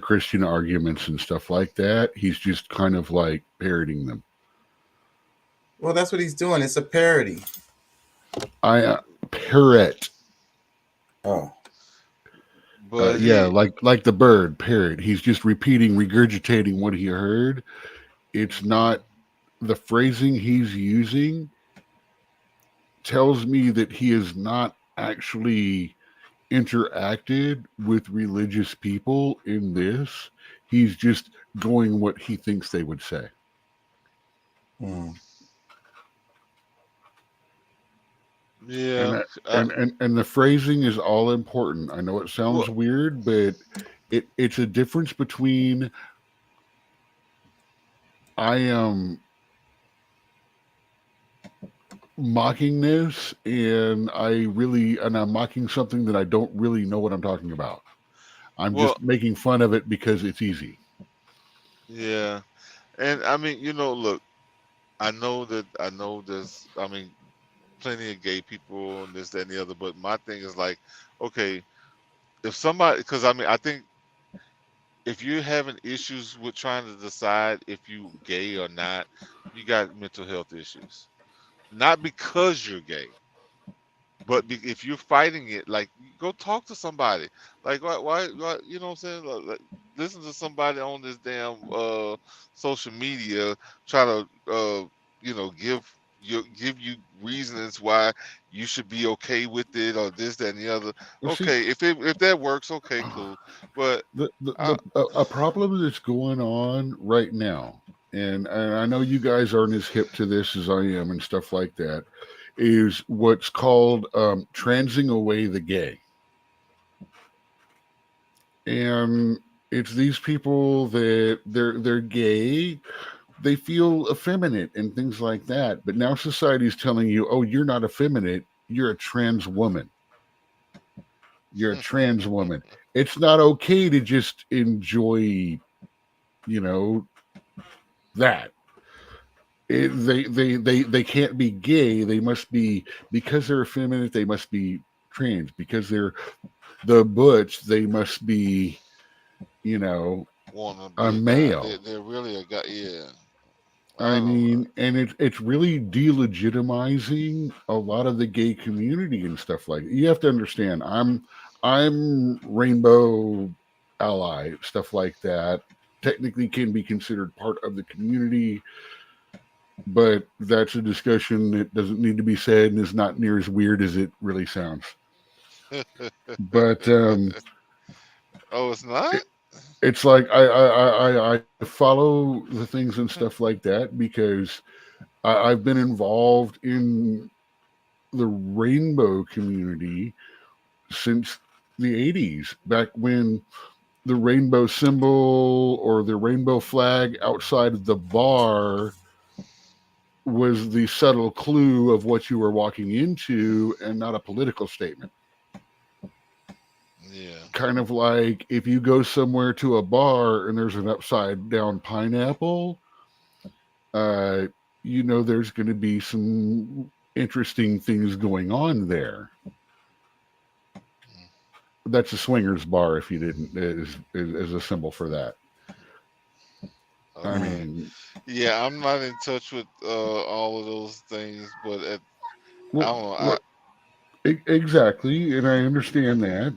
Christian arguments and stuff like that. He's just kind of like parroting them. Well, that's what he's doing. It's a parody. Parrot. Oh. But yeah, like the bird, parrot. He's just regurgitating what he heard. It's not the phrasing he's using tells me that he has not actually interacted with religious people in this. He's just going what he thinks they would say. Yeah, and the phrasing is all important. I know it sounds weird, but it's a difference between I am mocking this and I'm mocking something that I don't really know what I'm talking about. I'm just making fun of it because it's easy. Yeah, and I mean, look, I know there's, plenty of gay people and this, that, and the other, but my thing is like, okay, if somebody, because I think if you're having issues with trying to decide if you gay or not, you got mental health issues. Not because you're gay, but if you're fighting it, like, go talk to somebody. Like, why you know what I'm saying? Like, listen to somebody on this damn social media try to give you reasons why you should be okay with it or this, that, and the other. Well, okay, if that works, okay, cool. But a problem that's going on right now, and I know you guys aren't as hip to this as I am and stuff like that, is what's called transing away the gay. And it's these people that they're gay, they feel effeminate and things like that. But now society's telling you, oh, you're not effeminate, you're a trans woman. You're a trans woman. It's not okay to just enjoy, that. They can't be gay. They must be, because they're effeminate, they must be trans. Because they're the butch, they must be, a male. They're really a guy, yeah. I mean, and it's really delegitimizing a lot of the gay community and stuff like that. You have to understand, I'm rainbow ally, stuff like that. Technically can be considered part of the community, but that's a discussion that doesn't need to be said and is not near as weird as it really sounds. But oh, it's not? It's like I follow the things and stuff like that because I've been involved in the rainbow community since the 80s, back when the rainbow symbol or the rainbow flag outside of the bar was the subtle clue of what you were walking into and not a political statement. Yeah. Kind of like if you go somewhere to a bar and there's an upside down pineapple, there's going to be some interesting things going on there. That's a swingers bar, if you didn't, is a symbol for that. I mean, yeah, I'm not in touch with all of those things, but I don't know. Exactly, and I understand that.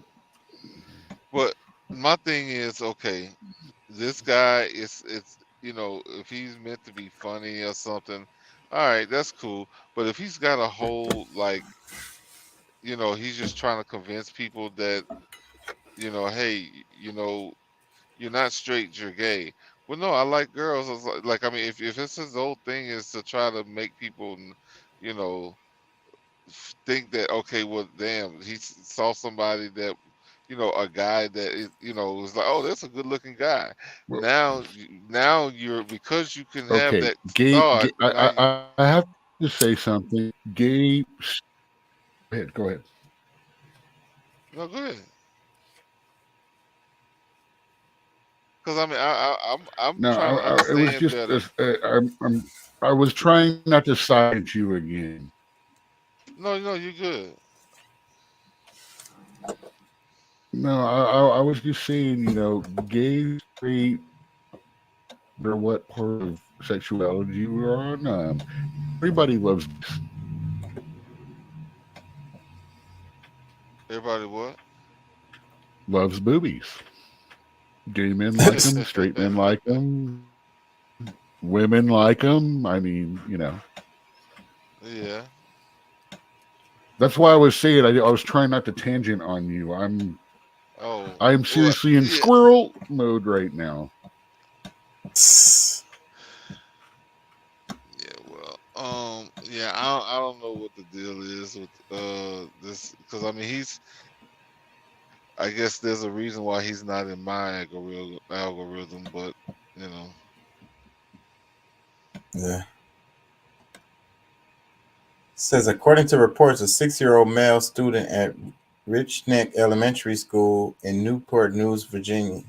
But my thing is, okay, this guy it's if he's meant to be funny or something, all right, that's cool. But if he's got a whole he's just trying to convince people that hey, you're not straight, you're gay. Well, no, I like girls. I was I mean, if it's his whole thing is to try to make people, you know, think that okay, well, damn, he saw somebody that, a guy that is, was like, oh, that's a good-looking guy. Well, Now you're because you can have okay, that gay. thought. Now you, I have to say something. Gay. Go ahead. no, go ahead. Because I mean, I'm No, trying to it was understand just better. I was trying not to silence you again. No, you're good. No, I was just saying, gay, straight, or what part of sexuality you are on. Everybody loves Everybody what? loves boobies. Gay men like them, straight men like them, women like them. I mean, Yeah. That's why I was saying I was trying not to tangent on you. I'm Well, seriously in yeah. squirrel mode right now. Yeah, I don't know what the deal is with this, because I mean I guess there's a reason why he's not in my algorithm, but Yeah. Says according to reports, a 6-year-old male student at Rich Neck Elementary School in Newport News, Virginia,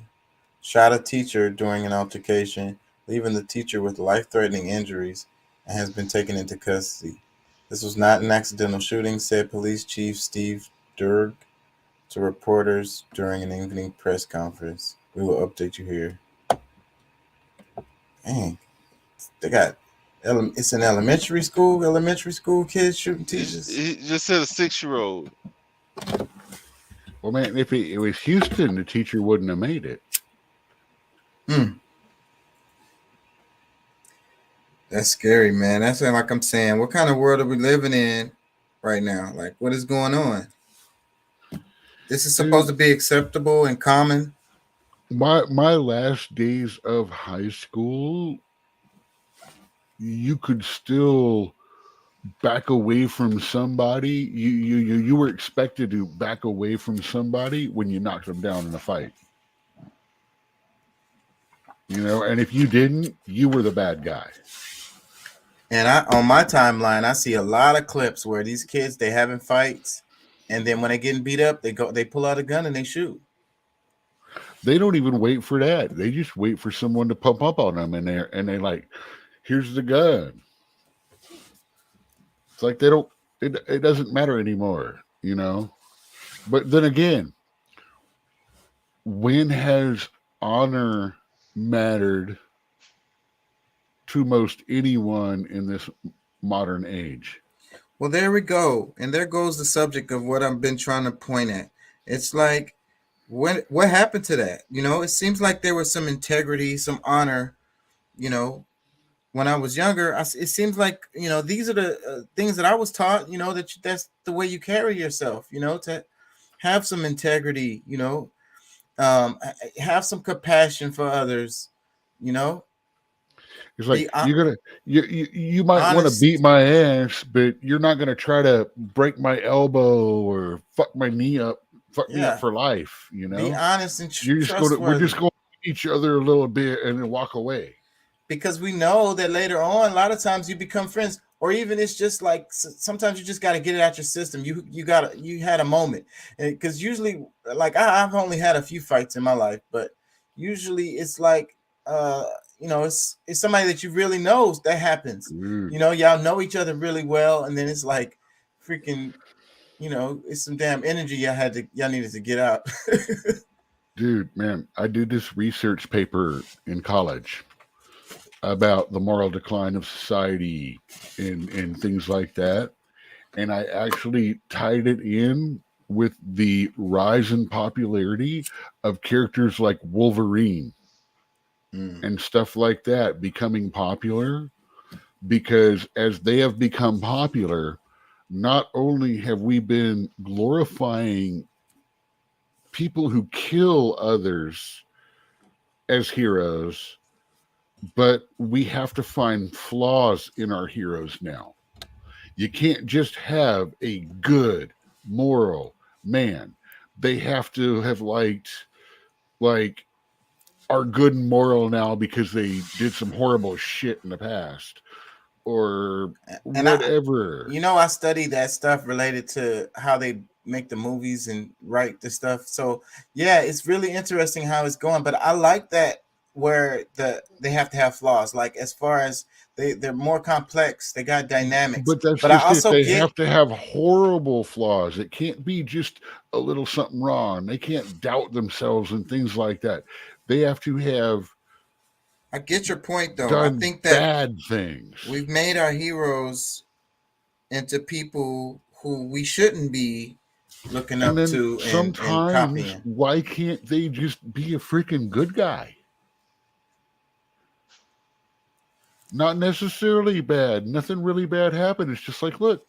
shot a teacher during an altercation, leaving the teacher with life-threatening injuries, and has been taken into custody. This was not an accidental shooting, said Police Chief Steve Durg to reporters during an evening press conference. We will update you here. Dang, they got it's an elementary school kids shooting teachers. he just said a 6-year-old. Well, man, if it was Houston, the teacher wouldn't have made it. That's scary, man. That's like I'm saying. What kind of world are we living in right now? Like, what is going on? This is supposed to be acceptable and common. My last days of high school, you could still back away from somebody. You were expected to back away from somebody when you knocked them down in a fight. And if you didn't, you were the bad guy. And on my timeline, I see a lot of clips where these kids, they having fights, and then when they getting beat up, they pull out a gun and they shoot. They don't even wait for that. They just wait for someone to pump up on them, and they like, here's the gun. It's like they don't. It doesn't matter anymore, But then again, when has honor mattered to most anyone in this modern age? Well, there we go. And there goes the subject of what I've been trying to point at. It's like, what happened to that? It seems like there was some integrity, some honor, when I was younger. It seems like, these are the things that I was taught, that's the way you carry yourself, to have some integrity, have some compassion for others, It's like you might want to beat my ass, but you're not gonna try to break my elbow or fuck my knee up, me up for life. Be honest and we're just going to each other a little bit and then walk away. Because we know that later on, a lot of times you become friends, or even it's just like sometimes you just got to get it out your system. You had a moment, because usually, like I've only had a few fights in my life, but usually it's like it's somebody that you really know that happens. Y'all know each other really well, and then it's like freaking, it's some damn energy y'all needed to get out. Dude, man, I did this research paper in college about the moral decline of society and things like that, and I actually tied it in with the rise in popularity of characters like Wolverine. and stuff like that becoming popular, because as they have become popular, not only have we been glorifying people who kill others as heroes, but we have to find flaws in our heroes now. You can't just have a good moral man. They have to have are good and moral now because they did some horrible shit in the past or And whatever. I study that stuff related to how they make the movies and write the stuff. So yeah, it's really interesting how it's going. But I like that where they have to have flaws. Like as far as they're more complex, they got dynamics. But that's I just also it. They have to have horrible flaws. It can't be just a little something wrong. They can't doubt themselves and things like that. They have to have. I get your point, though. Done I think that bad things. We've made our heroes into people who we shouldn't be looking up to and copying. Why can't they just be a freaking good guy? Not necessarily bad. Nothing really bad happened. It's just like, look,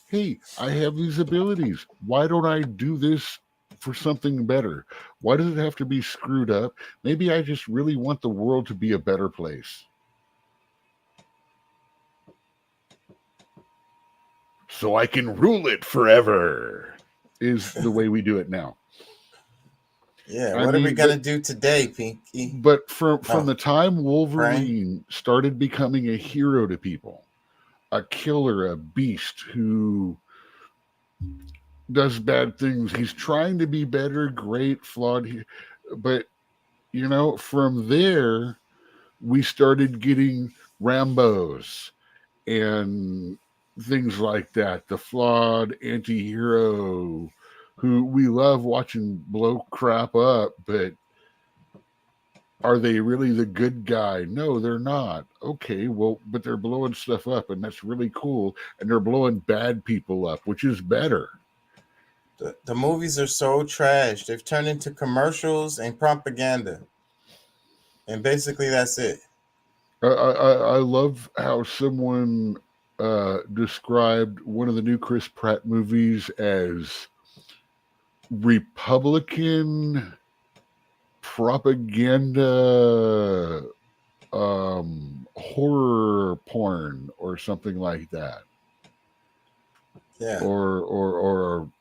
hey, I have these abilities. Why don't I do this for something better? Why does it have to be screwed up? Maybe I just really want the world to be a better place. So I can rule it forever is the way we do it now. Yeah, what are we going to do today, Pinky? But from the time Wolverine started becoming a hero to people, a killer, a beast who does bad things, he's trying to be better, great, flawed. But, from there, we started getting Rambos and things like that, the flawed anti-hero who we love watching blow crap up, but are they really the good guy? No, they're not. Okay, well, but they're blowing stuff up, and that's really cool, and they're blowing bad people up, which is better. The movies are so trash. They've turned into commercials and propaganda. And basically that's it. I love how someone described one of the new Chris Pratt movies as Republican propaganda horror porn or something like that. Yeah. Or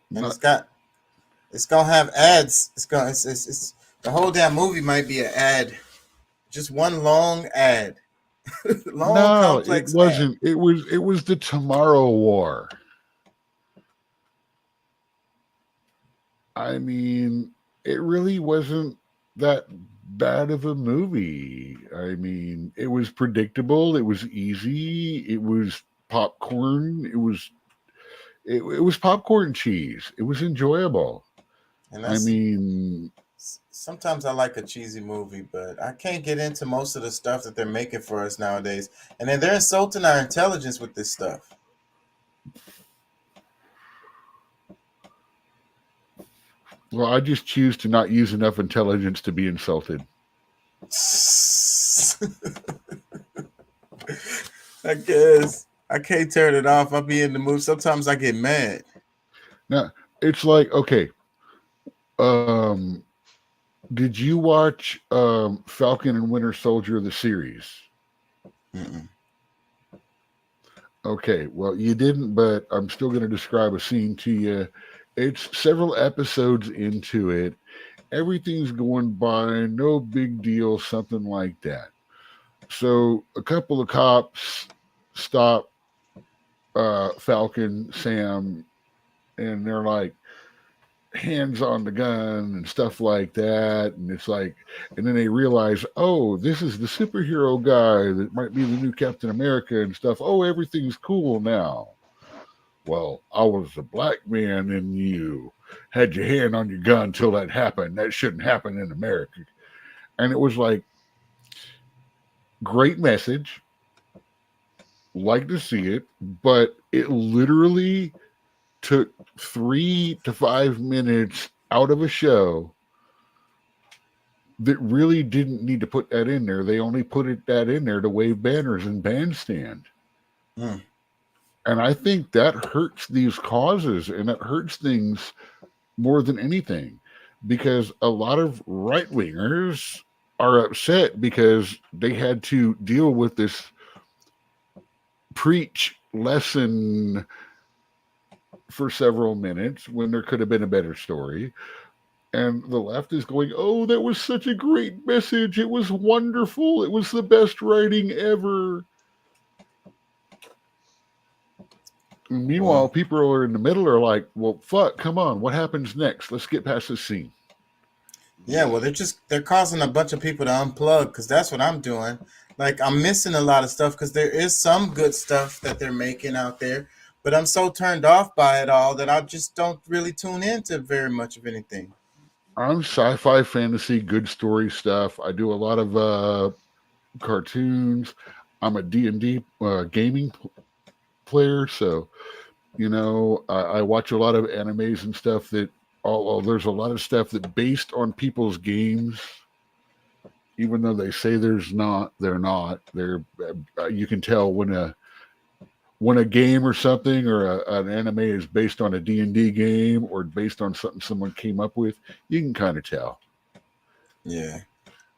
and it's gonna have ads. It's the whole damn movie might be an ad. Just one long ad. Complex it wasn't. Ad. It was the Tomorrow War. I mean, it really wasn't that bad of a movie. I mean, it was predictable. It was easy. It was popcorn. It was popcorn cheese. It was enjoyable. And sometimes I like a cheesy movie, but I can't get into most of the stuff that they're making for us nowadays. And then they're insulting our intelligence with this stuff. Well, I just choose to not use enough intelligence to be insulted. I guess. I can't turn it off. I'll be in the mood. Sometimes I get mad. Now, it's like, okay. Did you watch Falcon and Winter Soldier, the series? Mm-mm. Okay, well, you didn't, but I'm still going to describe a scene to you. It's several episodes into it. Everything's going by, no big deal, something like that. So a couple of cops stop Falcon, Sam, and they're like, hands on the gun and stuff like that. And it's like, and then they realize, oh, this is the superhero guy that might be the new Captain America and stuff. Oh, everything's cool now. Well, I was a black man and you had your hand on your gun till that happened. That shouldn't happen in America. And it was like, great message. Like to see it, but it literally took 3 to 5 minutes out of a show that really didn't need to put that in there. They only put that in there to wave banners and bandstand. Mm. And I think that hurts these causes, and it hurts things more than anything, because a lot of right-wingers are upset because they had to deal with this preach lesson for several minutes when there could have been a better story. And the left is going, oh, that was such a great message. It was wonderful. It was the best writing ever. Meanwhile, people are in the middle are like, well, fuck, come on. What happens next? Let's get past this scene. Yeah, well, they're causing a bunch of people to unplug, because that's what I'm doing. Like, I'm missing a lot of stuff because there is some good stuff that they're making out there, but I'm so turned off by it all that I just don't really tune into very much of anything. I'm sci-fi, fantasy, good story stuff. I do a lot of cartoons. I'm a D&D gaming player, so I watch a lot of animes and stuff that there's a lot of stuff that based on people's games, even though they say they're not. You can tell when a game or something or an anime is based on a D&D game or based on something someone came up with. You can kind of tell. Yeah.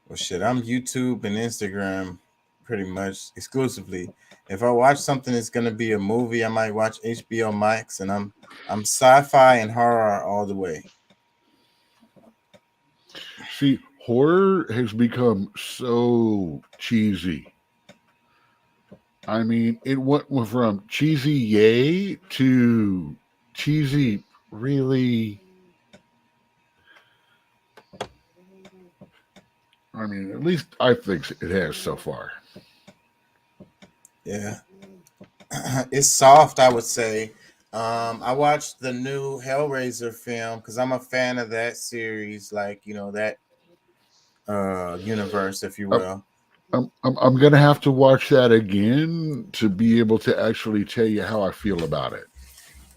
Well, shit, I'm YouTube and Instagram pretty much exclusively. If I watch something that's going to be a movie, I might watch HBO Max, and I'm sci-fi and horror all the way. See, horror has become so cheesy. I mean, it went from cheesy yay to cheesy really. I mean, at least I think it has so far. Yeah. It's soft, I would say. I watched the new Hellraiser film because I'm a fan of that series, like, that universe, if you will. I'm gonna have to watch that again to be able to actually tell you how I feel about it.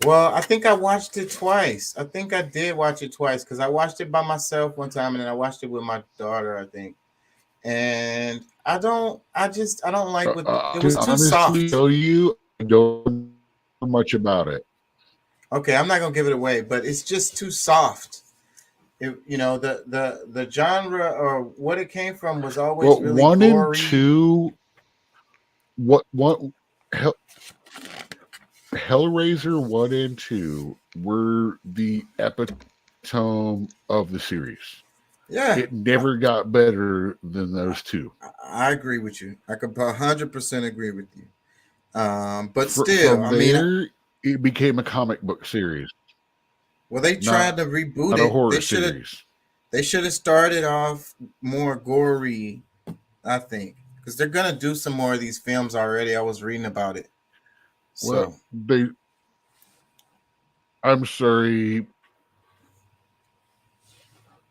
Well, I think I watched it twice. I think I did watch it twice because I watched it by myself one time and then I watched it with my daughter, I think. And I don't like what it was too soft. Tell you, I don't know much about it. Okay, I'm not gonna give it away, but it's just too soft. The genre or what it came from was always really one gory. And two. What Hellraiser 1 and 2 were the epitome of the series. Yeah, it never got better than those two. I agree with you. I could 100% agree with you. But still, from there, it became a comic book series. Well, they tried to reboot it. A horror series. They should have started off more gory, I think, because they're gonna do some more of these films already. I was reading about it. Well, I'm sorry,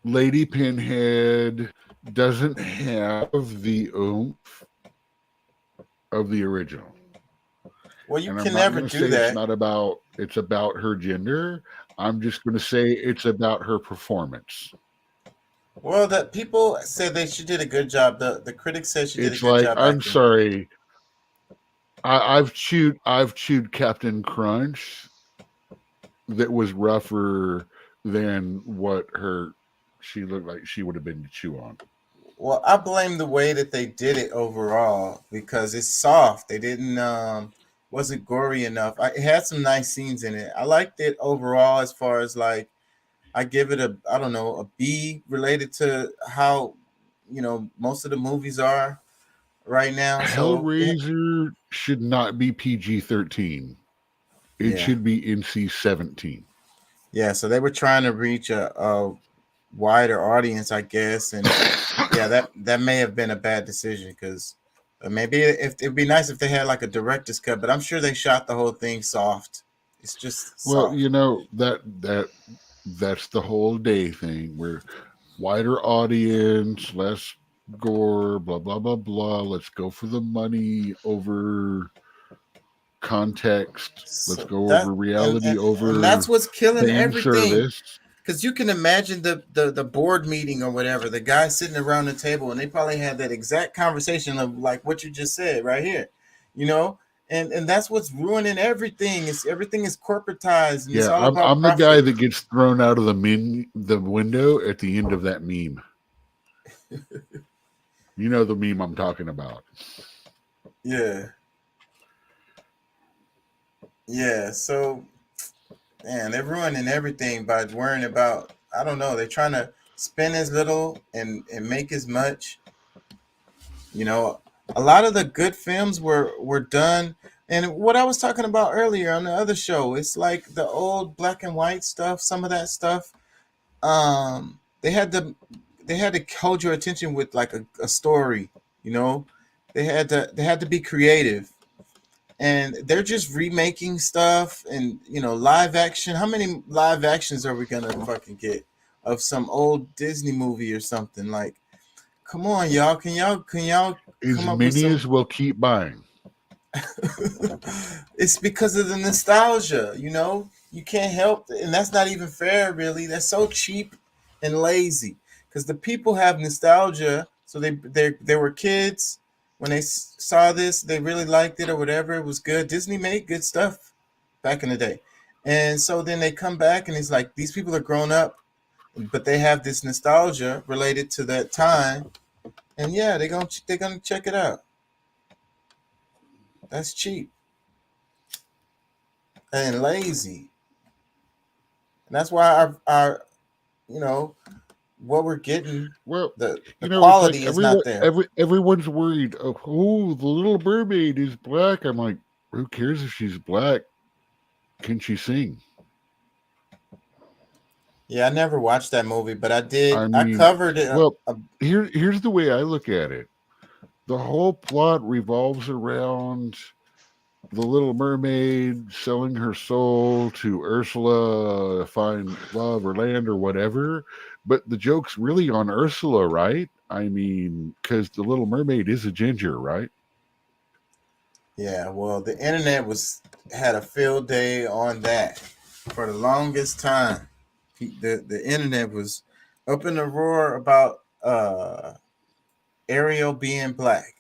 Lady Pinhead doesn't have the oomph of the original. Well, you can never do that. It's about her gender. I'm just going to say it's about her performance. Well, that people said she did a good job. The critics said she did a good job. I'm sorry. I've chewed Captain Crunch that was rougher than what she looked like she would have been to chew on. Well, I blame the way that they did it overall because it's soft. They didn't wasn't gory enough. It had some nice scenes in it. I liked it overall as far as like I give it a B related to how most of the movies are right now. Hellraiser should not be PG-13. It should be NC-17. Yeah, so they were trying to reach a wider audience, I guess, and that may have been a bad decision because maybe it'd be nice if they had like a director's cut, but I'm sure they shot the whole thing soft. It's just soft. Well, that's the whole day thing where wider audience, less gore, blah blah blah blah. Let's go for the money over context. Let's go over reality over. And that's what's killing everything. Service. because you can imagine the board meeting or whatever, the guys sitting around the table, and they probably had that exact conversation of like what you just said right here, you know. And that's what's ruining everything. Everything is corporatized, and it's Yeah, all about I'm the profit. guy that gets thrown out of the window at the end of that meme. You know the meme I'm talking about. Yeah. Yeah. So, man, they're ruining everything by worrying about, I don't know, they're trying to spend as little and make as much. You know, a lot of the good films were done. And what I was talking about earlier on the other show, it's like the old black and white stuff, some of that stuff. They had to hold your attention with like a story, you know. They had to be creative. And they're just remaking stuff and, you know, live action. How many live actions are we gonna fucking get of some old Disney movie or something? Like, come on, y'all. Can y'all As come up with many some? as we'll keep buying. It's because of the nostalgia, you know. You can't help it, and that's not even fair, really. That's so cheap and lazy. Because the people have nostalgia, so they were kids when they saw this. They really liked it or whatever. It was good. Disney made good stuff back in the day, and so then they come back and it's like these people are grown up, but they have this nostalgia related to that time, and yeah, they're gonna check it out. That's cheap and lazy. And that's why our you know, what we're getting, well, the you know, quality it's like is not there. everyone's worried. Oh, the Little Mermaid is black. I'm like, who cares if she's black? Can she sing? Yeah, I never watched that movie, but I did. I I mean, covered it. well, here's the way I look at it. The whole plot revolves around the Little Mermaid selling her soul to Ursula to find love or land or whatever. But the joke's really on Ursula, right? I mean, because the Little Mermaid is a ginger, right? Yeah, well, the internet had a field day on that for the longest time. The internet was up in a roar about Ariel being black.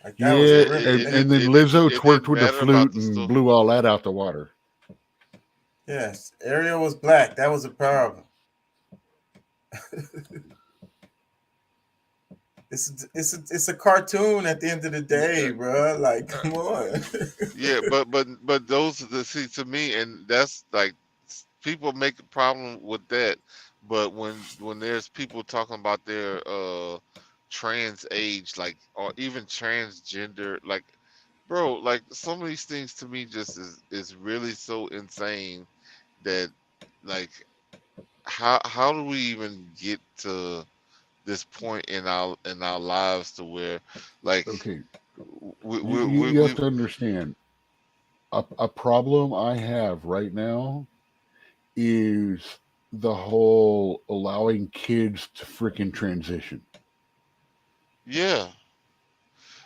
Like that was Yeah, really and then Lizzo It twerked didn't with a matter about flute the and story. blew all that out the water. yes. Ariel was black. That was a problem. It's a cartoon at the end of the day, bro. Like, come on. Yeah, but those are the see to me, and that's like people make a problem with that. But when there's people talking about their trans age, like or even transgender, like bro, like some of these things to me just is really so insane that like how do we even get to this point in our lives to where like Okay, we you have to understand a problem I have right now is the whole allowing kids to freaking transition, yeah.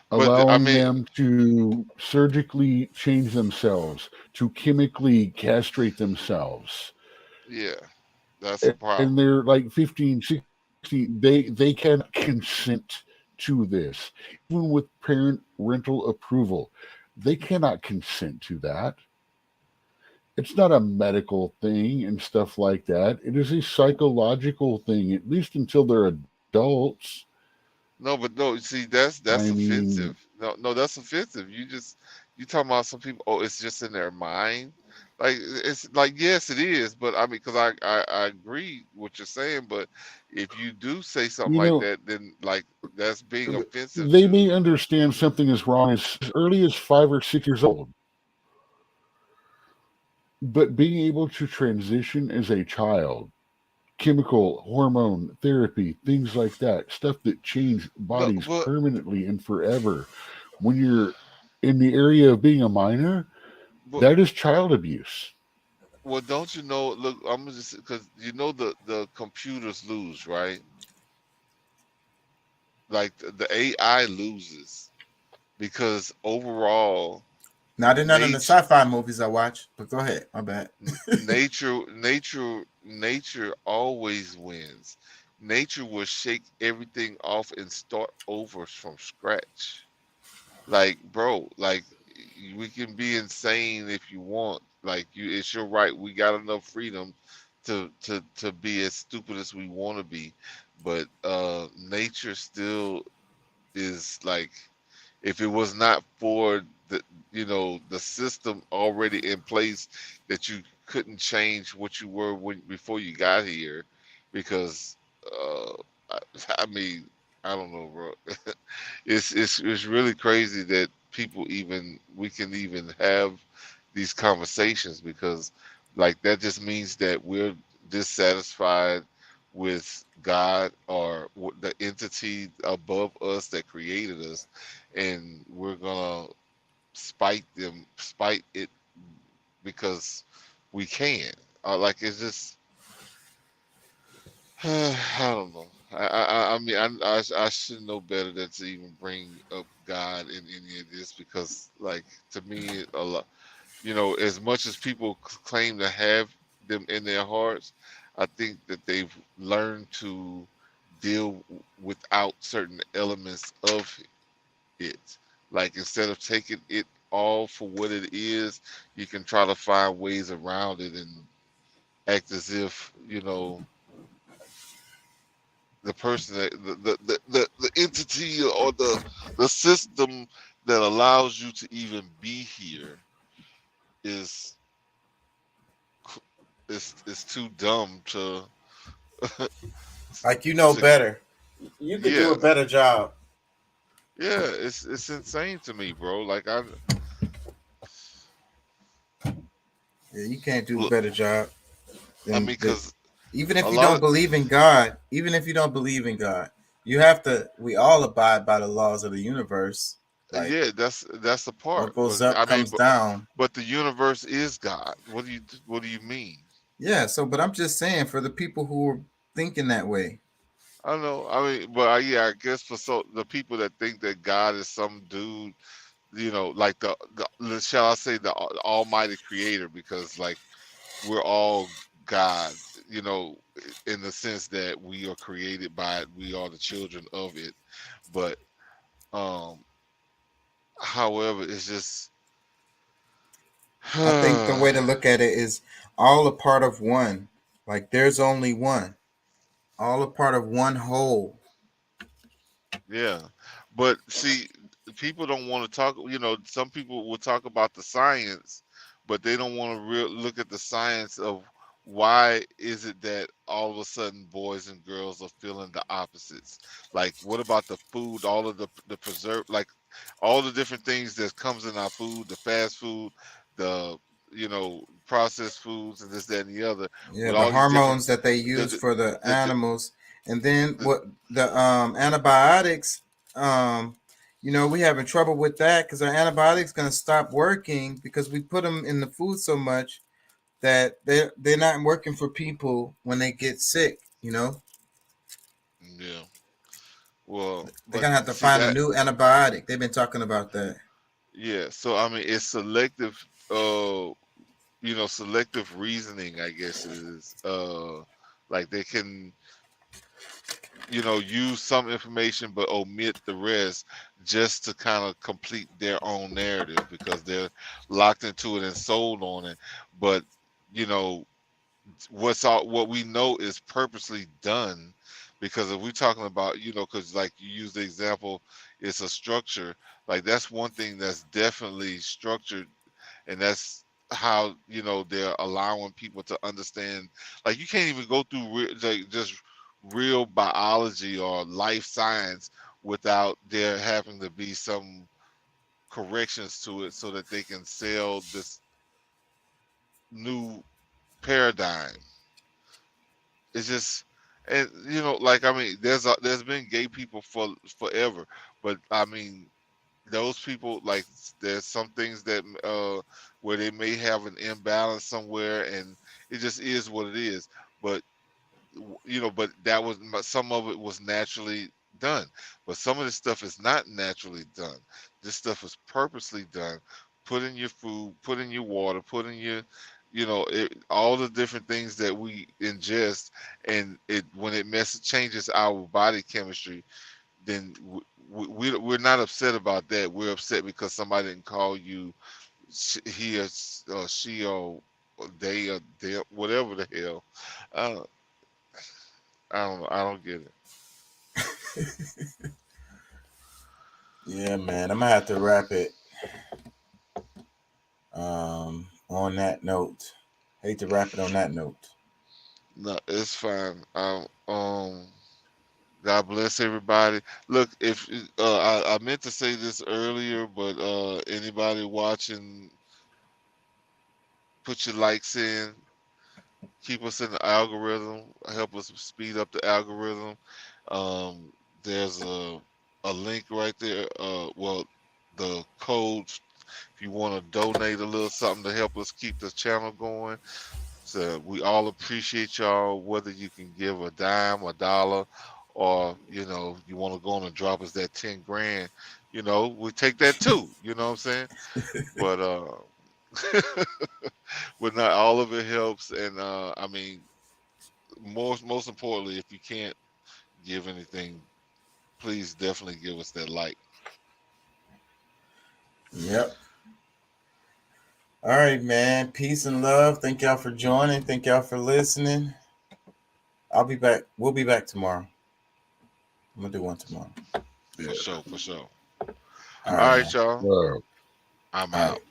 But I allowing mean, them to surgically change themselves, to chemically castrate themselves. yeah, that's a And problem. they're like 15, 16. They can consent to this, even with parental approval. They cannot consent to that. It's not a medical thing and stuff like that. It is a psychological thing, at least until they're adults. No, but no, see, that's I offensive. mean, No, that's offensive. You talking about some people? Oh, it's just in their mind. Like it's like yes, it is. But I mean, because I agree what you're saying. But if you do say something you like know, that, then like that's being offensive they to. may understand something is wrong as early as 5 or 6 years old. But being able to transition as a child, chemical, hormone therapy, things like that, stuff that change No, bodies but permanently and forever. When you're in the area of being a minor, but that is child abuse. well, don't you know? Look, I'm just because you know the computers lose, right? Like the AI loses because overall Not in none of the nature, sci-fi movies I watch. But go ahead. My bad. nature always wins. Nature will shake everything off and start over from scratch. Like, bro, like we can be insane if you want. Like it's your right. We got enough freedom to be as stupid as we want to be. But nature still is like, if it was not for the the system already in place, that you couldn't change what you were before you got here, because uh I, I mean, I don't know, bro. It's really crazy that we can even have these conversations, because like that just means that we're dissatisfied with God, or the entity above us that created us, and we're gonna spite it because we can. Like it's just, I don't know. I mean, I should know better than to even bring up God in any of this, because, like, to me, a lot, as much as people claim to have them in their hearts, I think that they've learned to deal without certain elements of it. Like, instead of taking it all for what it is, you can try to find ways around it and act as if, the person that the entity, or the system that allows you to even be here is too dumb to Like, better. You could do yeah, a better job. yeah, it's insane to me, bro. Like, Yeah, you can't do a better job. I mean, because even if you don't believe in God, you have to. We all abide by the laws of the universe. Like, yeah, that's the part. what goes But up I mean, comes down. but the universe is God. What do you mean? Yeah. So, but I'm just saying, for the people who are thinking that way. I don't know. I mean, but yeah, I guess for the people that think that God is some dude, like shall I say, the Almighty Creator, because, like, we're all God, in the sense that we are created by it, we are the children of it. But however, it's just I think the way to look at it is all a part of one. Like, there's only one. All a part of one whole. yeah. But see, people don't want to talk. Some people will talk about the science, but they don't want to look at the science of why is it that all of a sudden boys and girls are feeling the opposites. Like, what about the food, all of the preserve, like all the different things that comes in our food, the fast food, the processed foods, and this, that, and the other, Yeah, with the all these hormones different that they use for the the, animals, and then what the antibiotics. We having trouble with that because our antibiotics gonna stop working because we put them in the food so much that they're not working for people when they get sick. yeah. Well, They're but gonna have to see find a that, new antibiotic. They've been talking about that. yeah. So I mean, it's selective. Selective reasoning, I guess it is. Like, they can, use some information but omit the rest, just to kind of complete their own narrative, because they're locked into it and sold on it. But you know, what we know is purposely done, because if we're talking about, because, like, you use the example, it's a structure. Like, that's one thing that's definitely structured, and that's how they're allowing people to understand. Like, you can't even go through like, just real biology or life science without there having to be some corrections to it, so that they can sell this new paradigm. It's just, and like, I mean, there's been gay people for forever, but I mean, those people, like, there's some things that where they may have an imbalance somewhere, and it just is what it is. But but some of it was naturally done, but some of this stuff is not naturally done. This stuff is purposely done, put in your food, put in your water, put in your, all the different things that we ingest, and when it changes our body chemistry, then we're not upset about that. We're upset because somebody didn't call you he or she or they or they, whatever the hell. I don't know. I don't get it. Yeah, man. I'm gonna have to wrap it. On that note, hate to wrap it on that note. No, it's fine. God bless everybody. Look, if I meant to say this earlier, but anybody watching, put your likes in, keep us in the algorithm, help us speed up the algorithm. There's a link right there. The code if you want to donate a little something to help us keep the channel going. So we all appreciate y'all, whether you can give a dime, a dollar, or you want to go on and drop us that 10 grand, we take that too. You know what I'm saying? But but not all of it helps. And I mean, most importantly, if you can't give anything, please definitely give us that like. Yep. All right, man. Peace and love. Thank y'all for joining. Thank y'all for listening. I'll be back. We'll be back tomorrow. I'm gonna do one tomorrow. For sure. All right, y'all. Whoa. I'm out.